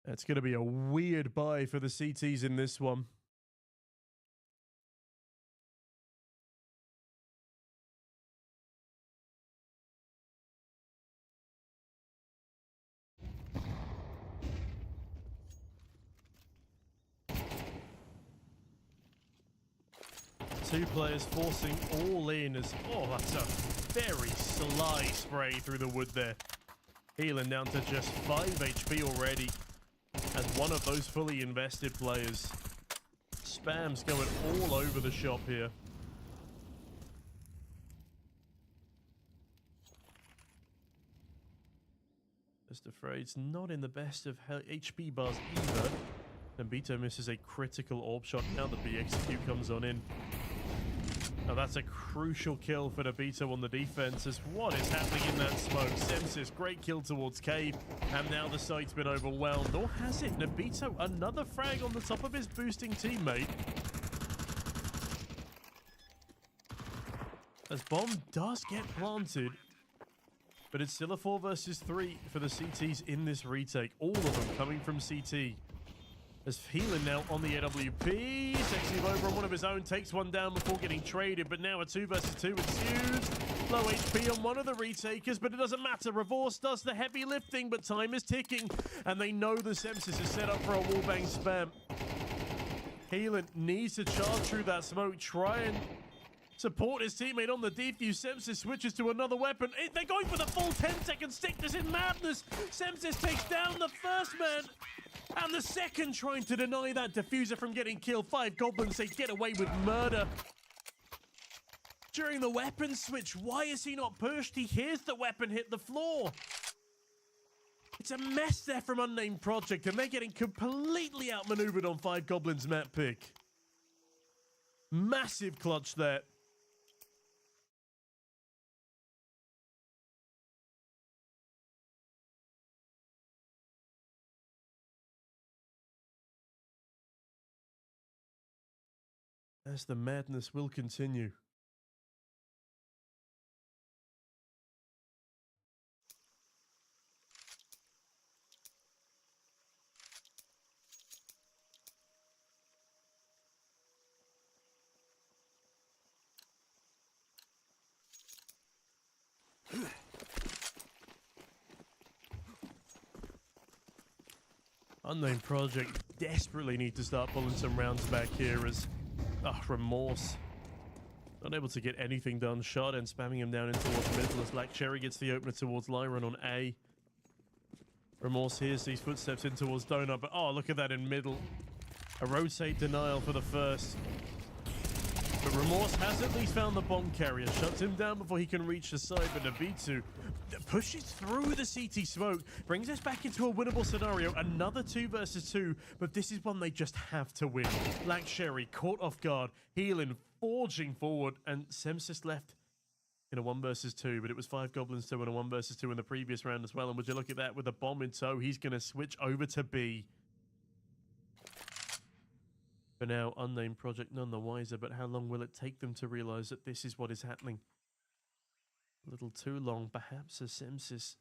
It's going to be a weird buy for the CTs in this one. Two players forcing all in as... Oh, that's a very sly spray through the wood there. Heelan down to just 5 HP already. As one of those fully invested players. Spam's going all over the shop here. Just afraid's not in the best of HP bars either. And Beto misses a critical orb shot. Now the BXQ comes on in. Now that's a crucial kill for Nabito on the defense. As what is happening in that smoke? Semsis, great kill towards Cave. And now the site's been overwhelmed. Or has it? Nabito, another frag on the top of his boosting teammate. As bomb does get planted. But it's still a 4 versus 3 for the CTs in this retake. All of them coming from CT. As Heelan now on the AWP. Sexy over on one of his own. Takes one down before getting traded. But now a 2 versus 2 ensues. Low HP on one of the retakers. But it doesn't matter. Revorce does the heavy lifting. But time is ticking. And they know the Semsis is set up for a wallbang spam. Heelan needs to charge through that smoke. Try and support his teammate on the defuse. Semsis switches to another weapon. They're going for the full 10-second stick. This is madness. Semsis takes down the first man. And the second trying to deny that diffuser from getting killed. 5goblinz say get away with murder. During the weapon switch, why is he not pushed? He hears the weapon hit the floor. It's a mess there from Unnamed Project, and they're getting completely outmaneuvered on 5goblinz map pick. Massive clutch there. As the madness will continue. Unnamed Project desperately need to start pulling some rounds back here as... remorse. Not able to get anything done. Chardin spamming him down in towards middle as Black Cherry gets the opener towards Lyron on A. Remorse hears these footsteps in towards Donut, but oh, look at that in middle. A rotate denial for the first. But Remorse has at least found the bomb carrier. Shuts him down before he can reach the side, but Nabitu pushes through the CT smoke. Brings us back into a winnable scenario. Another 2 versus 2, but this is one they just have to win. Black Sherry caught off guard. Healing, forging forward, and Semsis left in a 1 versus 2, but it was 5goblinz to win a 1 versus 2 in the previous round as well. And would you look at that with a bomb in tow, he's going to switch over to B. For now, Unnamed Project none the wiser, but how long will it take them to realize that this is what is happening? A little too long, perhaps, as Semsis.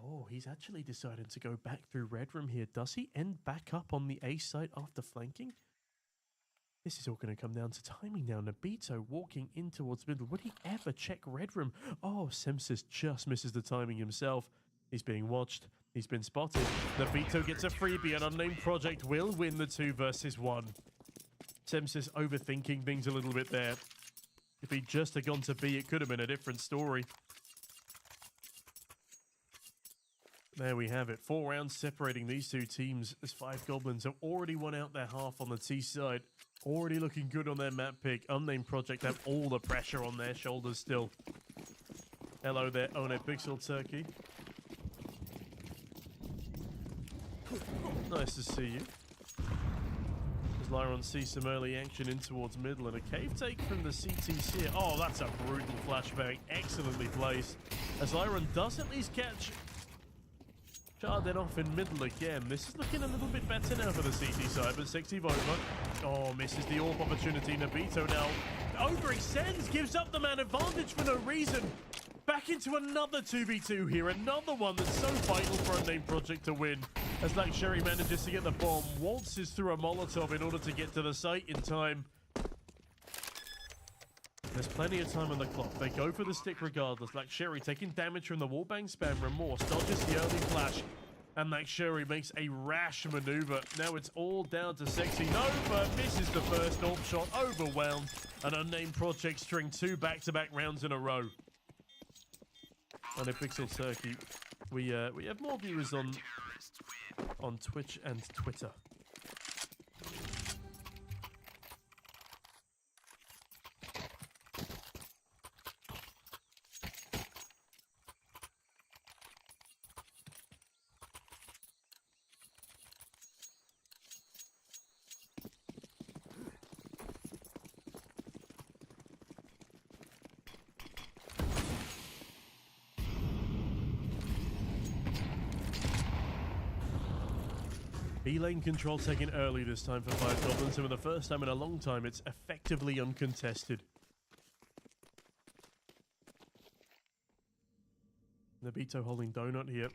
Oh, he's actually decided to go back through Red Room here. Does he end back up on the A site after flanking? This is all going to come down to timing now. Nabito walking in towards middle. Would he ever check Red Room? Oh, Semsis just misses the timing himself. He's being watched. He's been spotted. Nabito gets a freebie, and Unnamed Project will win the 2 versus 1. Semsis overthinking things a little bit there. If he'd just have gone to B, it could have been a different story. There we have it. 4 rounds separating these two teams as 5goblinz have already won out their half on the T side. Already looking good on their map pick. Unnamed Project have all the pressure on their shoulders still. Hello there, One Pixel Turkey. Nice to see you. As Lyron sees some early action in towards middle, and a cave take from the CTC here. Oh, that's a brutal flashbang. Excellently placed. As Lyron does at least catch Chardin off in middle again. This is looking a little bit better now for the CT side, but 60 over. Oh, misses the AWP opportunity. Nabito now overextends, gives up the man advantage for no reason. Back into another 2v2 here. Another one that's so vital for Unnamed Project to win. As Black Sherry manages to get the bomb, waltzes through a Molotov in order to get to the site in time. There's plenty of time on the clock. They go for the stick regardless. Black Sherry taking damage from the wallbang spam. Remorse dodges the early flash. And Black Sherry makes a rash maneuver. Now it's all down to Sexy Nova. Misses the first AWP shot. Overwhelmed. An Unnamed Project string 2 back-to-back rounds in a row. On a Pixel Turkey, we have more viewers on Twitch and Twitter. B-lane control taken early this time for 5goblinz, and for the first time in a long time, it's effectively uncontested. Nabito holding donut here.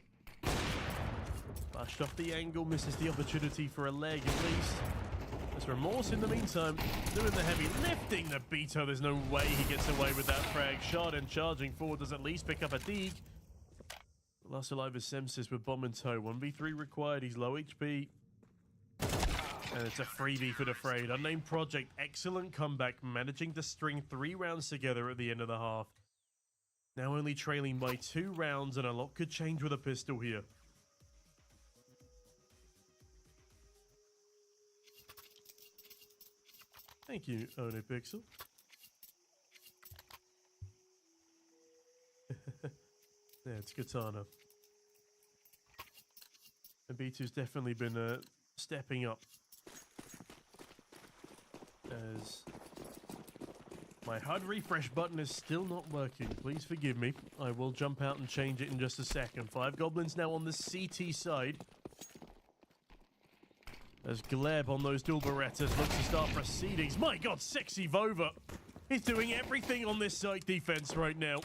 Flashed off the angle, misses the opportunity for a leg at least. There's Remorse in the meantime, doing the heavy lifting. Nabito, there's no way he gets away with that frag. Chardin charging forward, does at least pick up a dig. Last alive is Semsis with bomb in tow. 1v3 required, he's low HP. And it's a freebie for the Frayed. Unnamed Project, excellent comeback, managing to string 3 rounds together at the end of the half. Now only trailing by 2 rounds, and a lot could change with a pistol here. Thank you, One Pixel. Yeah, it's Katana. And B2's definitely been stepping up. As my HUD refresh button is still not working. Please forgive me. I will jump out and change it in just a second. 5goblinz now on the CT side. As Gleb on those dual Berettas looks to start proceedings. My god, Sexy Vova is doing everything on this site defense right now.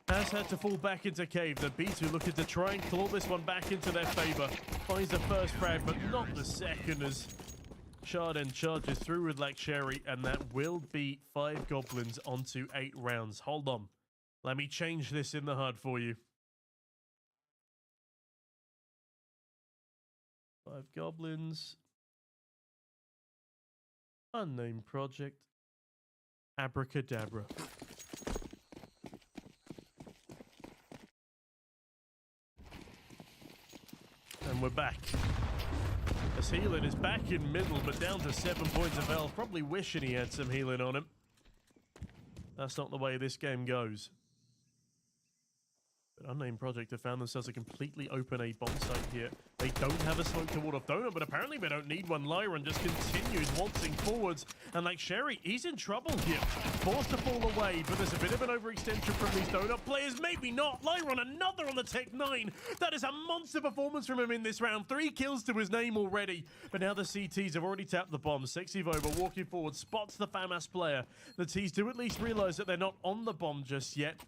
Has had to fall back into cave. The B2 looking to try and claw this one back into their favor. Finds the first frag, but not the second, as Chardin charges through with Black Sherry, and that will be 5goblinz onto 8 rounds. Hold on. Let me change this in the HUD for you. 5goblinz. Unnamed Project. Abracadabra. And we're back. As healing is back in middle, but down to 7 points of health. Probably wishing he had some healing on him. That's not the way this game goes. But Unnamed Project have found themselves a completely open A bomb site here. They don't have a smoke to ward off Donut, but apparently they don't need one. Lyron just continues waltzing forwards. And like Sherry, he's in trouble here. Forced to fall away, but there's a bit of an overextension from these Donut players. Maybe not. Lyron, another on the Tech 9. That is a monster performance from him in this round. 3 kills to his name already. But now the CTs have already tapped the bomb. Sexy Voba walking forward, spots the FAMAS player. The T's do at least realize that they're not on the bomb just yet.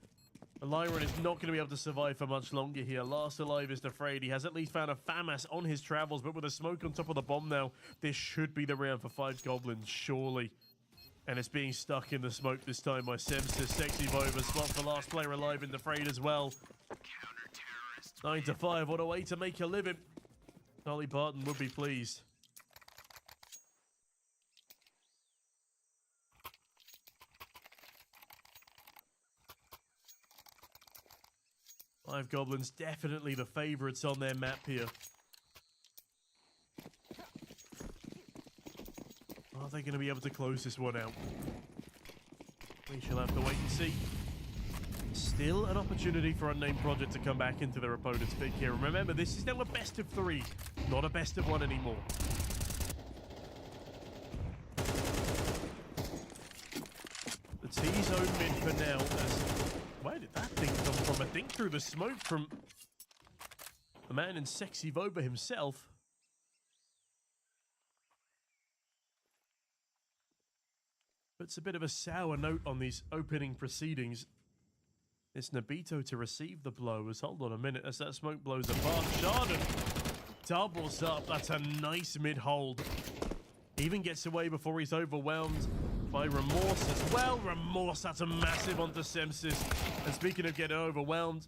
Lyron is not going to be able to survive for much longer here. Last alive is afraid. He has at least found a FAMAS on his travels, but with a smoke on top of the bomb now, this should be the round for 5goblinz, surely. And it's being stuck in the smoke this time by Semsis. Sexy Vova spots the last player alive in the fray as well. 9 to 5, what a way to make a living. Dolly Barton would be pleased. 5goblinz definitely the favorites on their map here. Are they going to be able to close this one out? We shall have to wait and see. Still an opportunity for Unnamed Project to come back into their opponent's pick here. And remember, this is now a best of 3, not a best of 1 anymore. The T-zone mid for now. Where did that thing come from? I think through the smoke from the man in Sexy Voba himself. Puts a bit of a sour note on these opening proceedings. It's Nabito to receive the blow. As hold on a minute as that smoke blows apart. Chardon doubles up. That's a nice mid-hold. Even gets away before he's overwhelmed by Remorse as well. Remorse, that's a massive onto Semsis. And speaking of getting overwhelmed,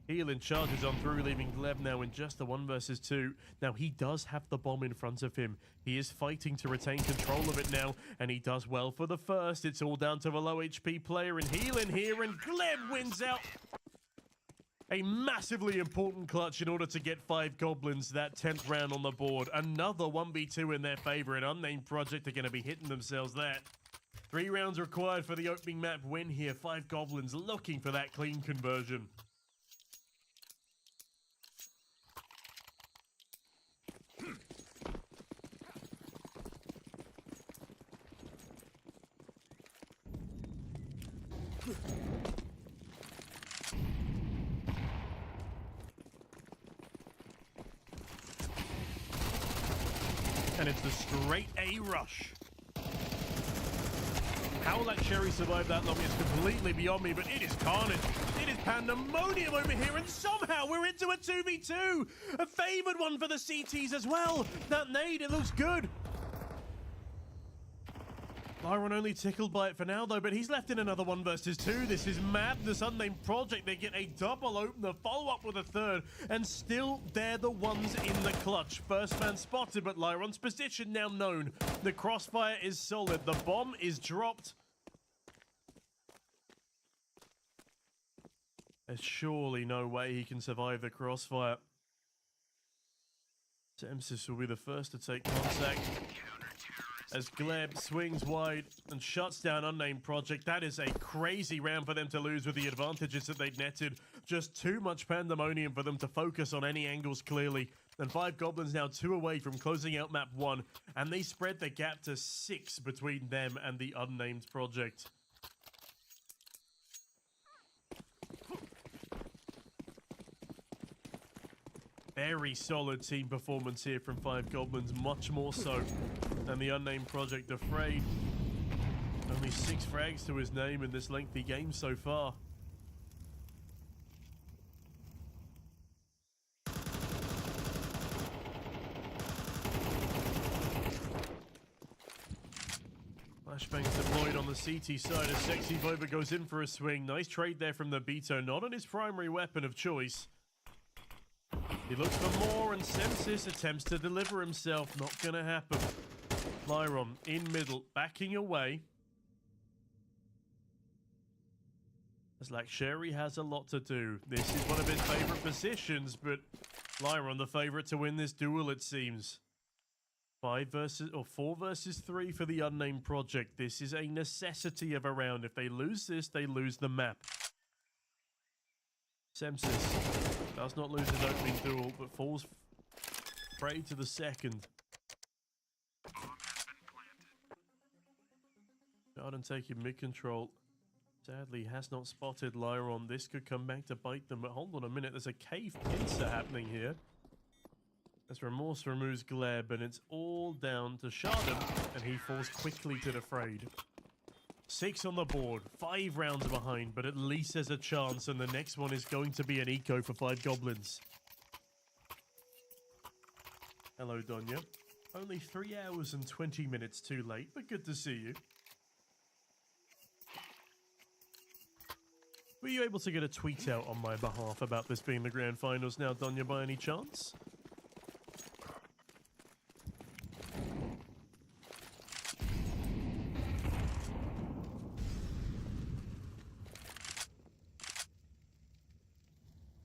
healing charges on through, leaving Gleb now in just the 1 versus 2. Now, he does have the bomb in front of him. He is fighting to retain control of it now, and he does well for the first. It's all down to the low HP player in healing here, and Gleb wins out. A massively important clutch in order to get 5goblinz that 10th round on the board. Another 1v2 in their favor, and Unnamed Project are going to be hitting themselves that. 3 rounds required for the opening map win here. 5goblinz looking for that clean conversion. And it's the straight A rush. How that Sherry survived that long is completely beyond me, but it is carnage. It is pandemonium over here, and somehow we're into a 2v2. A favored one for the CTs as well. That nade, it looks good. Lyron only tickled by it for now, though, but he's left in another 1 versus 2. This is madness. Unnamed Project, they get a double opener, follow up with a third, and still they're the ones in the clutch. First man spotted, but Lyron's position now known. The crossfire is solid. The bomb is dropped. There's surely no way he can survive the crossfire. Semsis will be the first to take contact. As Gleb swings wide and shuts down Unnamed Project. That is a crazy round for them to lose with the advantages that they'd netted. Just too much pandemonium for them to focus on any angles clearly. And 5goblinz now 2 away from closing out map 1. And they spread the gap to 6 between them and the Unnamed Project. Very solid team performance here from 5goblinz, much more so than the Unnamed Project afraid. Only 6 frags to his name in this lengthy game so far. Flashbangs deployed on the CT side as Sexy Voba goes in for a swing. Nice trade there from the Beto, not on his primary weapon of choice. He looks for more, and Semsis attempts to deliver himself. Not gonna happen. Lyron in middle, backing away. As like Sherry has a lot to do. This is one of his favorite positions, but Lyron, the favorite to win this duel, it seems. 4 versus 3 for the Unnamed project. This is a necessity of a round. If they lose this, they lose the map. Semsis does not lose his opening duel, but falls prey to the second. Garden taking mid-control. Sadly, has not spotted Lyron. This could come back to bite them, but hold on a minute. There's a cave pincer happening here. As Remorse removes Gleb, and it's all down to Chardon, and he falls quickly to the Frayed. 6 on the board, 5 rounds behind, but at least there's a chance, and the next one is going to be an eco for 5goblinz. Hello, Donya. Only 3 hours and 20 minutes too late, but good to see you. Were you able to get a tweet out on my behalf about this being the grand finals now, Donya, by any chance?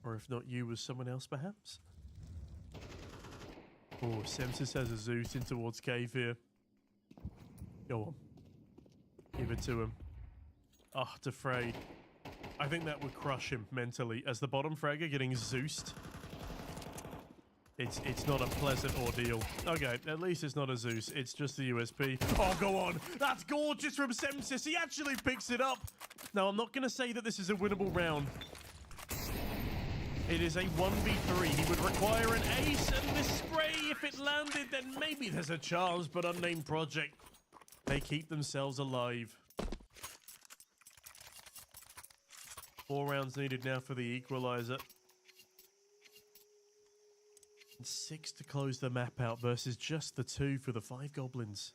Or if not you, was someone else perhaps? Oh, Semsis has a Zeus in towards cave here. Go on. Give it to him. Ah, to Frayed. I think that would crush him mentally. As the bottom fragger getting Zeused. It's not a pleasant ordeal. Okay, at least it's not a Zeus. It's just the USP. Oh, go on. That's gorgeous from Semsis. He actually picks it up. Now, I'm not going to say that this is a winnable round. It is a 1v3. He would require an ace, and this spray, if it landed, then maybe there's a chance, but Unnamed project, they keep themselves alive. 4 rounds needed now for the equalizer. And 6 to close the map out versus just the 2 for the 5goblinz.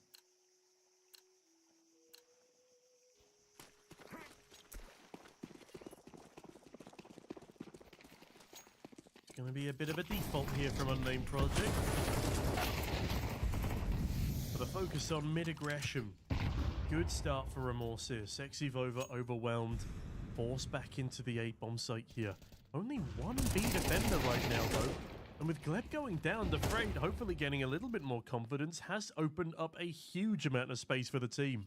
It's going to be a bit of a default here from Unnamed project. For the focus on mid-aggression. Good start for Remorse here. Sexy Vova overwhelmed. Forced back into the 8-bomb site here. Only 1 B defender right now, though. And with Gleb going down, the Frayed, hopefully getting a little bit more confidence, has opened up a huge amount of space for the team.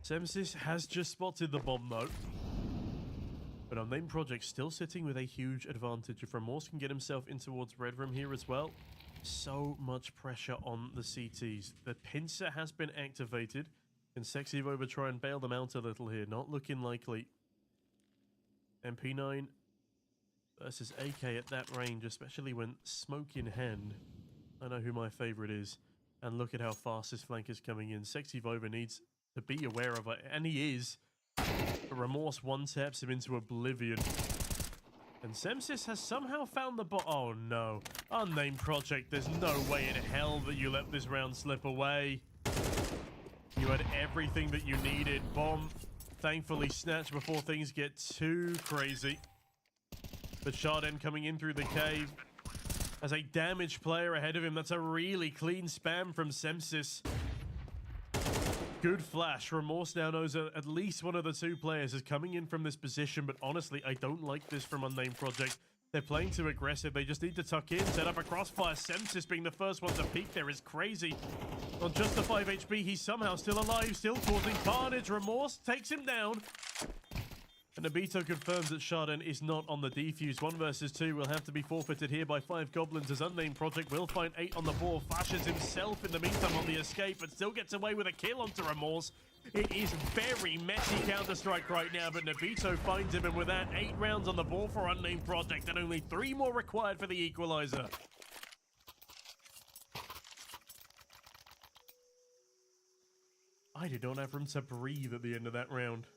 Semsis has just spotted the bomb, though. But Unnamed project still sitting with a huge advantage. If Remorse can get himself in towards Red Room here as well, so much pressure on the CTs. The pincer has been activated. Can Sexy Vova try and bail them out a little here? Not looking likely. MP9 versus AK at that range, especially when smoke in hand. I know who my favorite is. And look at how fast this flank is coming in. Sexy Vova needs to be aware of it, and he is. But Remorse one-taps him into oblivion. And Semsis has somehow found the oh no. Unnamed project, there's no way in hell that you let this round slip away. You had everything that you needed. Bomb, thankfully snatched before things get too crazy. But Chardon coming in through the cave. As a damaged player ahead of him, that's a really clean spam from Semsis. Good flash. Remorse now knows at least one of the 2 players is coming in from this position, but honestly, I don't like this from Unnamed project. They're playing too aggressive. They just need to tuck in, set up a crossfire. Semsis being the first one to peek there is crazy. On just the 5 HP, he's somehow still alive, still causing carnage. Remorse takes him down. And Nabito confirms that Chardon is not on the defuse. 1 versus 2 will have to be forfeited here by 5goblinz, as Unnamed project will find 8 on the board. Flashes himself in the meantime on the escape, but still gets away with a kill onto Remorse. It is very messy Counter-Strike right now, but Nabito finds him, and with that, 8 rounds on the board for Unnamed project, and only 3 more required for the equalizer. I did not have room to breathe at the end of that round.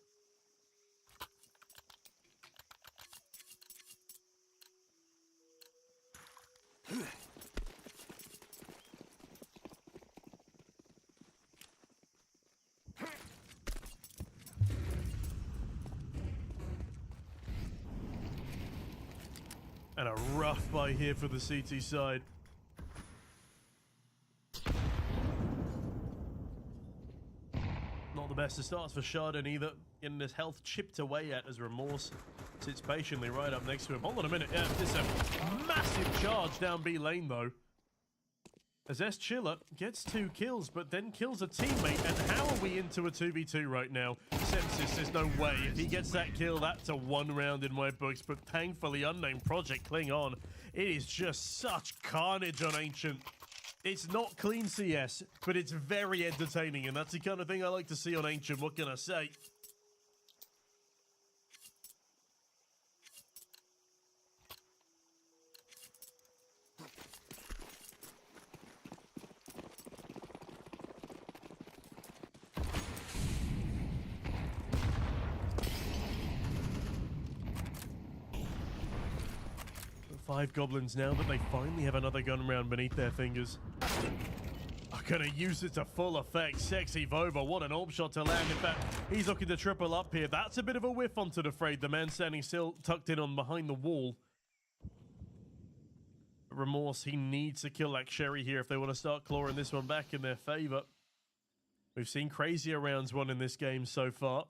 And a rough buy here for the CT side. Not the best of starts for Chardon either, getting his health chipped away at as Remorse sits patiently right up next to him. Hold on a minute. Yeah, this is a massive charge down B lane though. As S Chiller gets 2 kills, but then kills a teammate. And how are we into a 2v2 right now? Sepsis, there's no way. If he gets that kill, that's a 1 round in my books. But thankfully, Unnamed Project cling on. It is just such carnage on Ancient. It's not clean CS, but it's very entertaining. And that's the kind of thing I like to see on Ancient. What can I say? 5goblinz now that they finally have another gun round beneath their fingers. Are gonna use it to full effect. Sexy Voba, what an AWP shot to land. In fact, he's looking to triple up here. That's a bit of a whiff onto the Frag. The man standing still, tucked in on behind the wall. Remorse, he needs to kill like Sherry here if they want to start clawing this one back in their favor. We've seen crazier rounds won in this game so far.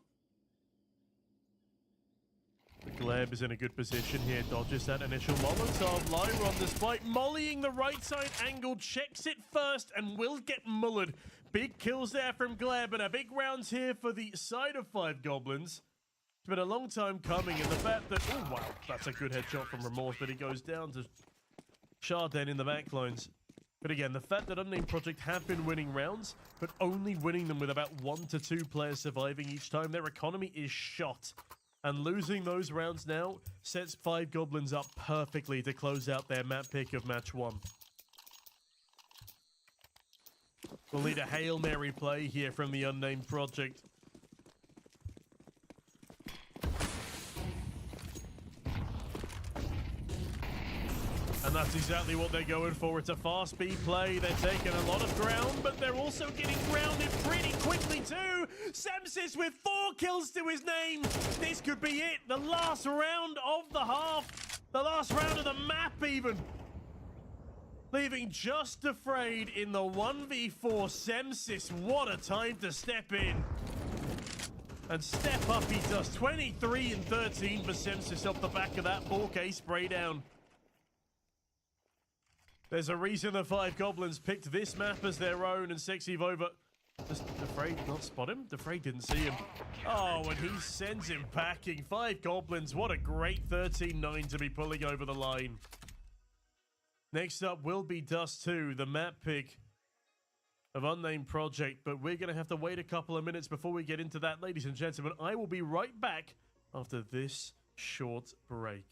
The Gleb is in a good position here, dodges that initial Molotov. Lyra on display, mollying the right side angle, checks it first and will get mullered. Big kills there from Gleb and a big rounds here for the side of 5goblinz. It's been a long time coming, and the fact that, oh wow, that's a good headshot from Remorse, but he goes down to Chardon in the backlines. But again, the fact that Unnamed Project have been winning rounds, but only winning them with about 1 to 2 players surviving each time, their economy is shot. And losing those rounds now sets 5goblinz up perfectly to close out their map pick of match 1. We'll need a Hail Mary play here from the Unnamed Project. And that's exactly what they're going for. It's a fast speed play. They're taking a lot of ground, but they're also getting grounded pretty quickly too. Samsis with 4 kills to his name. This could be it. The last round of the half. The last round of the map even. Leaving just Afraid in the 1v4. Samsis, what a time to step in. And step up he does. 23 and 13 for Samsis off the back of that 4K spray down. There's a reason the 5goblinz picked this map as their own, and Sexy Vova. Does Afraid not spot him? Afraid didn't see him. Oh, and he sends him packing. 5goblinz, what a great 13-9 to be pulling over the line. Next up will be Dust 2, the map pick of Unnamed Project, but we're going to have to wait a couple of minutes before we get into that, ladies and gentlemen. I will be right back after this short break.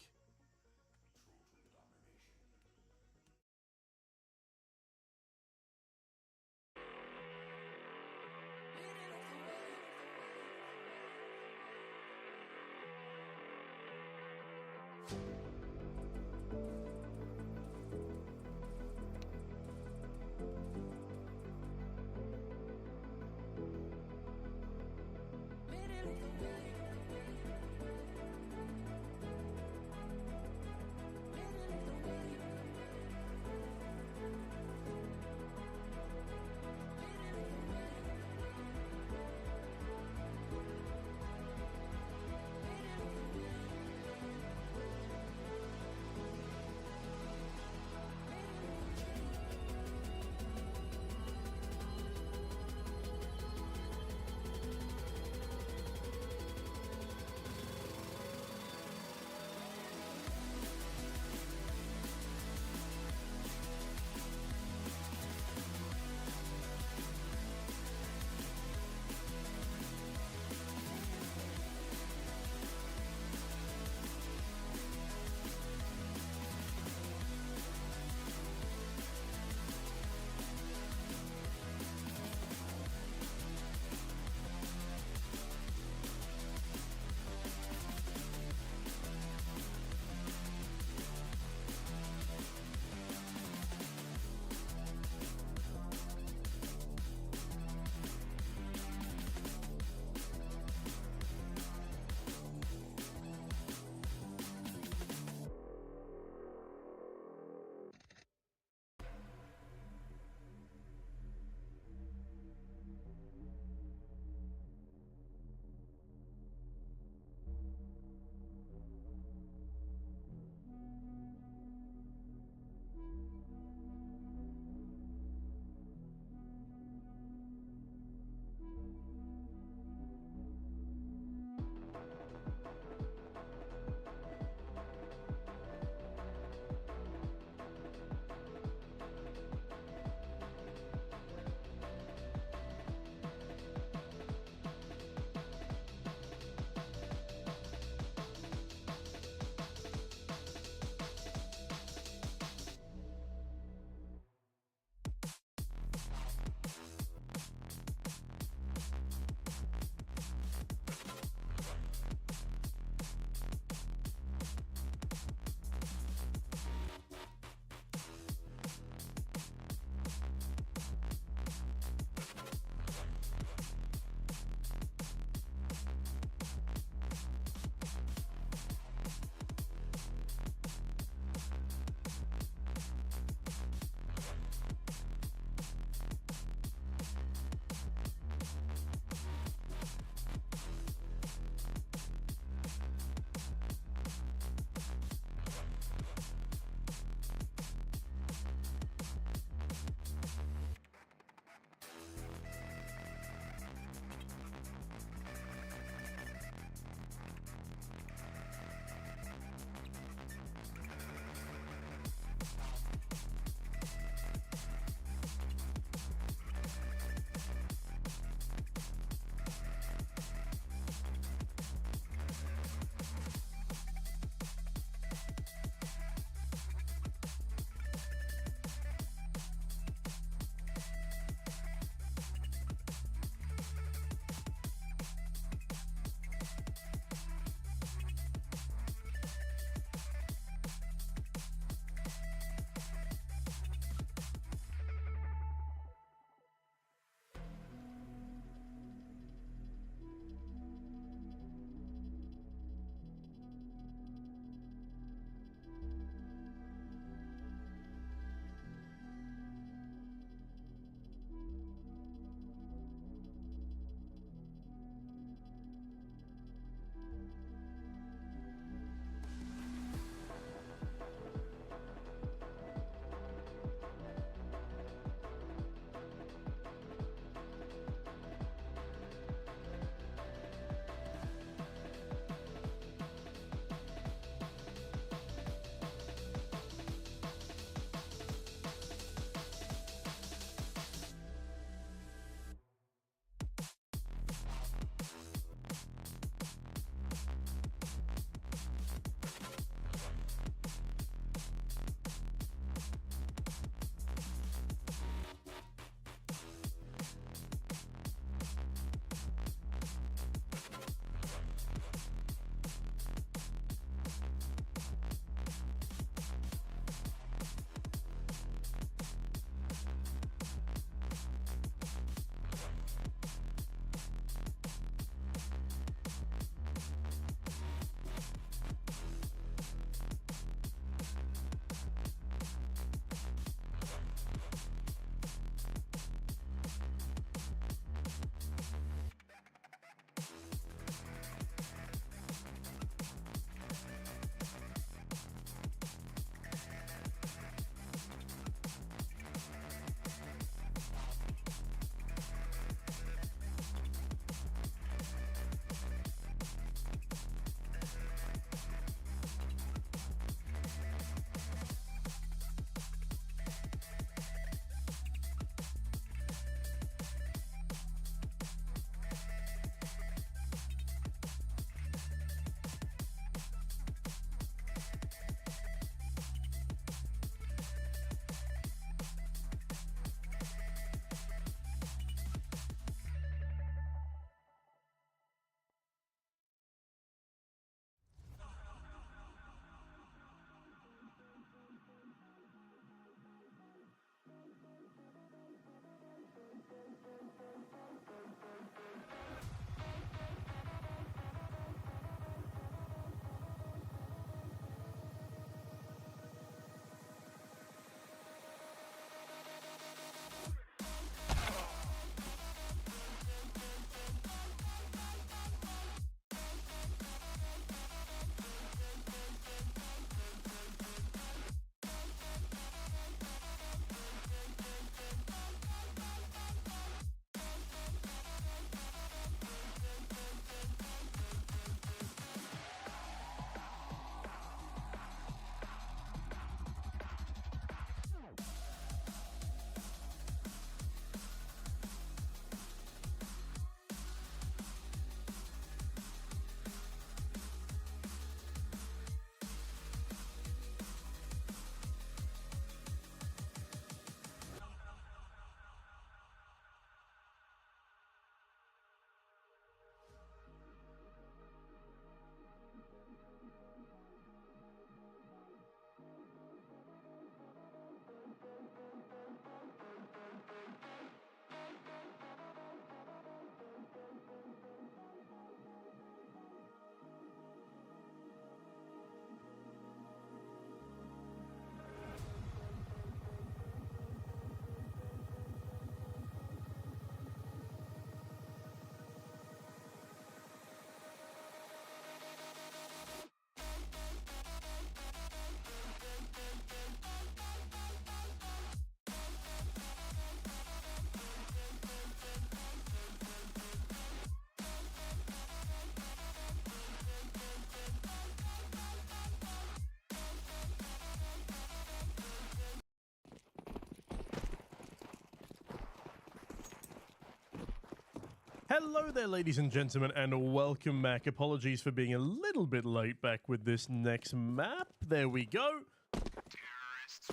Hello there, ladies and gentlemen, and welcome back. Apologies for being a little bit late back with this next map. There we go.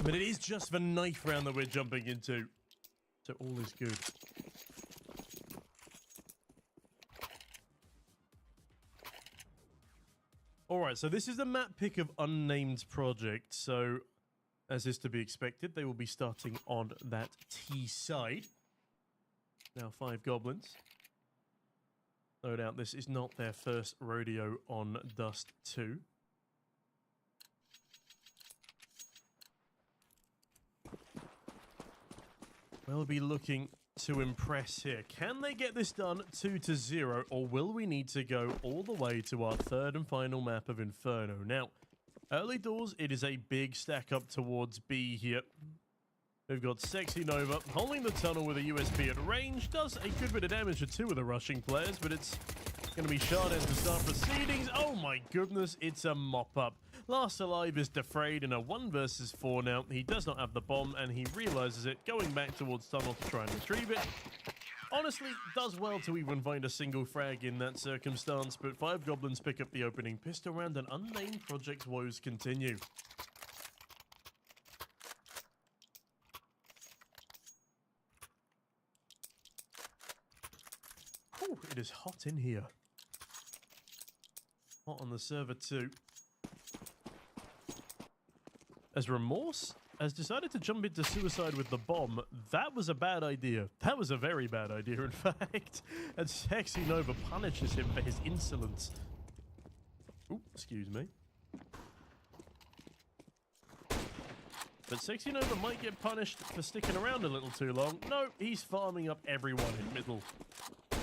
But it is just the knife round that we're jumping into. So all is good. Alright, so this is the map pick of Unnamed project. So, as is to be expected, they will be starting on that T side. Now, 5goblinz. No doubt this is not their first rodeo on Dust 2. We'll be looking to impress here. Can they get this done 2-0, or will we need to go all the way to our third and final map of Inferno? Now, early doors, it is a big stack up towards B here. We've got Sexy Nova holding the tunnel with a USP at range. Does a good bit of damage to two of the rushing players, but it's going to be Chardin to start proceedings. Oh my goodness, it's a mop-up. Last alive is Defrayed in a 1 versus 4 now. He does not have the bomb, and he realizes it, going back towards tunnel to try and retrieve it. Honestly, does well to even find a single frag in that circumstance, but 5goblinz pick up the opening pistol round, and Unnamed project's woes continue. Ooh, it is hot in here. Hot on the server too. As Remorse has decided to jump into suicide with the bomb, that was a bad idea. That was a very bad idea, in fact. And Sexy Nova punishes him for his insolence. Ooh, excuse me. But Sexy Nova might get punished for sticking around a little too long. No, he's farming up everyone in middle.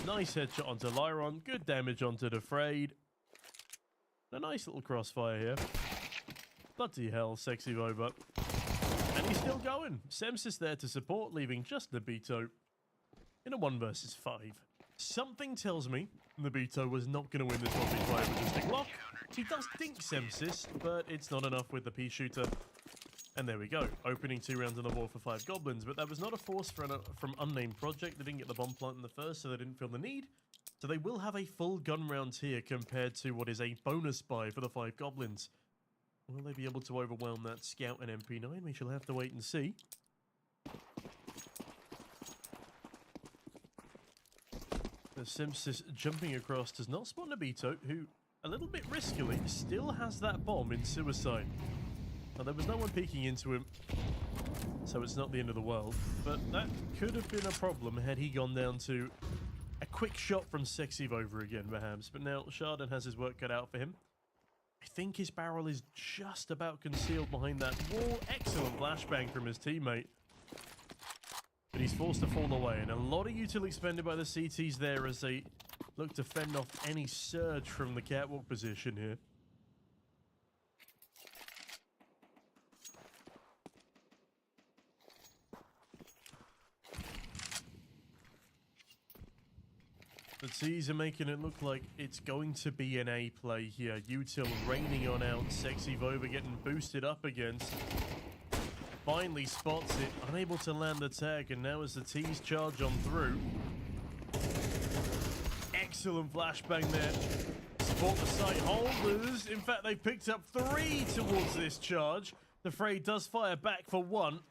Nice headshot onto Lyron. Good damage onto Defrayed. A nice little crossfire here. Bloody hell, Sexy Nova. And he's still going. Semsis there to support, leaving just Nabito in a 1 versus 5. Something tells me Nabito was not going to win this 1v5 with just a Glock. He does dink Semsis, but it's not enough with the pea shooter. And there we go. Opening 2 rounds on the wall for 5goblinz, but that was not a force from Unnamed Project. They didn't get the bomb plant in the first, so they didn't feel the need. So they will have a full gun round here compared to what is a bonus buy for the 5goblinz. Will they be able to overwhelm that Scout and MP9? We shall have to wait and see. The Semsis jumping across does not spot Nabito, who, a little bit riskily, still has that bomb in suicide. Now, there was no one peeking into him, so it's not the end of the world. But that could have been a problem had he gone down to a quick shot from Sexy over again, perhaps. But now Chardin has his work cut out for him. I think his barrel is just about concealed behind that wall. Excellent flashbang from his teammate. But he's forced to fall away. And a lot of util expended by the CTs there as they look to fend off any surge from the catwalk position here. The T's are making it look like it's going to be an A play here. Util raining on out. Sexy Vova getting boosted up against. Finally spots it. Unable to land the tag. And now as the T's charge on through. Excellent flashbang there. Support the site holders. In fact, they've picked up 3 towards this charge. The Frey does fire back for 1.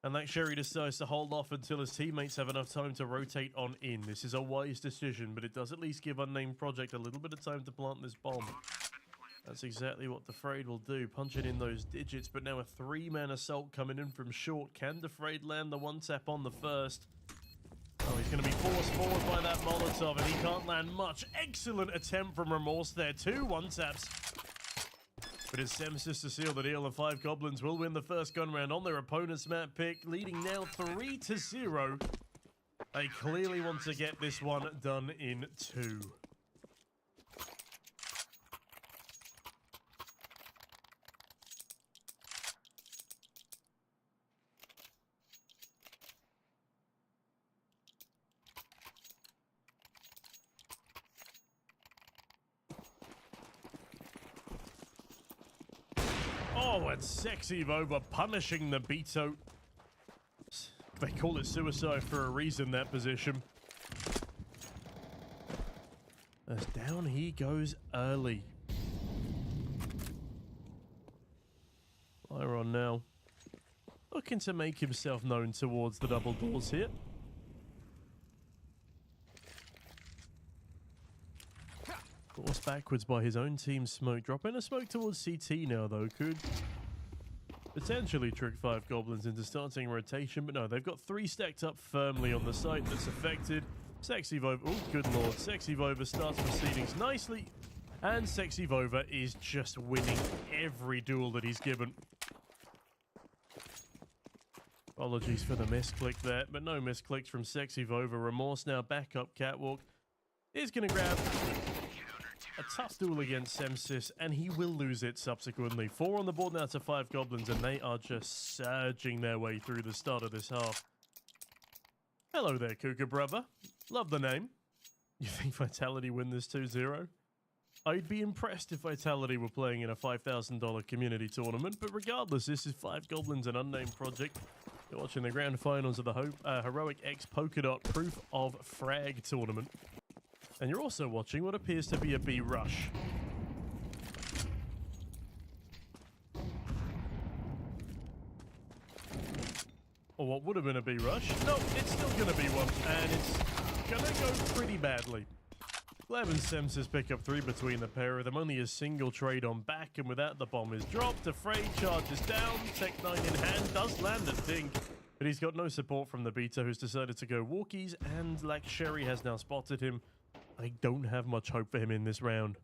And that Sherry decides to hold off until his teammates have enough time to rotate on in. This is a wise decision, but it does at least give Unnamed Project a little bit of time to plant this bomb. That's exactly what Defrayed will do, punching in those digits, but now a 3-man assault coming in from short. Can Defrayed land the 1-tap on the first? Oh, he's going to be forced forward by that Molotov, and he can't land much. Excellent attempt from Remorse there. 2 1-taps. But it's Semsis to seal the deal, and 5goblinz will win the first gun round on their opponent's map pick, leading now 3-0. They clearly want to get this one done in 2. Oh, and Sexy Vova punishing the Beto. They call it suicide for a reason, that position. As down he goes early. Iron now looking to make himself known towards the double doors here. Forced backwards by his own team's smoke. Dropping a smoke towards CT now, though. Could potentially trick 5goblinz into starting rotation, but no, they've got 3 stacked up firmly on the site that's affected. Sexy Vova, oh good lord, Sexy Vova starts proceedings nicely, and Sexy Vova is just winning every duel that he's given. Apologies for the misclick there, but no misclicks from Sexy Vova. Remorse now back up catwalk. Is going to grab a tough duel against Semsis, and he will lose it subsequently. 4 on the board now to 5goblinz, and they are just surging their way through the start of this half. Hello there, Cougar brother. Love the name. You think Vitality win this 2-0? I'd be impressed if Vitality were playing in a $5,000 community tournament, but regardless, this is 5goblinz, an unnamed project. You're watching the grand finals of the Heroic X Polkadot Proof of Frag tournament. And you're also watching what appears to be a B rush. Or what would have been a B rush. No, it's still going to be one. And it's going to go pretty badly. Gleb and Semsis pick up 3 between the pair of them. Only a single trade on back. And with that, the bomb is dropped. Afraid charges down. Tech 9 in hand. Does land a dink. But he's got no support from the beta, who's decided to go walkies. And like Sherry has now spotted him. I don't have much hope for him in this round.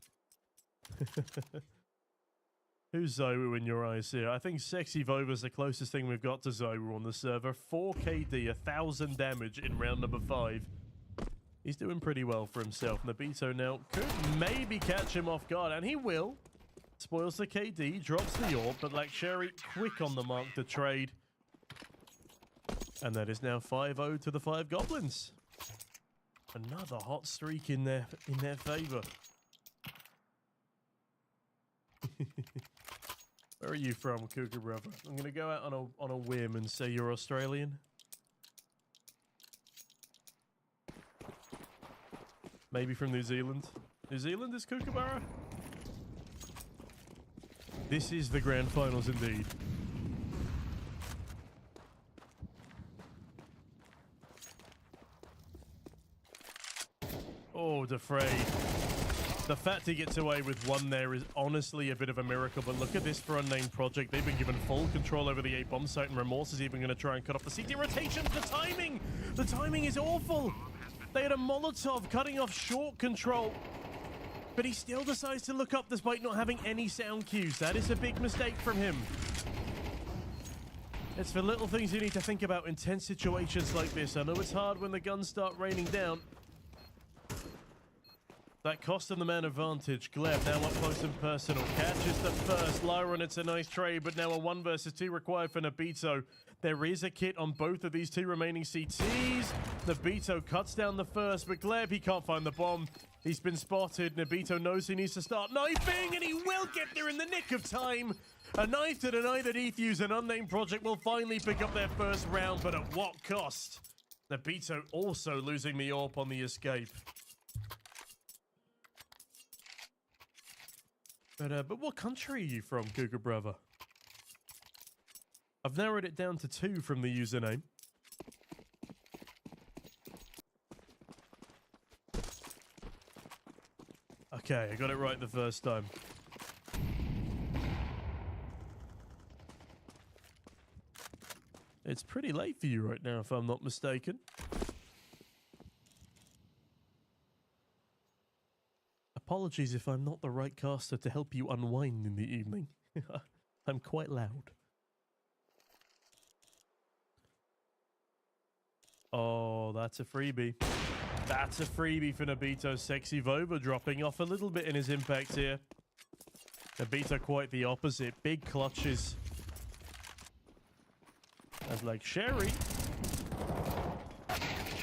Who's Zowu in your eyes here? I think Sexy Vova's the closest thing we've got to Zowu on the server. 4 KD, 1,000 damage in round number 5. He's doing pretty well for himself. Nobito now could maybe catch him off guard, and he will. Spoils the KD, drops the orb, but like Sherry, quick on the mark to trade. And that is now 5-0 to the 5goblinz. Another hot streak in their favor. Where are you from, Cougar brother? I'm gonna go out on a whim and say you're Australian. Maybe from New Zealand. New Zealand is Kookaburra? This is the grand finals indeed. Oh, Defray. The fact he gets away with 1 there is honestly a bit of a miracle, but look at this for Unnamed Project. They've been given full control over the A bomb site, and Remorse is even going to try and cut off the CT rotation. The timing is awful. They had a Molotov cutting off short control, but he still decides to look up despite not having any sound cues. That is a big mistake from him. It's the little things you need to think about in tense situations like this. I know it's hard when the guns start raining down. That cost him the man advantage. Gleb now up close and personal. Catches the first. Lyron, it's a nice trade, but now a 1 versus 2 required for Nobito. There is a kit on both of these 2 remaining CTs. Nobito cuts down the first, but Gleb, he can't find the bomb. He's been spotted. Nobito knows he needs to start knifing, and he will get there in the nick of time. A knife to deny the defuse. An Unnamed Project will finally pick up their first round, but at what cost? Nobito also losing the AWP on the escape. But what country are you from, Cougar brother? I've narrowed it down to 2 from the username. Okay, I got it right the first time. It's pretty late for you right now, if I'm not mistaken. Apologies if I'm not the right caster to help you unwind in the evening. I'm quite loud. Oh, that's a freebie. That's a freebie for Nobito. Sexy Vova dropping off a little bit in his impact here. Nobito quite the opposite. Big clutches. As like Sherry.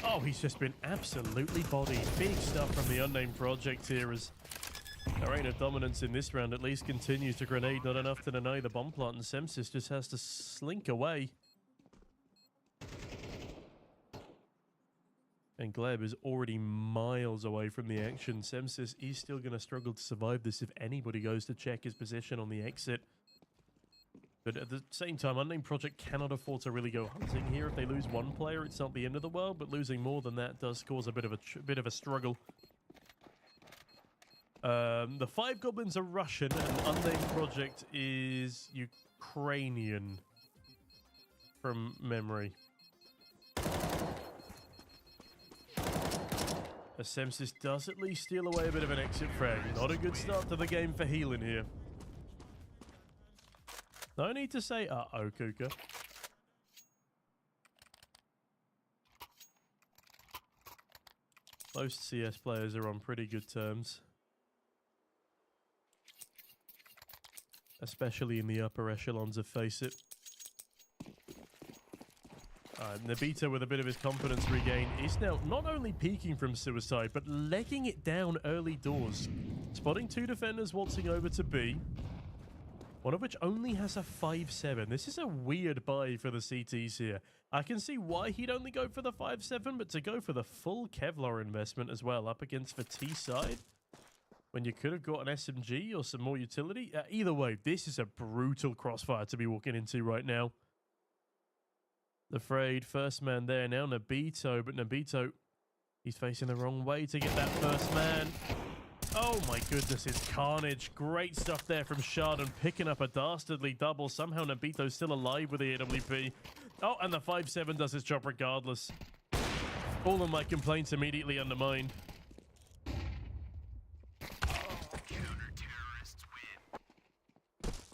Oh, he's just been absolutely bodied. Big stuff from the Unnamed Project here as their reign of dominance in this round at least continues to grenade. Not enough to deny the bomb plant, and Semsis just has to slink away. And Gleb is already miles away from the action. Semsis is still going to struggle to survive this if anybody goes to check his position on the exit. But at the same time, Unnamed Project cannot afford to really go hunting here. If they lose one player, it's not the end of the world, but losing more than that does cause a bit of a struggle. The 5goblinz are Russian, and Unnamed Project is Ukrainian from memory. Semsis does at least steal away a bit of an exit frag. Not a good start to the game for healing here. No need to say uh-oh, Kuka. Most CS players are on pretty good terms. Especially in the upper echelons of FACEIT. Nabito, with a bit of his confidence regained, is now not only peeking from suicide, but legging it down early doors. Spotting two defenders waltzing over to B. One of which only has a 5-7. This is a weird buy for the CTs here. I can see why he'd only go for the 5-7, but to go for the full Kevlar investment as well up against the T side, when you could have got an SMG or some more utility. Either way, this is a brutal crossfire to be walking into right now. The Frag, first man there. Now Nabito, but Nabito, he's facing the wrong way to get that first man. Oh my goodness, it's carnage. Great stuff there from Shardon, picking up a dastardly double. Somehow Nabito's still alive with the AWP. Oh, and the 5-7 does its job regardless. All of my complaints immediately undermined.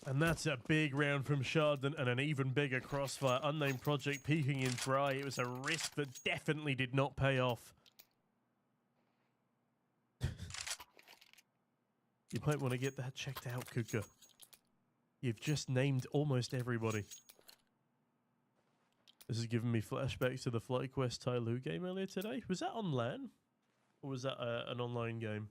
And that's a big round from Shardon and an even bigger crossfire. Unnamed Project peeking in dry. It was a risk that definitely did not pay off. You might want to get that checked out, Kuka. You've just named almost everybody. This is giving me flashbacks to the FlyQuest Tyloo game earlier today. Was that on LAN? Or was that an online game?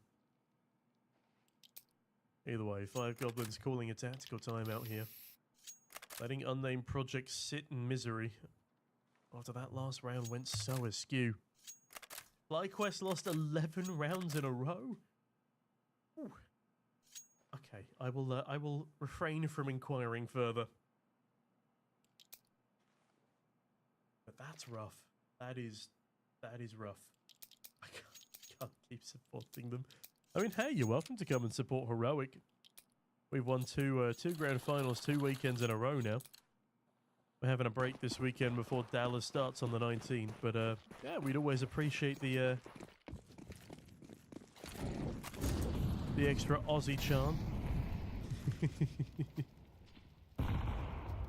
Either way, 5goblinz calling a tactical timeout here. Letting Unnamed Project sit in misery after that last round went so askew. FlyQuest lost 11 rounds in a row? Ooh. Okay, I will refrain from inquiring further. But that's rough. That is rough. I can't keep supporting them. I mean, hey, you're welcome to come and support Heroic. We've won two grand finals 2 weekends in a row now. We're having a break this weekend before Dallas starts on the 19th, but yeah, we'd always appreciate the extra Aussie charm.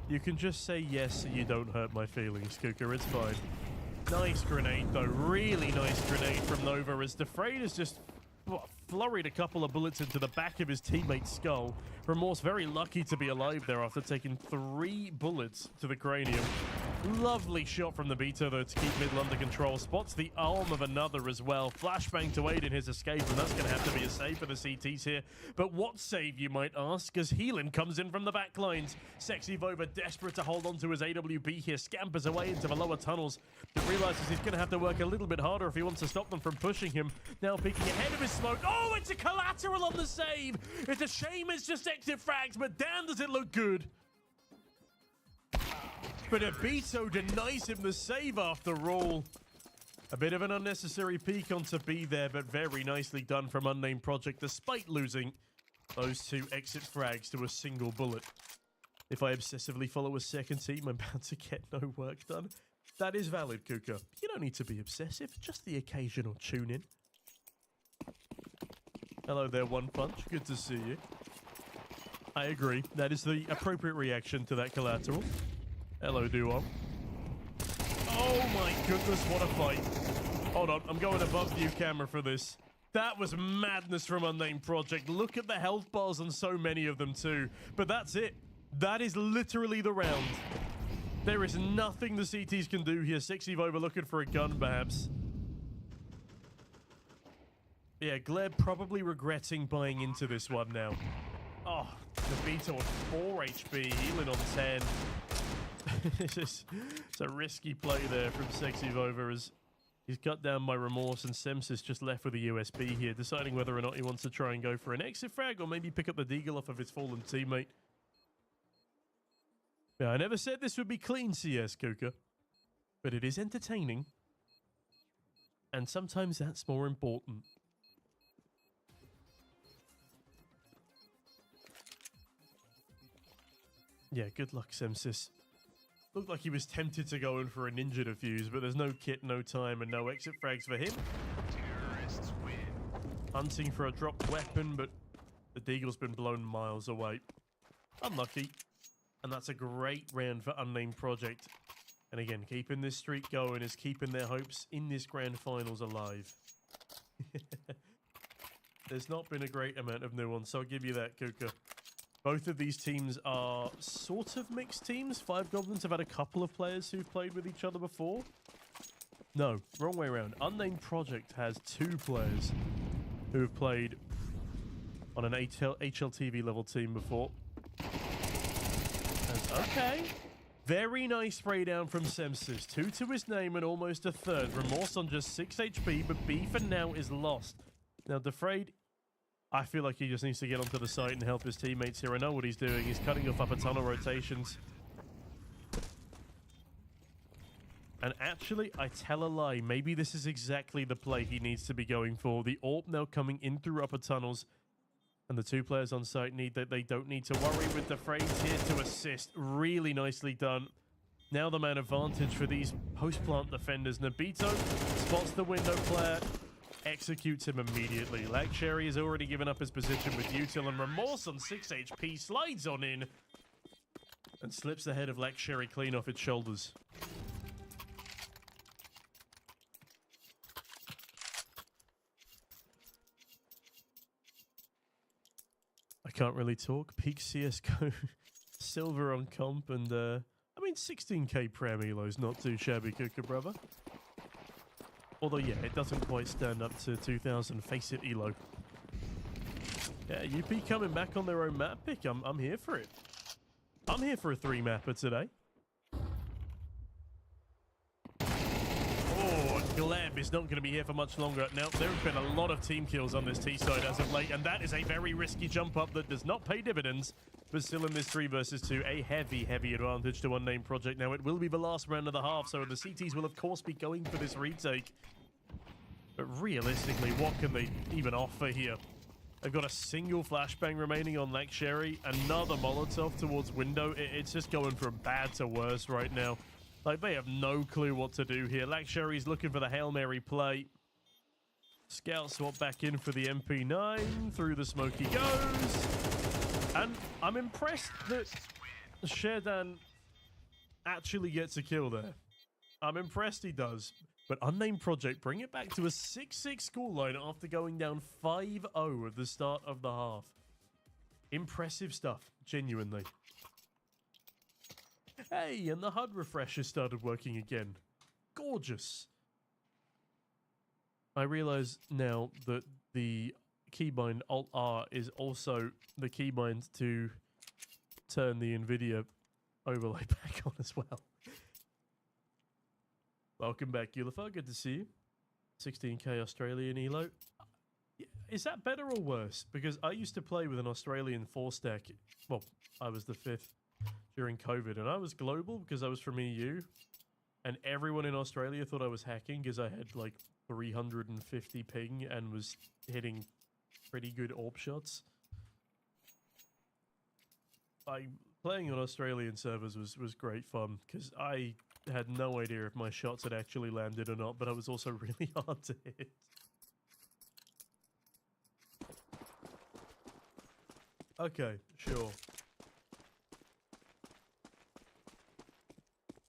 You can just say yes so you don't hurt my feelings, Kuka, it's fine. Nice grenade though, really nice grenade from Nova as Defrayed has just flurried a couple of bullets into the back of his teammate's skull. Remorse very lucky to be alive there after taking 3 bullets to the cranium. Lovely shot from the Beater though to keep middle under control. Spots the arm of another as well. Flashbang to aid in his escape, and that's going to have to be a save for the CTs here. But what save, you might ask, as Healing comes in from the back lines. Sexy Vova desperate to hold on to his AWP here. Scampers away into the lower tunnels. But realizes he's going to have to work a little bit harder if he wants to stop them from pushing him. Now peeking ahead of his smoke. Oh, it's a collateral on the save. It's a shame it's just exit frags, but damn does it look good. But Abito denies him the save after all. A bit of an unnecessary peek onto B there, but very nicely done from Unnamed Project, despite losing those 2 exit frags to a single bullet. If I obsessively follow a second team, I'm bound to get no work done. That is valid, Kuka. You don't need to be obsessive, just the occasional tune-in. Hello there, One Punch. Good to see you. I agree. That is the appropriate reaction to that collateral. Hello, Duo. Oh my goodness, what a fight. Hold on, I'm going above view camera for this. That was madness from Unnamed Project. Look at the health bars on so many of them too. But that's it. That is literally the round. There is nothing the CTs can do here. Sexy Vova looking for a gun, perhaps. Yeah, Gleb probably regretting buying into this one now. Oh, the Beetle on 4 HP, Healing on 10. It's a risky play there from Sexy Vova as He's cut down by Remorse, and Semsis just left with a USB here, deciding whether or not he wants to try and go for an exit frag or maybe pick up the deagle off of his fallen teammate. Yeah, I never said this would be clean CS, Kuka, but it is entertaining, and sometimes that's more important. Yeah, good luck, Semsis. Looked like he was tempted to go in for a ninja defuse, but there's no kit, no time, and no exit frags for him. Terrorists win. Hunting for a dropped weapon, but the deagle's been blown miles away. Unlucky. And that's a great round for Unnamed Project. And again, keeping this streak going is keeping their hopes in this grand finals alive. There's not been a great amount of nuance, so I'll give you that, Kuka. Both of these teams are sort of mixed teams. 5goblinz have had a couple of players who've played with each other before. No, wrong way around. Unnamed Project has 2 players who have played on an HLTV level team before. Okay. Very nice spray down from Semsis. 2 to his name and almost a third. Remorse on just 6 HP, but B for now is lost. Now, Defrayed, I feel like he just needs to get onto the site and help his teammates here. I know what he's doing. He's cutting off up a ton of rotations. And actually, I tell a lie. Maybe this is exactly the play he needs to be going for. The AWP now coming in through upper tunnels. And the 2 players on site need that they don't need to worry with the Frag here to assist. Really nicely done. Now the man advantage for these post-plant defenders. Nabito spots the window player, executes him immediately. Lakshari has already given up his position with Util, and Remorse on 6 HP slides on in and slips the head of Lakshari clean off its shoulders. I can't really talk. Peak CSGO, silver on comp, and I mean 16k Prem Elo's not too shabby, Kuka brother. Although yeah, it doesn't quite stand up to 2000 face it Elo. Yeah, UP coming back on their own map pick. I'm here for it. I'm here for a 3-mapper today. Oh, Gleb is not going to be here for much longer. Now, there have been a lot of team kills on this T side as of late, and that is a very risky jump up that does not pay dividends. But still in this 3 versus 2, a heavy advantage to Unnamed Project. Now, it will be the last round of the half, so the CTs will, of course, be going for this retake. But realistically, what can they even offer here? They've got a single flashbang remaining on Lakshari, another Molotov towards window. It's just going from bad to worse right now. Like, they have no clue what to do here. Lakshari's looking for the Hail Mary play. Scout swap back in for the MP9. Through the smoke he goes. And I'm impressed that Sherdan actually gets a kill there. I'm impressed he does. But Unnamed Project bring it back to a 6-6 scoreline after going down 5-0 at the start of the half. Impressive stuff, genuinely. Hey, and the HUD refresher started working again. Gorgeous. I realize now that the keybind Alt-R is also the keybind to turn the NVIDIA overlay back on as well. Welcome back, Ulifar. Good to see you. 16k Australian Elo. Is that better or worse? Because I used to play with an Australian 4-stack. Well, I was the 5th during COVID, and I was global because I was from EU. And everyone in Australia thought I was hacking because I had like 350 ping and was hitting pretty good AWP shots. Playing on Australian servers was great fun because I had no idea if my shots had actually landed or not, but I was also really hard to hit. Okay, sure.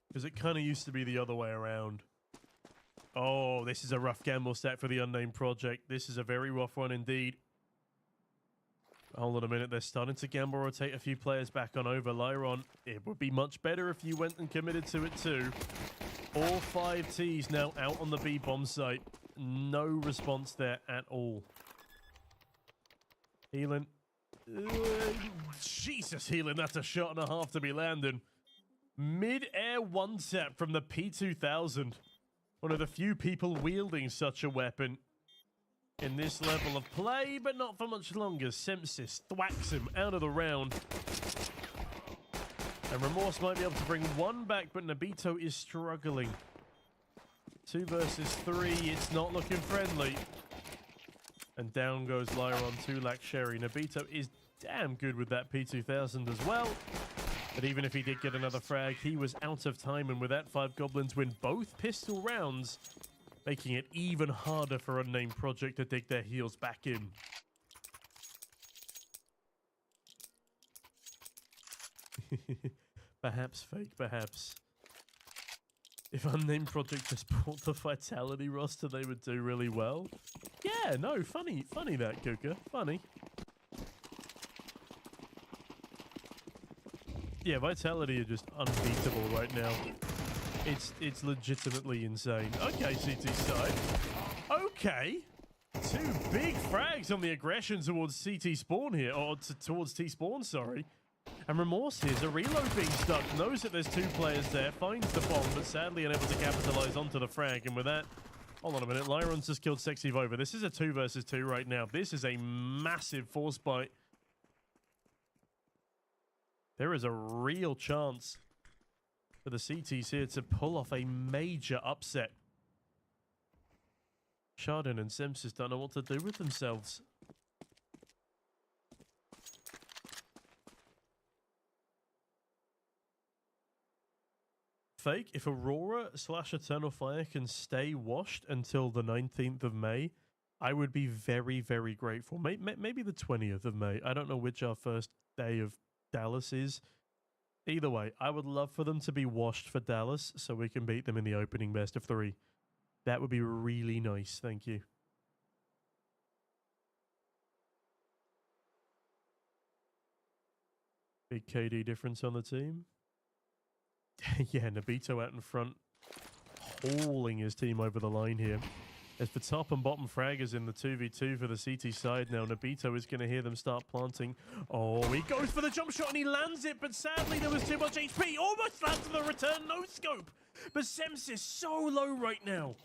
Because it kind of used to be the other way around. Oh, this is a rough gamble stat for the Unnamed Project. This is a very rough one indeed. Hold on a minute, they're starting to gamble rotate a few players back on over. Lyron, it would be much better if you went and committed to it too. All 5 Ts now out on the B bomb site. No response there at all. Healing. Jesus, Healing, that's a shot and a half to be landing. Mid-air 1-tap from the P2000. One of the few people wielding such a weapon in this level of play, but not for much longer. Semsis thwacks him out of the round. And Remorse might be able to bring one back, but Nobito is struggling. 2 versus 3, it's not looking friendly. And down goes Lyron, 2 lack Sherry. Nobito is damn good with that P2000 as well. But even if he did get another frag, he was out of time. And with that, 5goblinz win both pistol rounds, making it even harder for Unnamed Project to dig their heels back in. Perhaps, Fake, perhaps. If Unnamed Project just bought the Vitality roster, they would do really well. Yeah, no, funny that, Kuka. Funny. Yeah, Vitality are just unbeatable right now. It's legitimately insane. Okay, CT side. Okay. 2 big frags on the aggression towards CT spawn here, or towards T spawn, sorry. And Remorse here's a reload being stuck, knows that there's 2 players there, finds the bomb, but sadly unable to capitalize onto the frag. And with that, hold on a minute, Lyron's just killed Sexy Vova. This is a 2 versus 2 right now. This is a massive force bite. There is a real chance for the CTs here to pull off a major upset. Chardon and Semsis don't know what to do with themselves. Fake, if Aurora/Eternal Fire can stay washed until the 19th of May, I would be very, very grateful. Maybe the 20th of May. I don't know which our first day of Dallas is. Either way, I would love for them to be washed for Dallas so we can beat them in the opening best of 3. That would be really nice. Thank you. Big KD difference on the team. Yeah, Nobito out in front, hauling his team over the line here. As the top and bottom fraggers in the 2v2 for the CT side now, Nobito is going to hear them start planting. Oh, he goes for the jump shot and he lands it, but sadly there was too much HP. Almost lands the return, no scope. But Sems is so low right now.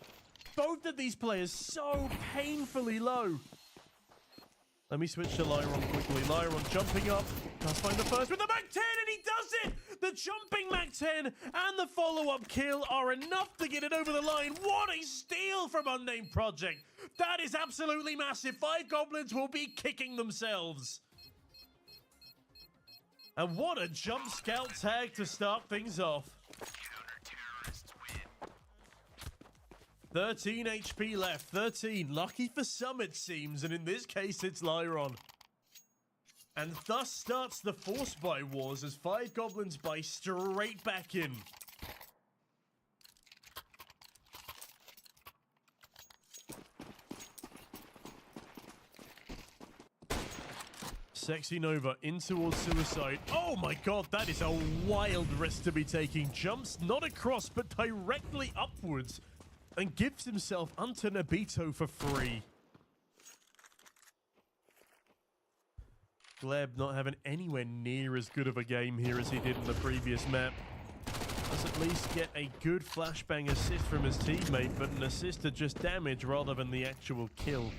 Both of these players so painfully low. Let me switch to Lyron quickly. Lyron jumping up. Does find the first with the Mac 10 and he does it! The jumping Mac 10 and the follow-up kill are enough to get it over the line. What a steal from Unnamed Project. That is absolutely massive. 5goblinz will be kicking themselves. And what a jump scout tag to start things off. 13 HP left, 13. Lucky for some, it seems, and in this case, it's Lyron. And thus starts the Force Buy Wars as 5goblinz buy straight back in. Sexy Nova in towards Suicide. Oh my god, that is a wild risk to be taking. Jumps not across, but directly upwards. And gives himself onto Nobito for free. Gleb not having anywhere near as good of a game here as he did in the previous map. Does at least get a good flashbang assist from his teammate, but an assist to just damage rather than the actual kill.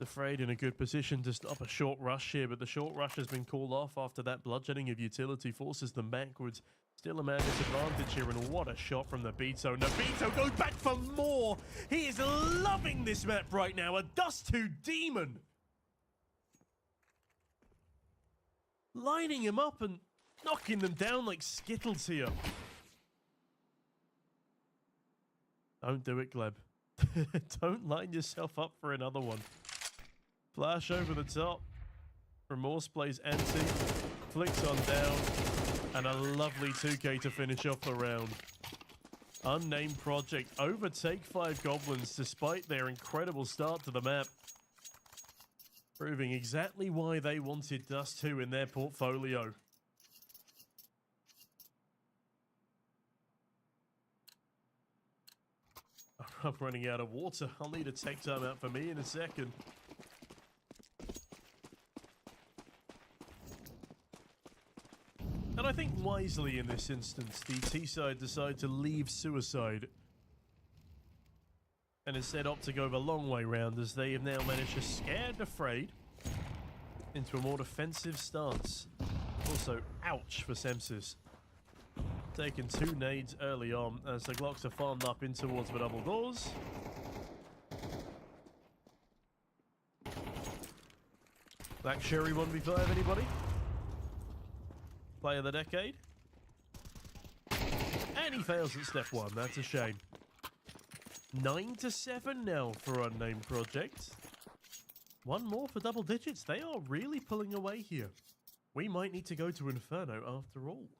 Afraid in a good position to stop a short rush here, but the short rush has been called off after that bludgeoning of utility forces them backwards. Still a man disadvantage here, and what a shot from Nobito. Nobito goes back for more. He is loving this map right now. A Dust 2 demon. Lining him up and knocking them down like Skittles here. Don't do it, Gleb. Don't line yourself up for another one. Flash over the top. Remorse plays anti. Flicks on down. And a lovely 2k to finish off the round. Unnamed Project overtake 5goblinz despite their incredible start to the map. Proving exactly why they wanted Dust 2 in their portfolio. I'm running out of water. I'll need a tech time out for me in a second. And And I think wisely in this instance, the T-side decide to leave suicide and instead opt to go the long way round, as they have now managed to scare the Frag into a more defensive stance. Also, ouch for Semsis. Taking 2 nades early on as the Glocks are farmed up in towards the double doors. Black Sherry 1v5, anybody? Player of the decade? And he fails at step 1, that's a shame. 9-7 now for Unnamed Project. 1 more for double digits. They are really pulling away here. We might need to go to Inferno after all.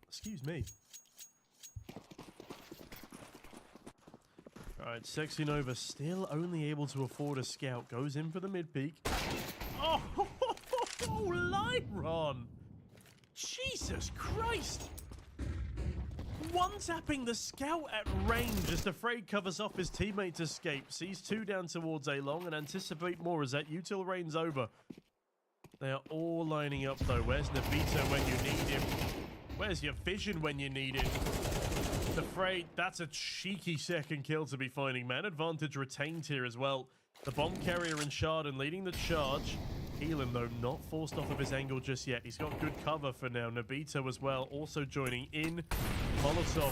Excuse me. Alright, Sexy Nova still only able to afford a scout. Goes in for the mid-peak. Oh, Lyron! Jesus Christ! One-tapping the scout at range as the Frag covers off his teammate's escape. Sees 2 down towards A long and anticipate more as that util reigns over. They are all lining up though. Where's Nabito when you need him? Where's your vision when you need it? The Frag, that's a cheeky second kill to be finding. Man advantage retained here as well. The bomb carrier and Sharden leading the charge. Healing though, not forced off of his angle just yet. He's got good cover for now. Nabito as well, also joining in. Molotov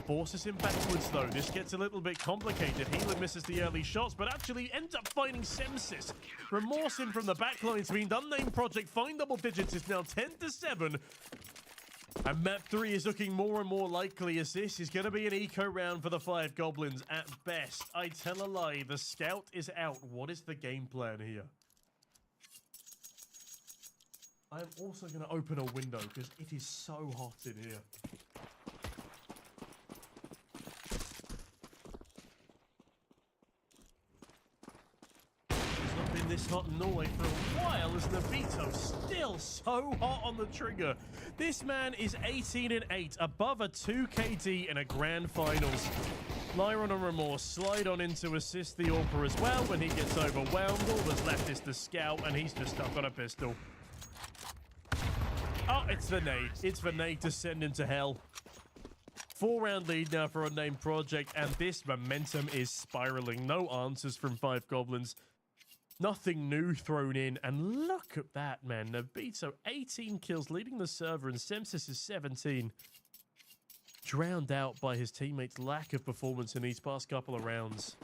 forces him backwards though. This gets a little bit complicated. Healing misses the early shots, but actually ends up finding Semsis. Remorse in from the backlines means Unnamed Project find double digits. Is now 10-7. And map 3 is looking more and more likely as this is going to be an eco round for the 5goblinz at best. I tell a lie, the scout is out. What is the game plan here? I'm also going to open a window because it is so hot in here. It's not been this hot in Norway for a while as Nabito still so hot on the trigger. This man is 18-8, above a 2 KD in a grand finals. Lyron and Remorse slide on in to assist the Orca as well. When he gets overwhelmed, all that's left is the scout and he's just stuck on a pistol. Oh, it's the nade. It's the nade to send him to hell. 4-round lead now for Unnamed Project, and this momentum is spiraling. No answers from 5goblinz. Nothing new thrown in, and look at that, man. Nabito, 18 kills, leading the server, and Semsis is 17. Drowned out by his teammates' lack of performance in these past couple of rounds.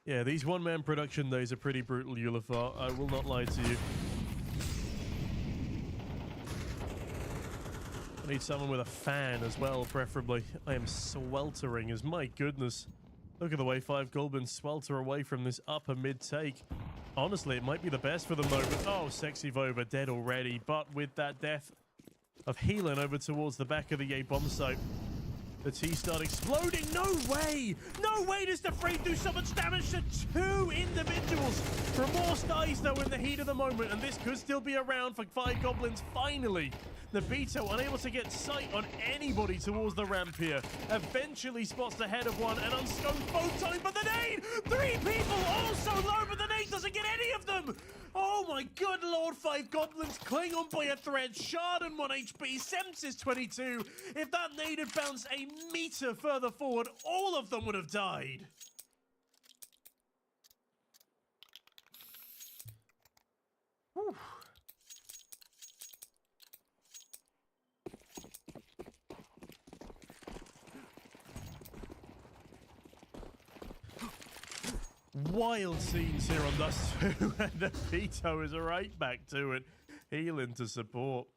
Yeah, these one-man production days are pretty brutal, Ulafar. I will not lie to you. I need someone with a fan as well, preferably. I am sweltering as my goodness. Look at the way 5goblinz swelter away from this upper mid-take. Honestly, it might be the best for them though, but oh, Sexy Vova dead already. But with that death of Healing over towards the back of the A bomb site, the T start exploding. No way! No way does the Frag do so much damage to 2 individuals. Remorse dies though in the heat of the moment, and this could still be around for 5goblinz finally. Nabito unable to get sight on anybody towards the ramp here. Eventually spots the head of one and unscoped both times, but the nade! 3 people also low, but the nade doesn't get any of them! Oh my good lord, 5goblinz cling on by a thread. Sharden 1 HP, Semsis 22. If that nade had bounced a meter further forward, all of them would have died. Whew. Wild scenes here on Dust 2, and Nabito is right back to it. Healing to support.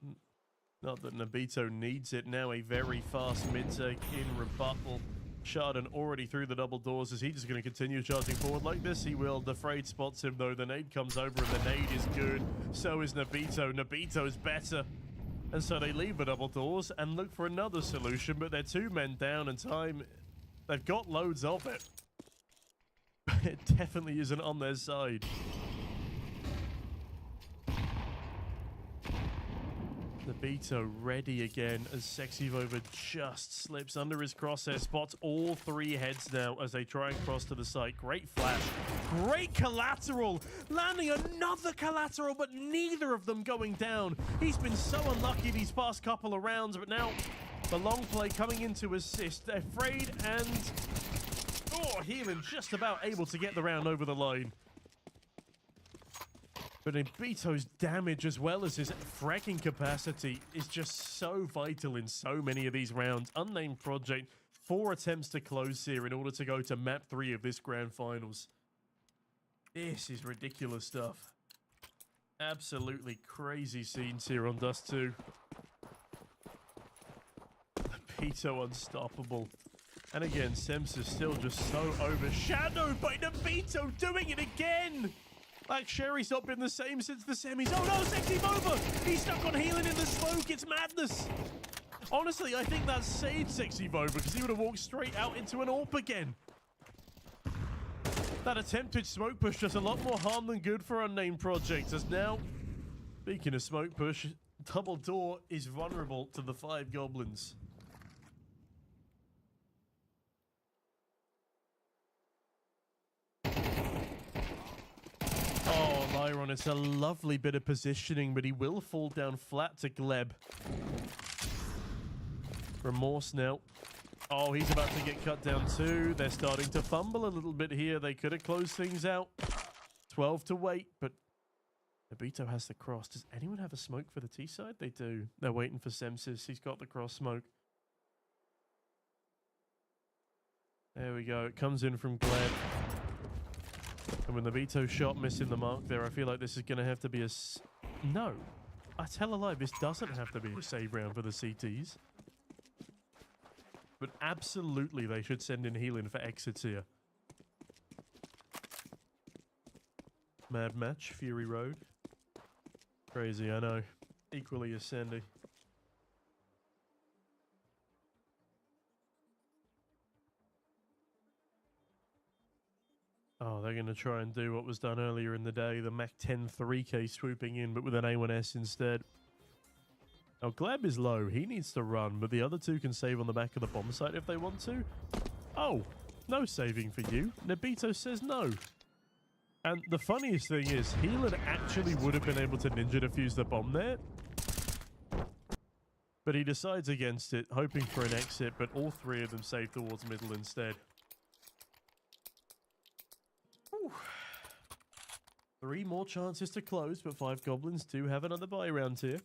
Not that Nabito needs it now. A very fast mid-take in rebuttal. Sharden already through the double doors. Is he just going to continue charging forward like this? He will. The Frag spots him though. The nade comes over and the nade is good. So is Nabito. Nabito is better. And so they leave the double doors and look for another solution, but they're 2 men down and time. They've got loads of it. It definitely isn't on their side. Nabito ready again as Sexy Vova just slips under his crosshair, spots all three heads now as they try and cross to the site. Great flash, great collateral, landing another collateral, but neither of them going down. He's been so unlucky these past couple of rounds, but now the long play coming in to assist. Afraid and Healing just about able to get the round over the line. But Nabito's damage as well as his fragging capacity is just so vital in so many of these rounds. Unnamed Project, 4 attempts to close here in order to go to map 3 of this grand finals. This is ridiculous stuff. Absolutely crazy scenes here on Dust 2. Nabito unstoppable. And again, Sems is still just so overshadowed by Nabito doing it again! Like Sherry's not been the same since the semis. Oh no, Sexy Vova! He's stuck on Healing in the smoke, it's madness! Honestly, I think that saved Sexy Vova because he would have walked straight out into an AWP again. That attempted smoke push does a lot more harm than good for Unnamed Project, as now, speaking of smoke push, Double Door is vulnerable to the 5goblinz. Lyron, it's a lovely bit of positioning, but he will fall down flat to Gleb. Remorse now. Oh, he's about to get cut down too. They're starting to fumble a little bit here. They could have closed things out. 12 to wait, but Nabito has the cross. Does anyone have a smoke for the T side? They do. They're waiting for Semsis. He's got the cross smoke. There we go. It comes in from Gleb. And with Nabito's shot missing the mark there, I feel like this is going to have to be a... No. I tell a lie, this doesn't have to be a save round for the CTs. But absolutely, they should send in Healing for exits here. Mad Match, Fury Road. Crazy, I know. Equally as Sandy. Oh, they're going to try and do what was done earlier in the day, the Mach 10 3K swooping in, but with an A1S instead. Now, Gleb is low. He needs to run, but the other two can save on the back of the bomb site if they want to. Oh, no saving for you. Nabito says no. And the funniest thing is, Healer actually would have been able to ninja defuse the bomb there. But he decides against it, hoping for an exit, but all three of them save towards middle instead. 3 more chances to close, but 5goblinz do have another buy round here.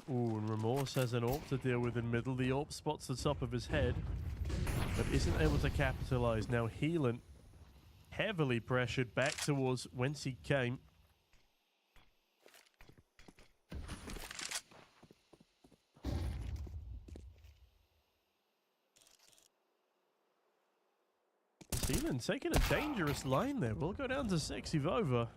Ooh, and Remorse has an AWP to deal with in middle. The AWP spots the top of his head, but isn't able to capitalize. Now Healing, heavily pressured back towards whence he came. Healing taking a dangerous line there. We'll go down to Sexy Vova.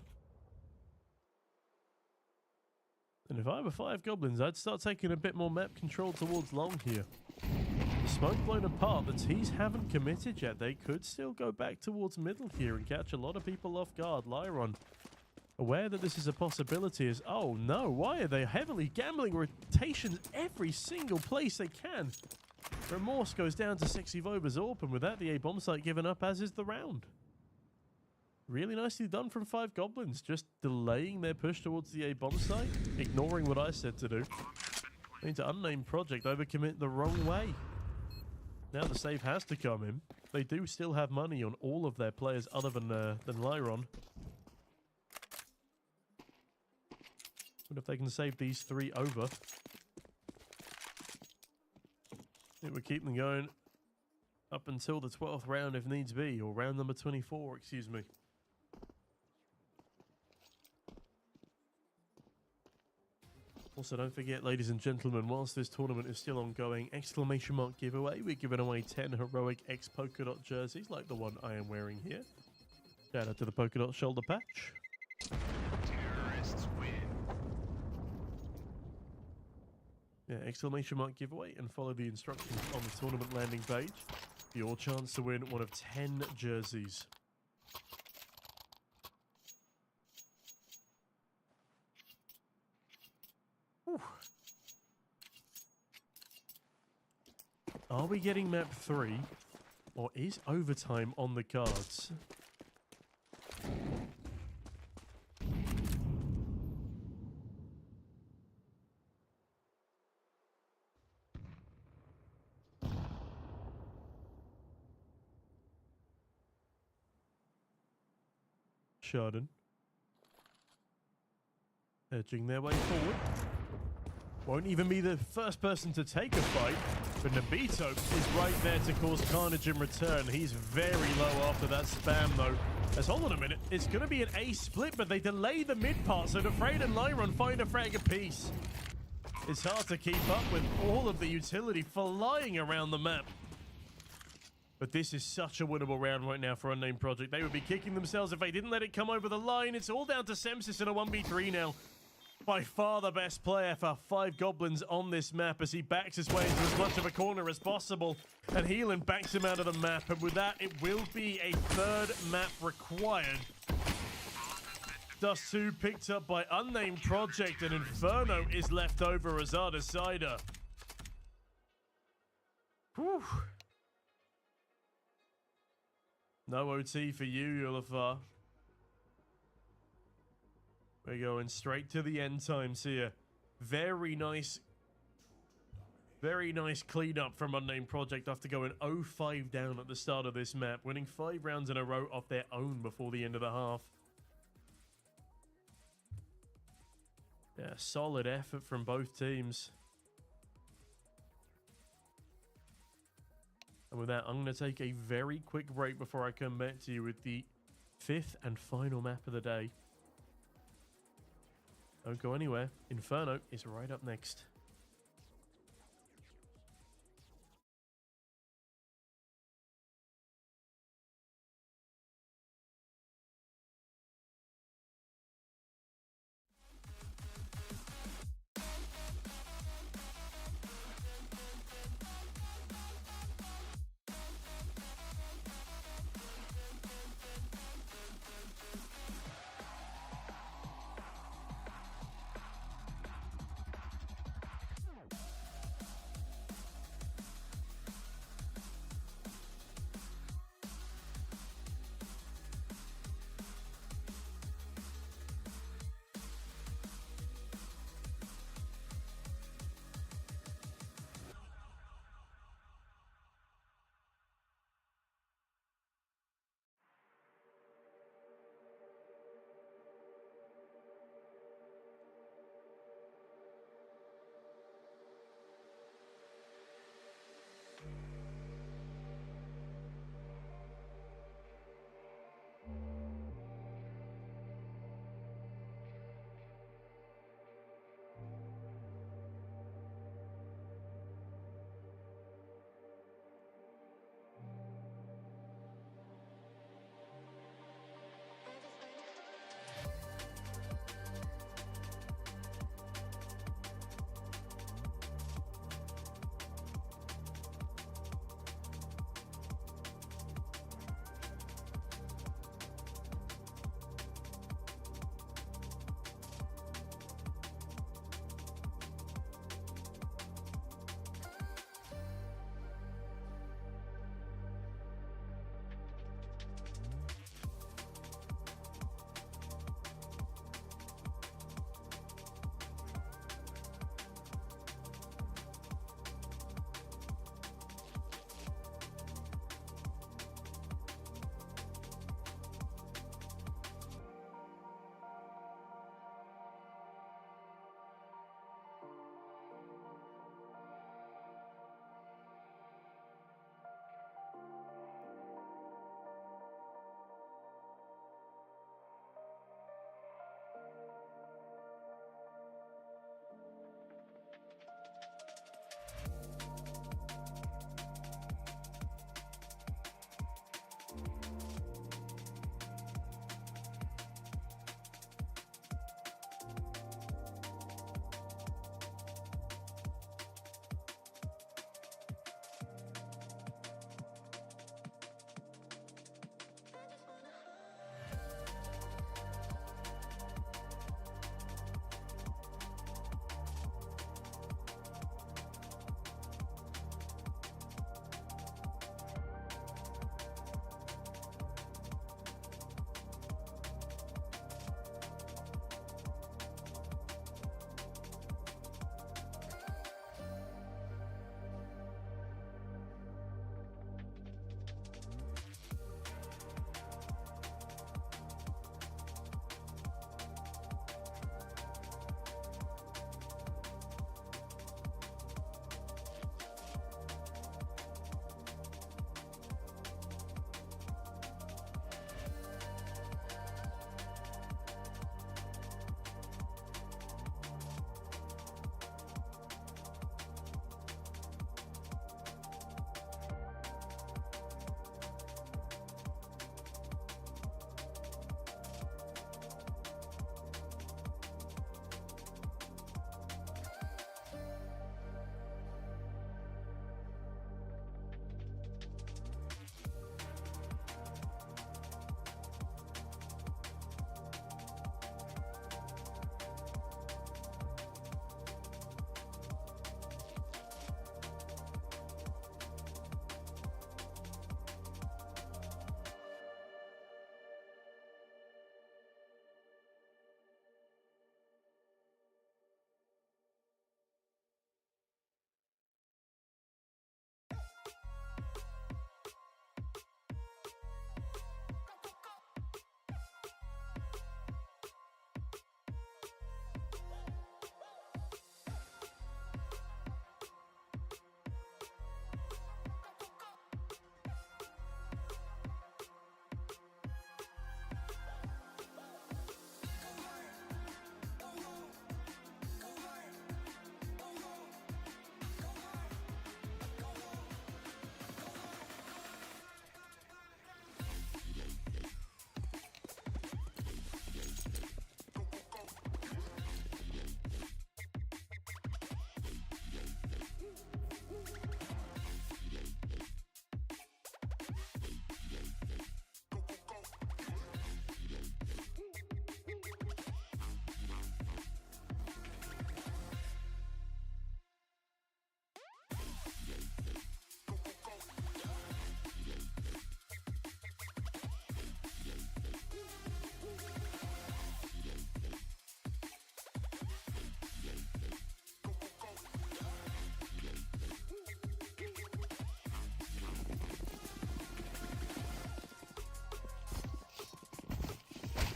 And if I were 5goblinz, I'd start taking a bit more map control towards long here. The smoke blown apart, the T's haven't committed yet. They could still go back towards middle here and catch a lot of people off guard. Lyron, aware that this is a possibility, is, oh no, why are they heavily gambling rotations every single place they can? Remorse goes down to Sexy Vova's AWP, and with that, the A bomb site given up, as is the round. Really nicely done from 5goblinz, just delaying their push towards the A bomb site, ignoring what I said to do. Need to Unnamed Project overcommit the wrong way. Now the save has to come in. They do still have money on all of their players other than Lyron. But if they can save these 3 over, it would keep them going up until the 12th round if needs be, or round number 24, excuse me. Also, don't forget, ladies and gentlemen, whilst this tournament is still ongoing, exclamation mark giveaway. We're giving away 10 heroic X Polkadot jerseys like the one I am wearing here. Shout out to the Polkadot shoulder patch. Terrorists win. Yeah, exclamation mark giveaway, and follow the instructions on the tournament landing page for your chance to win one of 10 jerseys. Are we getting map 3? Or is overtime on the cards? Sharden. Edging their way forward. Won't even be the first person to take a fight, but Nabito is right there to cause carnage in return. He's very low after that spam, though. As, hold on a minute, it's going to be an A split, but they delay the mid part, so Defrayed and Lyron find a frag apiece. It's hard to keep up with all of the utility flying around the map. But this is such a winnable round right now for Unnamed Project. They would be kicking themselves if they didn't let it come over the line. It's all down to Semsis in a 1v3 now. By far the best player for 5goblinz on this map as he backs his way into as much of a corner as possible. And Heelan backs him out of the map. And with that, it will be a third map required. Dust 2 picked up by Unnamed Project, and Inferno is left over as our decider. Whew. No OT for you, Ulafar. We're going straight to the end times here. Very nice cleanup from Unnamed Project after going 0-5 down at the start of this map, winning 5 rounds in a row off their own before the end of the half. Yeah, solid effort from both teams. And with that, I'm going to take a very quick break before I come back to you with the 5th and final map of the day. Don't go anywhere. Inferno is right up next.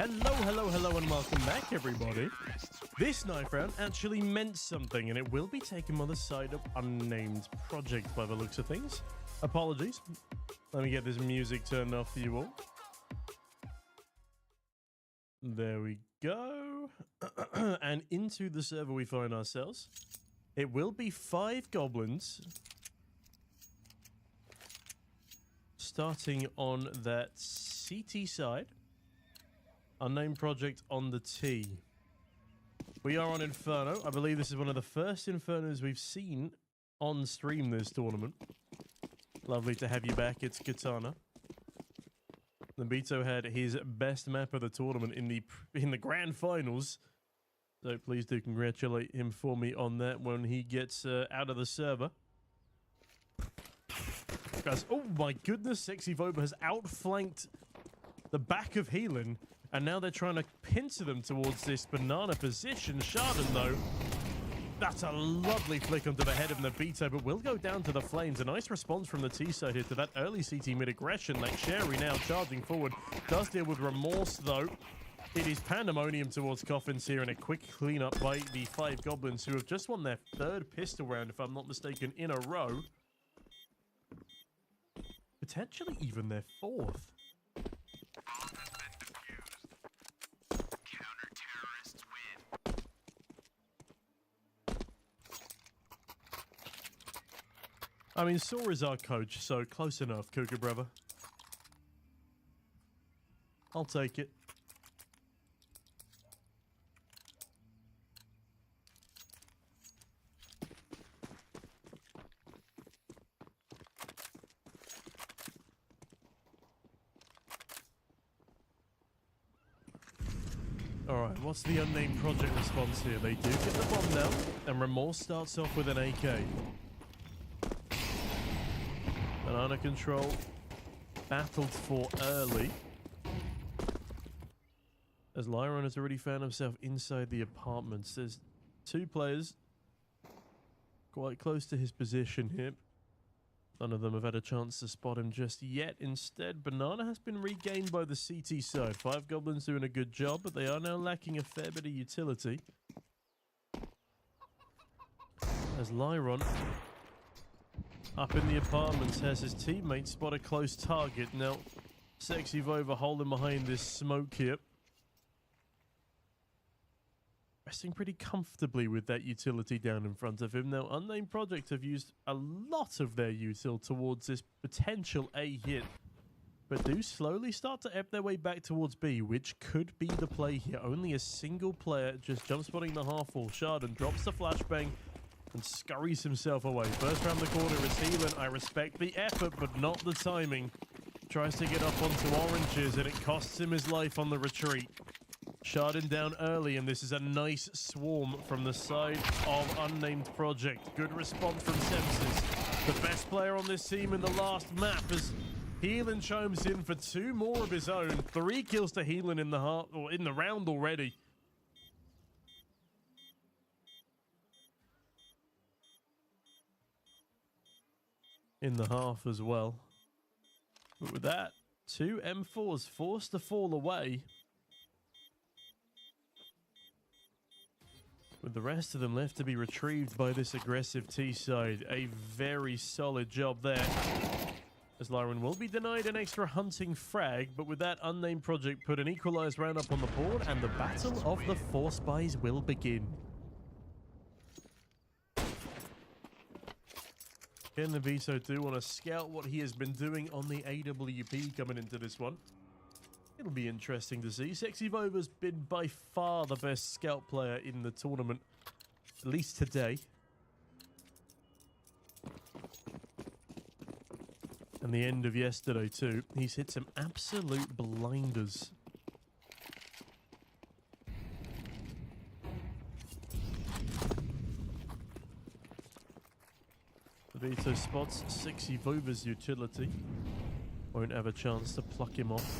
Hello, and welcome back, everybody. This knife round actually meant something, and it will be taken by the side of Unnamed Project by the looks of things. Apologies. Let me get this music turned off for you all. There we go. And into the server we find ourselves. It will be 5goblinz. Starting on that CT side. Unnamed Project on the T. We are on Inferno. I believe this is one of the first Infernos we've seen on stream this tournament. Lovely to have you back. It's Katana. Nabito had his best map of the tournament in the grand finals. So please do congratulate him for me on that when he gets out of the server. Guys, oh my goodness, Sexy Voba has outflanked the back of Healing. And now they're trying to pincer them towards this banana position. Chardon, though, that's a lovely flick onto the head of Nabito, but will go down to the flames. A nice response from the T side here to that early CT mid-aggression. Like Sherry now charging forward. Does deal with remorse, though. It is pandemonium towards Coffins here, and a quick cleanup by the 5goblinz, who have just won their third pistol round, if I'm not mistaken, in a row. Potentially even their fourth. I mean, Saw is our coach, so close enough, Cougar brother. I'll take it. Alright, what's the Unnamed Project response here? They do get the bomb down, and Remorse starts off with an AK. Banana control, battled for early. As Lyron has already found himself inside the apartments. There's two players quite close to his position here. None of them have had a chance to spot him just yet. Instead, Banana has been regained by the CT side. 5goblinz doing a good job, but they are now lacking a fair bit of utility. As Lyron up in the apartments has his teammate spot a close target. Now, Sexy Vova holding behind this smoke here. Resting pretty comfortably with that utility down in front of him. Now, Unnamed Project have used a lot of their util towards this potential A hit, but do slowly start to ebb their way back towards B, which could be the play here. Only a single player just jump spotting the half wall. Chardon drops the flashbang and scurries himself away. First round the corner is Healing. I respect the effort, but not the timing. Tries to get up onto oranges, and it costs him his life on the retreat. Chardon down early, and this is a nice swarm from the side of Unnamed Project. Good response from Sepsis, the best player on this team in the last map, as Healing chimes in for two more of his own. 3 kills to Healing in the heart, or in the round already. In the half as well. But with that, 2 M4s forced to fall away. With the rest of them left to be retrieved by this aggressive T side. A very solid job there. As Lyron will be denied an extra hunting frag, but with that, Unnamed Project put an equalized round up on the board, and the battle of the 4 spies will begin. Ken Navito do want to scout what he has been doing on the AWP coming into this one. It'll be interesting to see. Sexy Vova's been by far the best scout player in the tournament, at least today. And the end of yesterday too. He's hit some absolute blinders. Vito spots Sexy Vova's utility. Won't have a chance to pluck him off.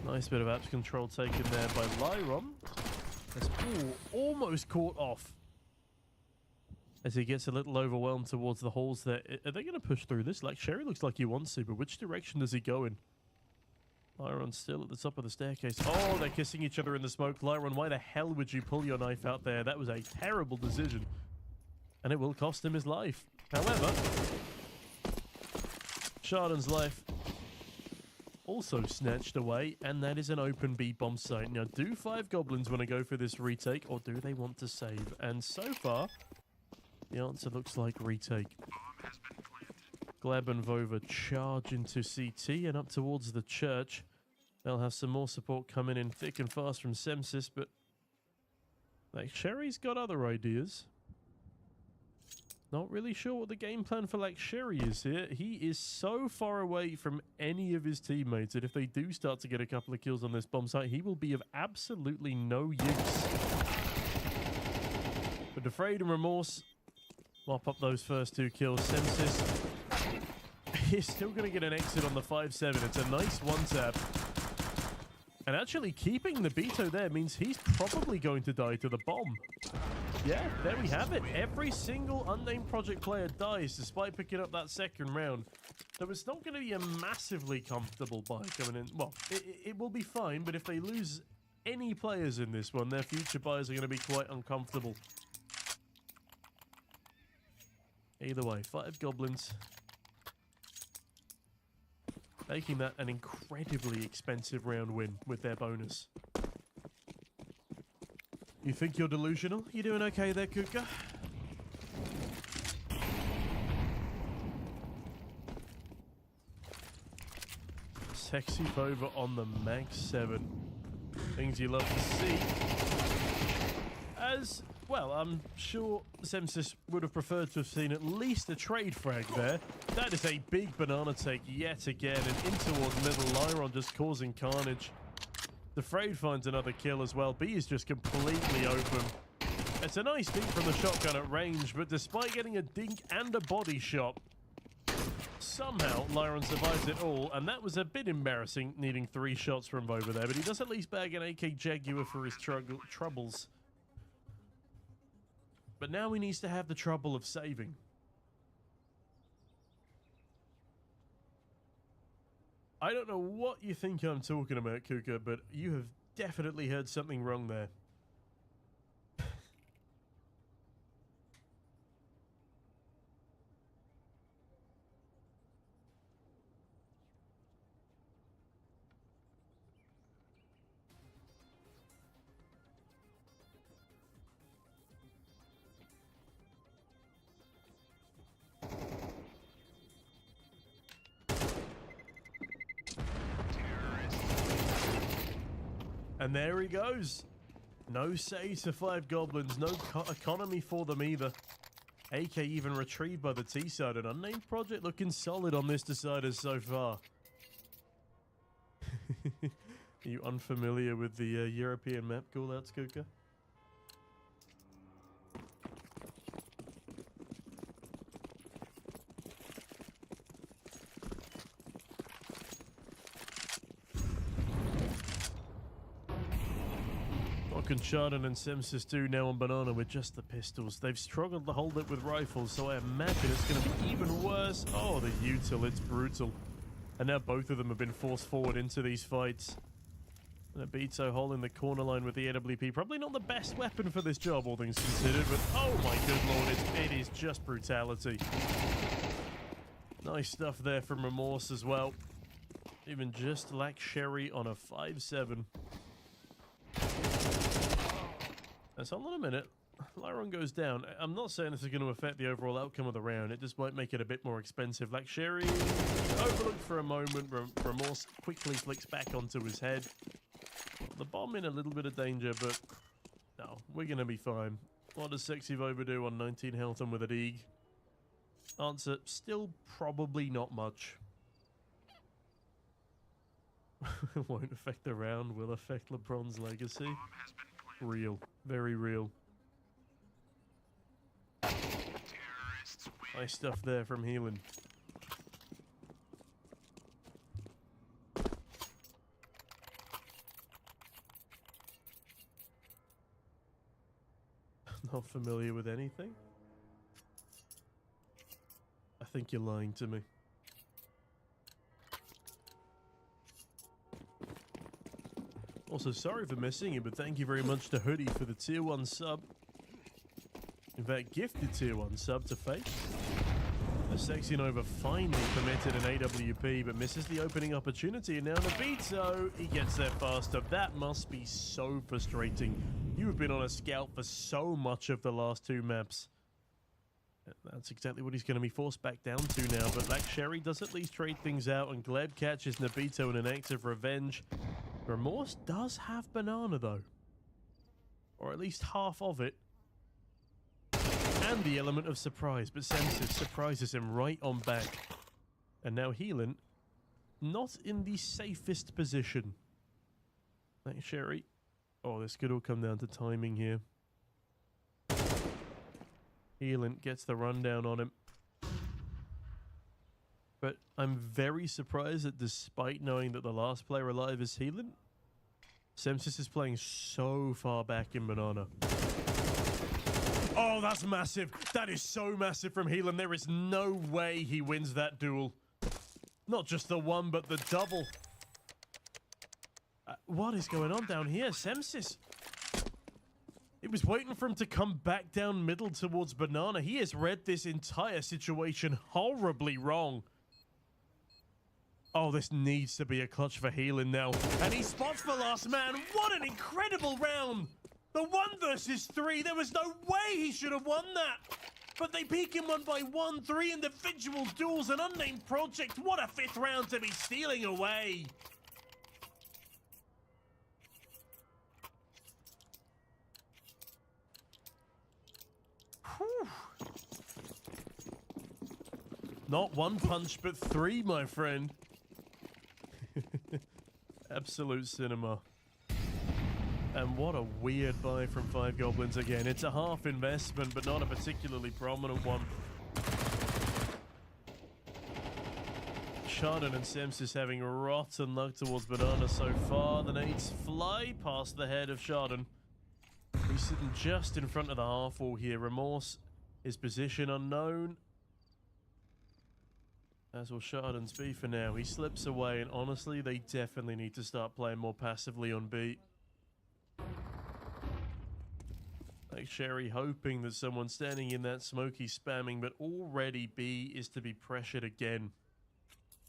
Nice bit of apps control taken there by Lyron. That's almost caught off. As he gets a little overwhelmed towards the halls there. Are they going to push through this? Like, Sherry looks like he wants to, but which direction does he go in? Lyron's still at the top of the staircase. Oh, they're kissing each other in the smoke. Lyron, why the hell would you pull your knife out there? That was a terrible decision. And it will cost him his life. However, Chardon's life also snatched away, and that is an open B bomb site. Now, do 5goblinz want to go for this retake, or do they want to save? And so far, the answer looks like retake. Gleb and Vova charge into CT and up towards the church. They'll have some more support coming in thick and fast from Semsis, but like Sherry's got other ideas. Not really sure what the game plan for like Sherry is here. He is so far away from any of his teammates that if they do start to get a couple of kills on this bomb site, he will be of absolutely no use. But Afraid and Remorse mop up those first 2 kills. Semsis is still going to get an exit on the 5-7. It's a nice one-tap. And actually keeping the Beto there means he's probably going to die to the bomb. Yeah, there we have it. Every single unnamed project player dies despite picking up that second round. So it's not going to be a massively comfortable buy coming in. Well, it will be fine, but if they lose any players in this one, their future buys are going to be quite uncomfortable. Either way, 5goblinz making that an incredibly expensive round win with their bonus. You think you're delusional? You doing okay there, Kuka? Sexy Vova on the Max 7. Things you love to see. As well, I'm sure Semsis would have preferred to have seen at least a trade frag there. That is a big banana take yet again, and in towards middle. Lyron just causing carnage. The Frade finds another kill as well. B is just completely open. It's a nice dink from the shotgun at range, but despite getting a dink and a body shot, somehow Lyron survives it all, and that was a bit embarrassing, needing 3 shots from over there, but he does at least bag an AK Jaguar for his troubles. But now he needs to have the trouble of saving. I don't know what you think I'm talking about, Kuka, but you have definitely heard something wrong there. And there he goes. No save to 5goblinz, no economy for them either. AK even retrieved by the T side. An unnamed project looking solid on this decider so far. Are you unfamiliar with the European map callouts, Kuka? Chardon and Semsis do now on Banana with just the pistols. They've struggled to hold it with rifles, so I imagine it's going to be even worse. Oh, the util, it's brutal. And now both of them have been forced forward into these fights. And a Beto hole in the corner line with the AWP. Probably not the best weapon for this job, all things considered, but oh my good lord, it is just brutality. Nice stuff there from Remorse as well. Even just like Sherry on a 5-7. So hold on a minute. Lyron goes down. I'm not saying this is going to affect the overall outcome of the round. It just might make it a bit more expensive. Like Sherry overlooked for a moment. Remorse quickly flicks back onto his head. The bomb in a little bit of danger, but no, we're going to be fine. What does Sexy Vova do on 19 health and with a dig? Answer, still probably not much. Won't affect the round, will affect LeBron's legacy. Real. Very real. Nice stuff there from Healing. Not familiar with anything? I think you're lying to me. Also, sorry for missing you, but thank you very much to Hoodie for the tier 1 sub. In fact, gifted tier 1 sub to Fate. The Sexy Nova finally permitted an AWP, but misses the opening opportunity. And now Nabito, he gets there faster. That must be so frustrating. You have been on a scout for so much of the last 2 maps. That's exactly what he's going to be forced back down to now. But Black Sherry does at least trade things out, and Gleb catches Nabito in an act of revenge. Remorse does have Banana, though. Or at least half of it. And the element of surprise, but Sensitive surprises him right on back. And now Healan, not in the safest position. Thanks, Sherry. Oh, this could all come down to timing here. Healan gets the rundown on him. But I'm very surprised that despite knowing that the last player alive is Healan, Semsis is playing so far back in Banana. Oh, that's massive. That is so massive from Healan. There is no way he wins that duel. Not just the one, but the double. What is going on down here? Semsis. It was waiting for him to come back down middle towards Banana. He has read this entire situation horribly wrong. Oh, this needs to be a clutch for Healan now. And he spots the last man. What an incredible round. The 1 versus 3. There was no way he should have won that. But they peak him 1 by 1. 3 individual duels. An unnamed project. What a 5th round to be stealing away. Whew. Not 1 punch, but 3, my friend. Absolute cinema. And what a weird buy from 5goblinz again. It's a half investment, but not a particularly prominent one. Chardon and Semsis having rotten luck towards Banana so far. The nades fly past the head of Chardon. He's sitting just in front of the half wall here. Remorse, his position unknown. As will Chardon's be for now. He slips away, and honestly, they definitely need to start playing more passively on B. Like Sherry hoping that someone's standing in that smoky spamming, but already B is to be pressured again.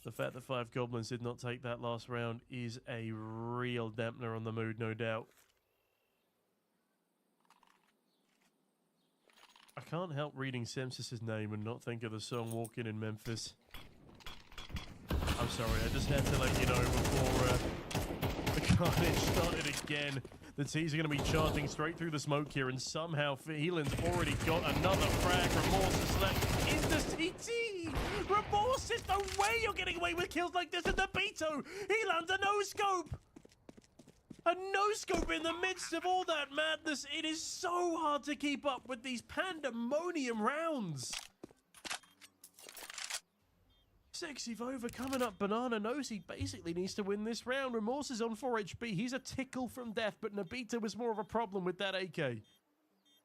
The fact that 5goblinz did not take that last round is a real dampener on the mood, no doubt. I can't help reading Semsis' name and not think of the song Walking in Memphis. I'm sorry, I just had to let you know before the carnage started again. The T's are going to be charging straight through the smoke here, and somehow Healan's already got another frag. Remorse is left in the CT. Remorse, there's no way you're getting away with kills like this in the Beto. He lands a no-scope. A no-scope in the midst of all that madness. It is so hard to keep up with these pandemonium rounds. Sexy Vova coming up. Banana knows he basically needs to win this round. Remorse is on 4 HP. He's a tickle from death, but Nabito was more of a problem with that AK.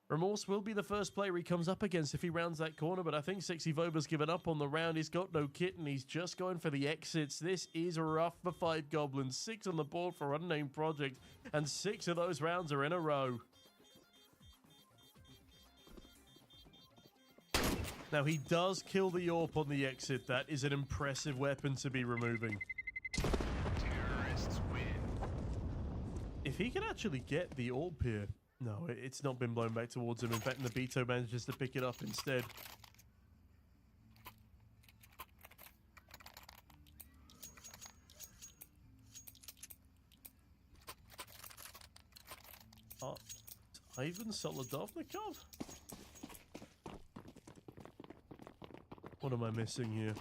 Remorse will be the first player he comes up against if he rounds that corner, but I think Sexy Vova's given up on the round. He's got no kit, and he's just going for the exits. This is rough for 5goblinz. 6 on the board for Unnamed Project, and 6 of those rounds are in a row. Now, he does kill the AWP on the exit. That is an impressive weapon to be removing. Terrorists win. If he can actually get the AWP here... No, it's not been blown back towards him. In fact, Nabito manages to pick it up instead. Ivan Solodovnikov? What am I missing here?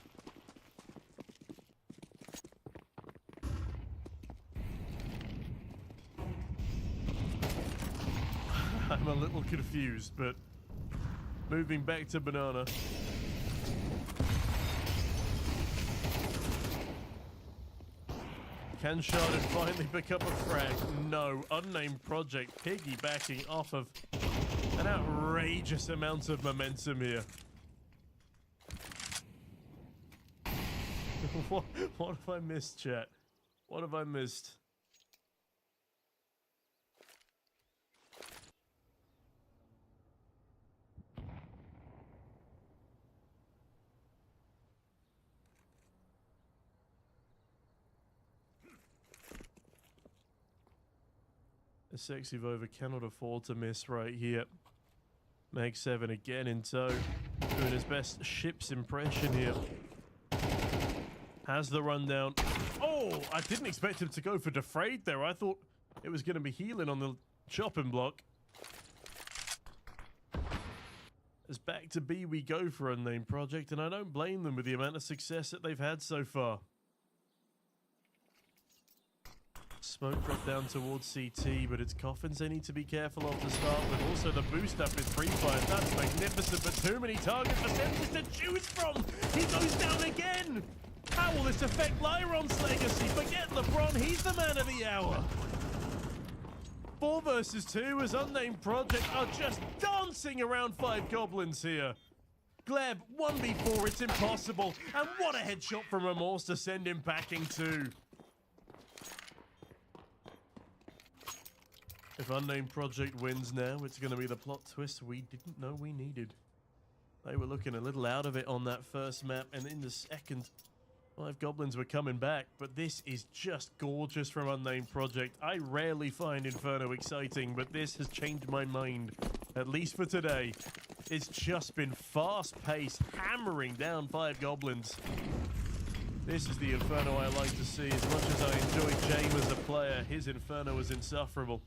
I'm a little confused, but moving back to Banana. Can Chardon finally pick up a frag? No. Unnamed Project piggybacking off of an outrageous amount of momentum here. What have I missed, chat? What have I missed? A Sexy Vova cannot afford to miss right here. Mag 7 again in tow. Doing his best ship's impression here. Has the rundown. Oh, I didn't expect him to go for Defrayed there. I thought it was going to be healing on the chopping block. As back to B we go for Unnamed Project, and I don't blame them with the amount of success that they've had so far. Smoke drop down towards CT, but it's coffins they need to be careful of to start with. Also, the boost up is free fire. That's magnificent, but too many targets for Sensors to choose from. He goes down again. How will this affect Lyron's legacy? Forget LeBron, he's the man of the hour. 4 versus 2 as Unnamed Project are just dancing around 5goblinz here. Gleb, 1v4, it's impossible. And what a headshot from Remorse to send him packing too. If Unnamed Project wins now, it's going to be the plot twist we didn't know we needed. They were looking a little out of it on that first map, and in the second, 5goblinz were coming back, but this is just gorgeous from Unnamed Project. I rarely find Inferno exciting, but this has changed my mind, at least for today. It's just been fast-paced, hammering down 5goblinz. This is the Inferno I like to see. As much as I enjoy James as a player, his Inferno is insufferable.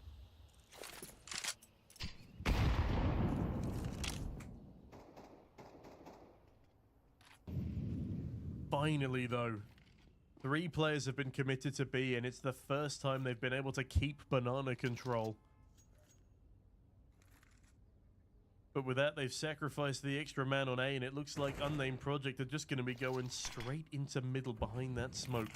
Finally, though, 3 players have been committed to B, and it's the first time they've been able to keep banana control. But with that, they've sacrificed the extra man on A, and it looks like Unnamed Project are just going to be going straight into middle behind that smoke.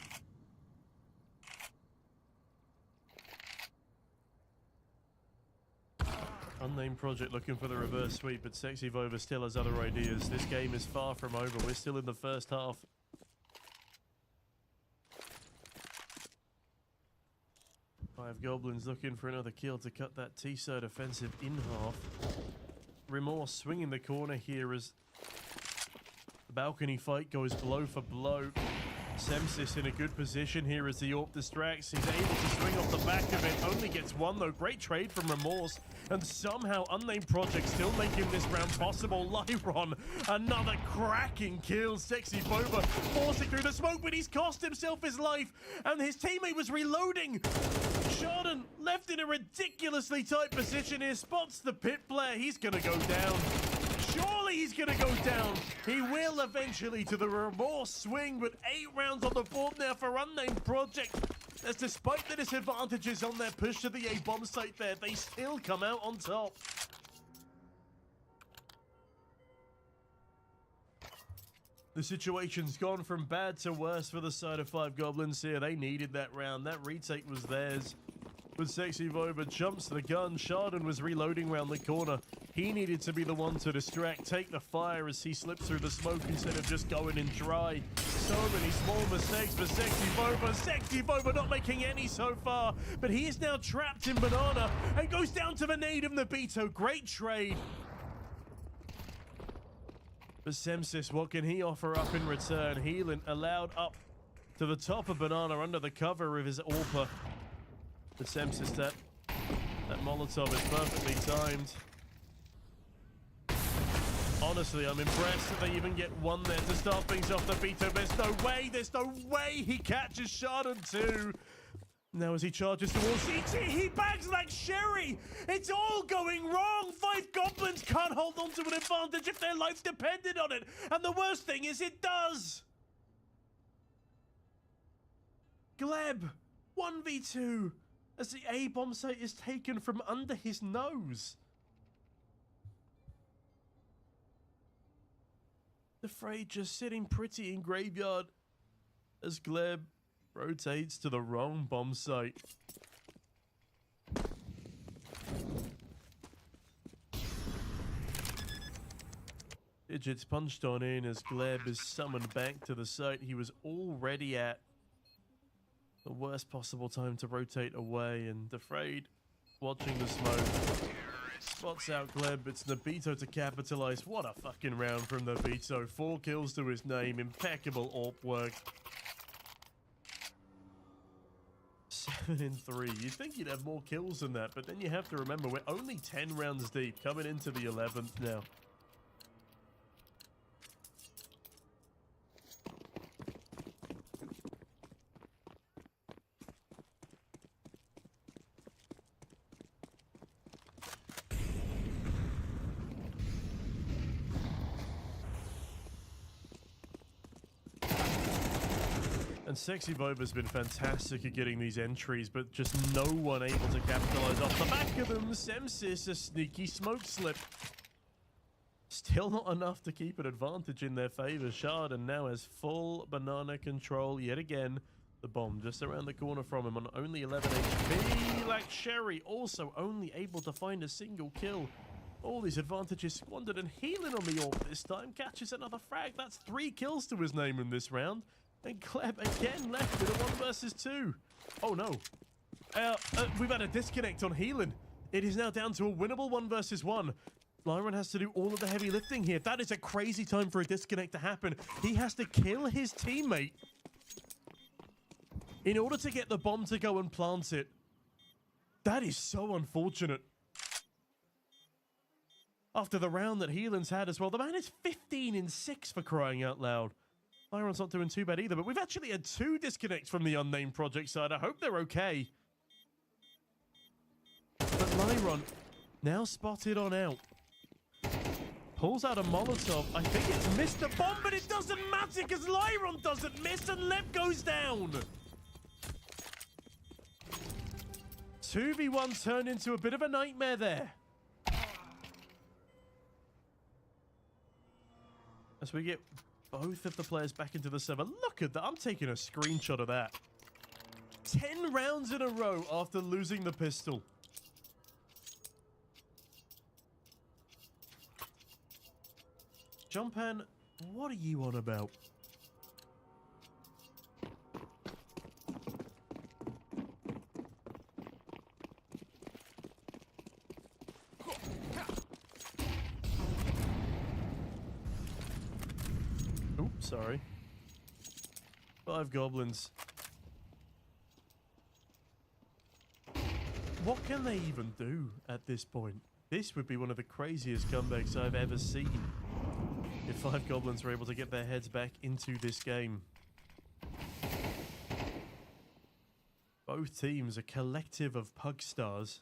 Unnamed Project looking for the reverse sweep, but Sexy Vova still has other ideas. This game is far from over. We're still in the first half. 5goblinz looking for another kill to cut that T-side offensive in half. Remorse swinging the corner here as the balcony fight goes blow for blow. Semsis in a good position here as the AWP distracts. He's able to swing off the back of it. Only gets one though. Great trade from Remorse. And somehow Unnamed Project still making this round possible. Lyron, another cracking kill. Sexy Vova forcing through the smoke, but he's cost himself his life. And his teammate was reloading. Chardon left in a ridiculously tight position here. Spots the pit player. He's going to go down. Surely he's going to go down. He will eventually to the Remorse swing, but 8 rounds on the board now for Unnamed Project. As despite the disadvantages on their push to the A bomb site there, they still come out on top. The situation's gone from bad to worse for the side of 5goblinz here. They needed that round. That retake was theirs. But Sexy Vova jumps the gun. Chardon was reloading round the corner. He needed to be the one to distract, take the fire as he slips through the smoke instead of just going in dry. So many small mistakes for Sexy Vova. Sexy Vova not making any so far, but he is now trapped in banana and goes down to the nade of Nabito. Great trade. But Semsis, what can he offer up in return? Healing allowed up to the top of banana under the cover of his AWPer. But Semsis, that Molotov is perfectly timed. Honestly, I'm impressed that they even get one there to start things off. Nabito, there's no way he catches Chardon too. Now as he charges towards CT, he bags like Sherry. It's all going wrong. 5goblinz can't hold on to an advantage if their life depended on it. And the worst thing is it does. Gleb, 1v2. As the A bomb site is taken from under his nose. The Frag just sitting pretty in graveyard as Gleb rotates to the wrong bomb site. Digits punched on in as Gleb is summoned back to the site he was already at. The worst possible time to rotate away, and Afraid watching the smoke. Spots out Gleb, it's Nabito to capitalize. What a fucking round from Nabito. 4 kills to his name, impeccable AWP work. 7-3. You'd think you'd have more kills than that, but then you have to remember we're only 10 rounds deep, coming into the 11th now. And Sexy Boba's been fantastic at getting these entries, but just no one able to capitalize off the back of them. Semsis, a sneaky smoke slip. Still not enough to keep an advantage in their favor. Shard and now has full banana control yet again. The bomb just around the corner from him on only 11 HP. Like Sherry, also only able to find a single kill. All these advantages squandered, and healing on the AWP this time catches another frag. That's 3 kills to his name in this round. And Kleb again left with a 1 versus 2. Oh no. We've had a disconnect on healing. It is now down to a winnable 1 versus 1. Lyron has to do all of the heavy lifting here. That is a crazy time for a disconnect to happen. He has to kill his teammate in order to get the bomb to go and plant it. That is so unfortunate. After the round that Heelan's had as well. The man is 15-6 for crying out loud. Lyron's not doing too bad either, but we've actually had 2 disconnects from the Unnamed project side. I hope they're okay. But Lyron, now spotted on out. Pulls out a Molotov. I think it's missed the bomb, but it doesn't matter because Lyron doesn't miss and Lev goes down. 2v1 turned into a bit of a nightmare there. As we get both of the players back into the server. Look at that. I'm taking a screenshot of that. 10 rounds in a row after losing the pistol. Jumpan, what are you on about? Oops, sorry. 5goblinz. What can they even do at this point? This would be one of the craziest comebacks I've ever seen. If 5goblinz are able to get their heads back into this game. Both teams a collective of pug stars.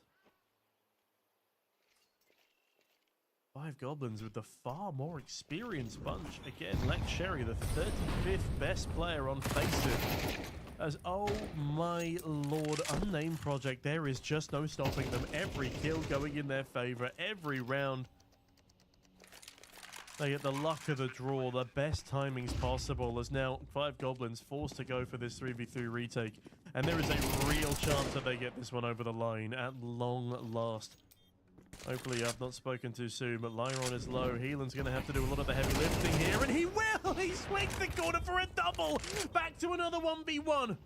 5goblinz with the far more experienced bunch. Again, Lex Sherry, the 35th best player on FACEIT. As, oh my lord, Unnamed project, there is just no stopping them. Every kill going in their favor, every round. They get the luck of the draw, the best timings possible, as now 5goblinz forced to go for this 3v3 retake. And there is a real chance that they get this one over the line at long last. Hopefully I've not spoken too soon, but Lyron is low. Heelan's going to have to do a lot of the heavy lifting here, and he will! He swings the corner for a double! Back to another 1v1.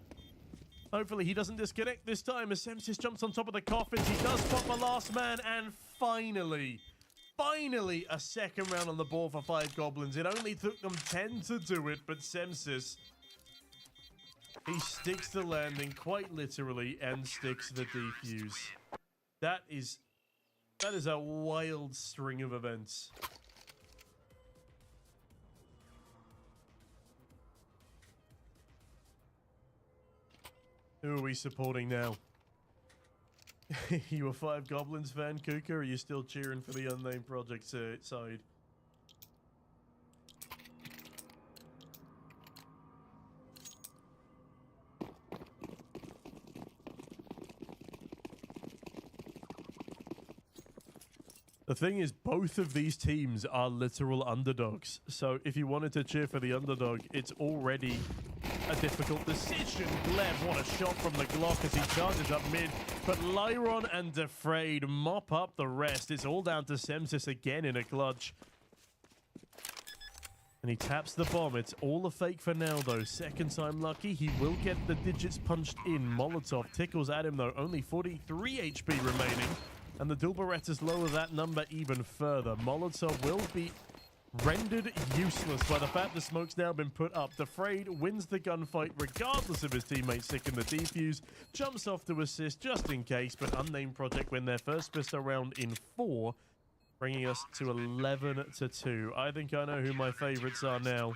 Hopefully he doesn't disconnect this time as Semsis jumps on top of the coffins. He does spot the last man, and finally a second round on the board for 5goblinz. It only took them 10 to do it, but Semsis, he sticks the landing quite literally and sticks the defuse. That is a wild string of events. Who are we supporting now? You a 5goblinz fan, Kuka, or are you still cheering for the Unnamed project side? The thing is, both of these teams are literal underdogs. So if you wanted to cheer for the underdog, it's already a difficult decision. Gleb, what a shot from the Glock as he charges up mid. But Lyron and Defrayed mop up the rest. It's all down to Semsis again in a clutch. And he taps the bomb. It's all a fake for now, though. Second time lucky. He will get the digits punched in. Molotov tickles at him, though. Only 43 HP remaining. And the dual Berettas lower that number even further. Molotov will be rendered useless by the fact the smoke's now been put up. Defrayed wins the gunfight regardless of his teammates sick in the defuse, jumps off to assist just in case, but Unnamed Project win their first pistol round in 4, bringing us to 11-2. I think I know who my favorites are now.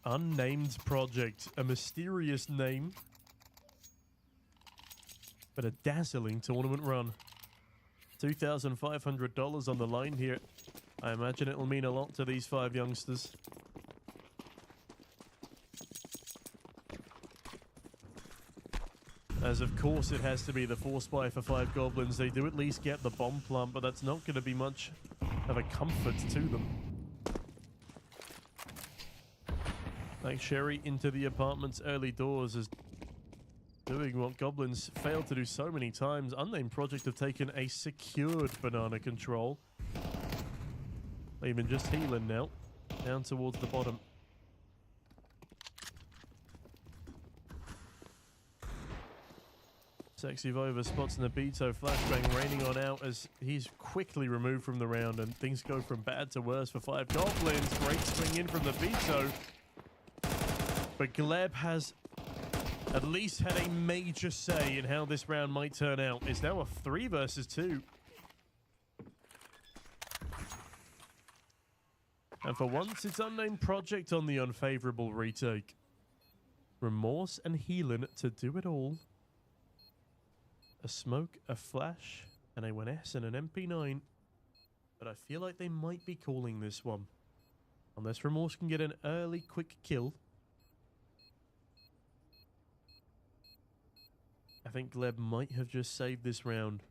Unnamed Project, a mysterious name, but a dazzling tournament run. $2,500 on the line here. I imagine it'll mean a lot to these 5 youngsters. As of course it has to be the force buy for 5goblinz. They do at least get the bomb plant, but that's not going to be much of a comfort to them. Like Sherry into the apartment's early doors is doing what Goblins failed to do so many times. Unnamed Project have taken a secured banana control. Even just healing now. Down towards the bottom. Sexy Vova spots Nabito, flashbang raining on out as he's quickly removed from the round, and things go from bad to worse for 5goblinz. Great swing in from Nabito. But Gleb has at least had a major say in how this round might turn out. It's now a 3 versus 2. And for once, it's Unnamed Project on the unfavorable retake. Remorse and Healing to do it all. A smoke, a flash, and a 1S and an MP9. But I feel like they might be calling this one. Unless Remorse can get an early quick kill. I think Gleb might have just saved this round.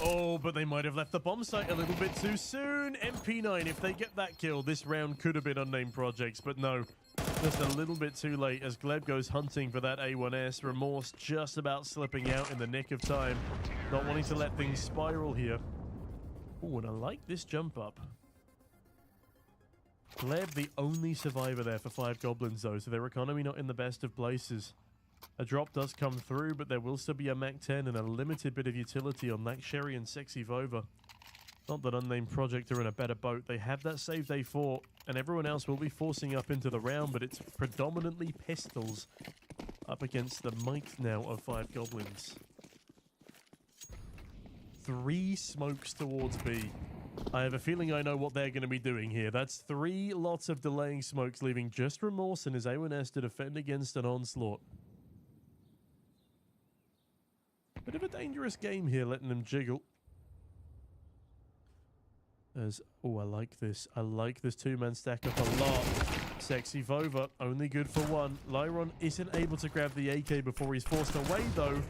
Oh, but they might have left the bomb site a little bit too soon. MP9, if they get that kill, this round could have been Unnamed Projects, but no. Just a little bit too late as Gleb goes hunting for that A1S. Remorse just about slipping out in the nick of time. Not wanting to let things spiral here. Oh, and I like this jump up. Gleb, the only survivor there for 5goblinz though, so their economy not in the best of places. A drop does come through, but there will still be a MAC-10 and a limited bit of utility on Lack Sherry and Sexy Vova. Not that Unnamed Project are in a better boat. They have that saved A4, and everyone else will be forcing up into the round, but it's predominantly pistols up against the might now of 5goblinz. 3 smokes towards B. I have a feeling I know what they're going to be doing here. That's 3 lots of delaying smokes, leaving just Remorse and his A1S to defend against an onslaught. Bit of a dangerous game here, letting them jiggle. As, oh, I like this. I like this 2-man stack up a lot. Sexy Vova, only good for 1. Lyron isn't able to grab the AK before he's forced away, though.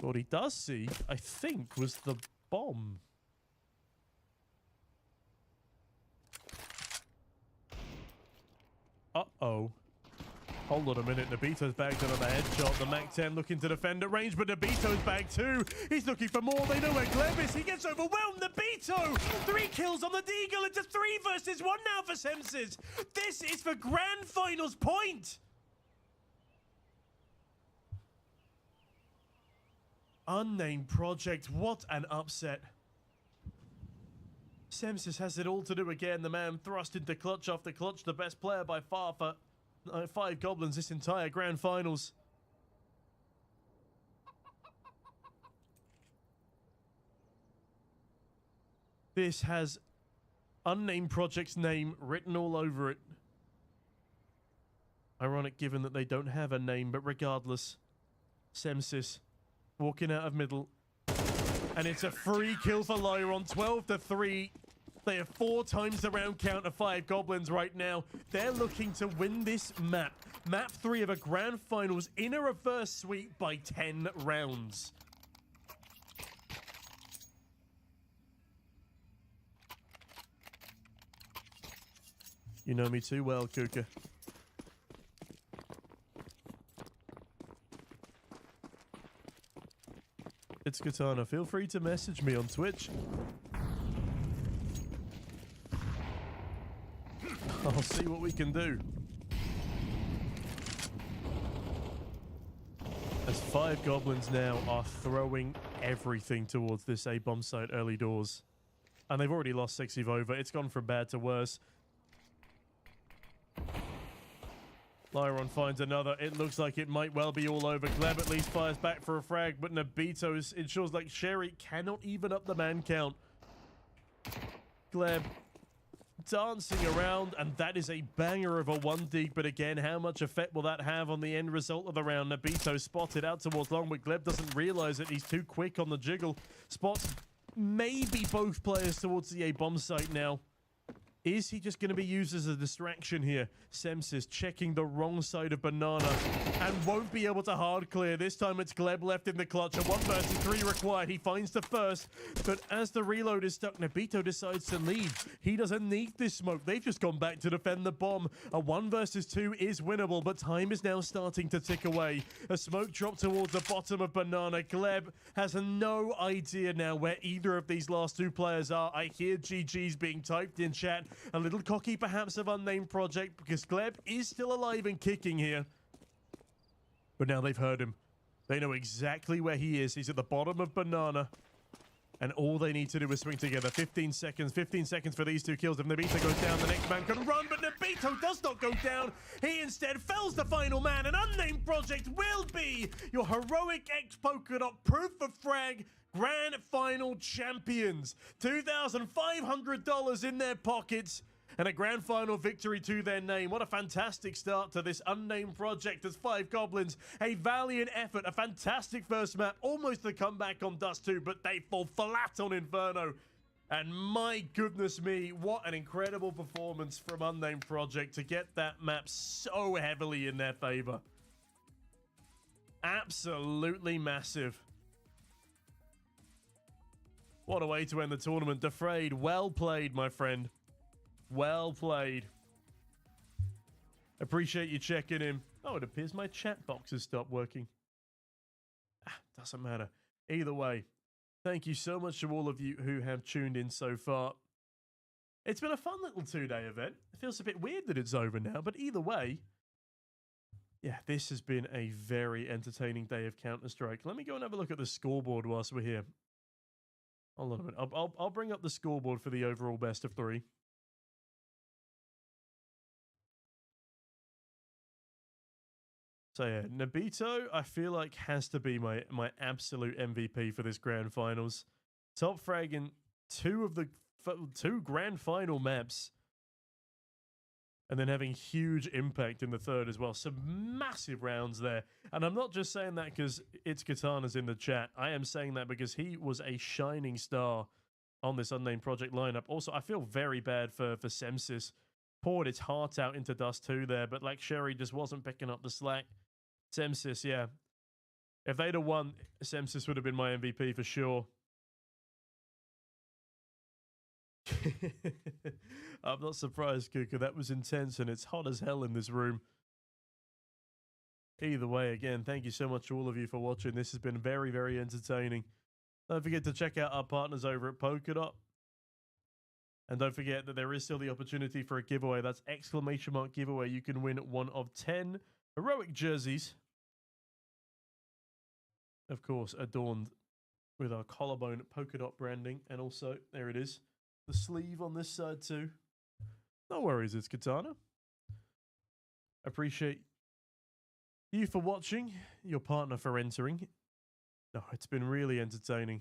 What he does see, I think, was the bomb. Uh-oh. Hold on a minute. Nabito's bagged another headshot. The MAC-10 looking to defend at range, but Nabito's bagged too. He's looking for more. They know where Gleb is. He gets overwhelmed. Nabito! 3 kills on the Deagle. It's a 3 versus 1 now for Semses. This is for Grand Finals point. Unnamed Project. What an upset. Semses has it all to do again. The man thrust into clutch after clutch. The best player by far for 5goblinz this entire Grand Finals. This has Unnamed Project's name written all over it. Ironic given that they don't have a name, but regardless. Semses walking out of middle. And it's a free kill for Lyron, 12-3. They have 4 times the round count of 5goblinz right now. They're looking to win this map. Map 3 of a Grand Finals in a reverse sweep by 10 rounds. You know me too well, Kuka. It's Katana. Feel free to message me on Twitch. I'll see what we can do. 5goblinz now are throwing everything towards this A-bomb site early doors. And they've already lost 6 over. It's gone from bad to worse. Lyron finds another. It looks like it might well be all over. Gleb at least fires back for a frag, but Nabito ensures like Sherry cannot even up the man count. Gleb dancing around, and that is a banger of a 1-dig, but again, how much effect will that have on the end result of the round? Nabito spotted out towards long, but Gleb doesn't realize it. He's too quick on the jiggle. Spots maybe both players towards the A-bomb site now. Is he just going to be used as a distraction here? Semsis checking the wrong side of Banana and won't be able to hard clear. This time it's Gleb left in the clutch. A 1 versus 3 required. He finds the first, but as the reload is stuck, Nabito decides to leave. He doesn't need this smoke. They've just gone back to defend the bomb. A 1 versus 2 is winnable, but time is now starting to tick away. A smoke drop towards the bottom of Banana. Gleb has no idea now where either of these last 2 players are. I hear GG's being typed in chat. A little cocky perhaps of Unnamed Project because Gleb is still alive and kicking here. But now they've heard him. They know exactly where he is. He's at the bottom of Banana. And all they need to do is swing together. 15 seconds. 15 seconds for these 2 kills. If Nabito goes down, the next man can run. But Nabito does not go down. He instead fells the final man. And Unnamed Project will be your heroic ex-Polkadot proof of frag grand final champions. $2,500 in their pockets. And a grand final victory to their name. What a fantastic start to this Unnamed Project as 5goblinz. A valiant effort, a fantastic first map. Almost a comeback on Dust 2, but they fall flat on Inferno. And my goodness me, what an incredible performance from Unnamed Project to get that map so heavily in their favor. Absolutely massive. What a way to end the tournament. Defrayed, well played, my friend. Well played. Appreciate you checking in. Oh, it appears my chat box has stopped working. Doesn't matter. Either way, thank you so much to all of you who have tuned in so far. It's been a fun little 2-day event. It feels a bit weird that it's over now, but either way, yeah, this has been a very entertaining day of Counter-Strike. Let me go and have a look at the scoreboard whilst we're here. Hold on a minute. I'll bring up the scoreboard for the overall best of 3. So yeah, Nabito, I feel like has to be my absolute MVP for this grand finals. Top fragging 2 grand final maps, and then having huge impact in the 3rd as well. Some massive rounds there, and I'm not just saying that because it's Katana's in the chat. I am saying that because he was a shining star on this Unnamed Project lineup. Also, I feel very bad for Semsis. Poured its heart out into Dust 2 there, but like Sherry just wasn't picking up the slack. Semsis, yeah. If they'd have won, Semsis would have been my MVP for sure. I'm not surprised, Kuka. That was intense and it's hot as hell in this room. Either way, again, thank you so much to all of you for watching. This has been very, very entertaining. Don't forget to check out our partners over at Polkadot. And don't forget that there is still the opportunity for a giveaway. That's ! giveaway. You can win 1 of 10 heroic jerseys. Of course, adorned with our collarbone Polkadot branding. And also, there it is, the sleeve on this side too. No worries, it's Katana. Appreciate you for watching, your partner for entering. No, it's been really entertaining.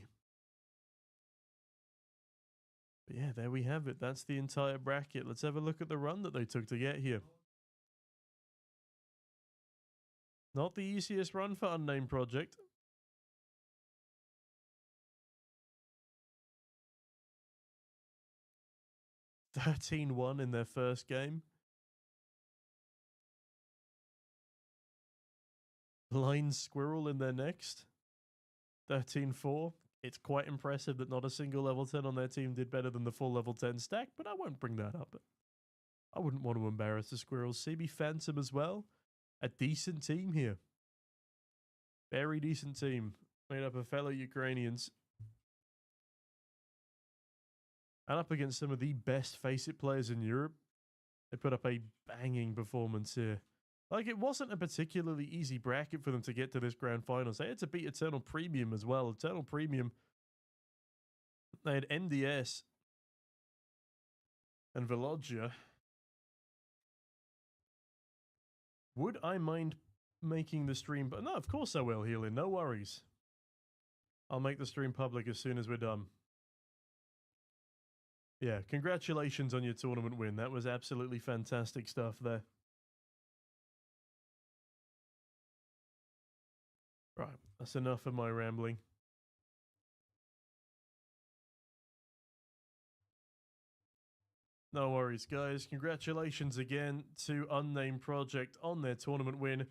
But yeah, there we have it. That's the entire bracket. Let's have a look at the run that they took to get here. Not the easiest run for Unnamed Project. (13-1) in their first game. Blind Squirrel in their next. 13-4. It's quite impressive that not a single level 10 on their team did better than the full level 10 stack, but I won't bring that up. I wouldn't want to embarrass the Squirrels. CB Phantom as well. A decent team here. Very decent team. Made up of fellow Ukrainians. And up against some of the best Face It players in Europe. They put up a banging performance here. Like, it wasn't a particularly easy bracket for them to get to this grand finals. They had to beat Eternal Premium as well. Eternal Premium, they had NDS and Velogia. Would I mind making the stream? But no, of course I will, Healin. No worries. I'll make the stream public as soon as we're done. Yeah, congratulations on your tournament win. That was absolutely fantastic stuff there. Right, that's enough of my rambling. No worries, guys. Congratulations again to Unnamed Project on their tournament win.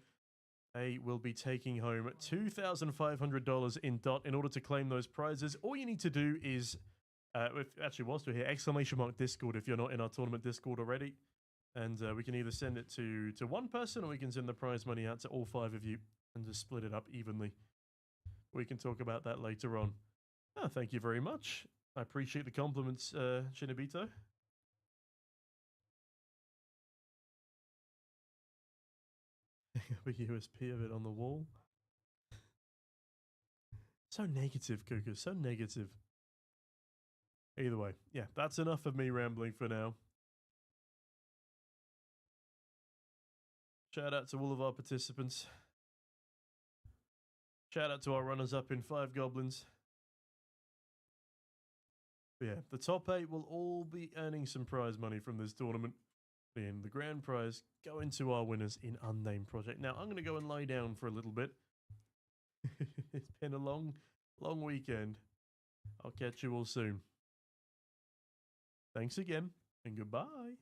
They will be taking home $2,500 in DOT in order to claim those prizes. All you need to do is, actually, whilst we're here, ! Discord if you're not in our tournament Discord already. And we can either send it to one person or we can send the prize money out to all 5 of you and just split it up evenly. We can talk about that later on. Oh, thank you very much. I appreciate the compliments, Shinobito. A USP of it on the wall. So negative, Cuckoo. So negative. Either way, yeah, that's enough of me rambling for now. Shout out to all of our participants. Shout out to our runners-up in 5goblinz. But yeah, the top 8 will all be earning some prize money from this tournament. Being the grand prize going to our winners in Unnamed Project. Now, I'm going to go and lie down for a little bit. It's been a long weekend. I'll catch you all soon. Thanks again, and goodbye.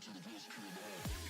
to the best,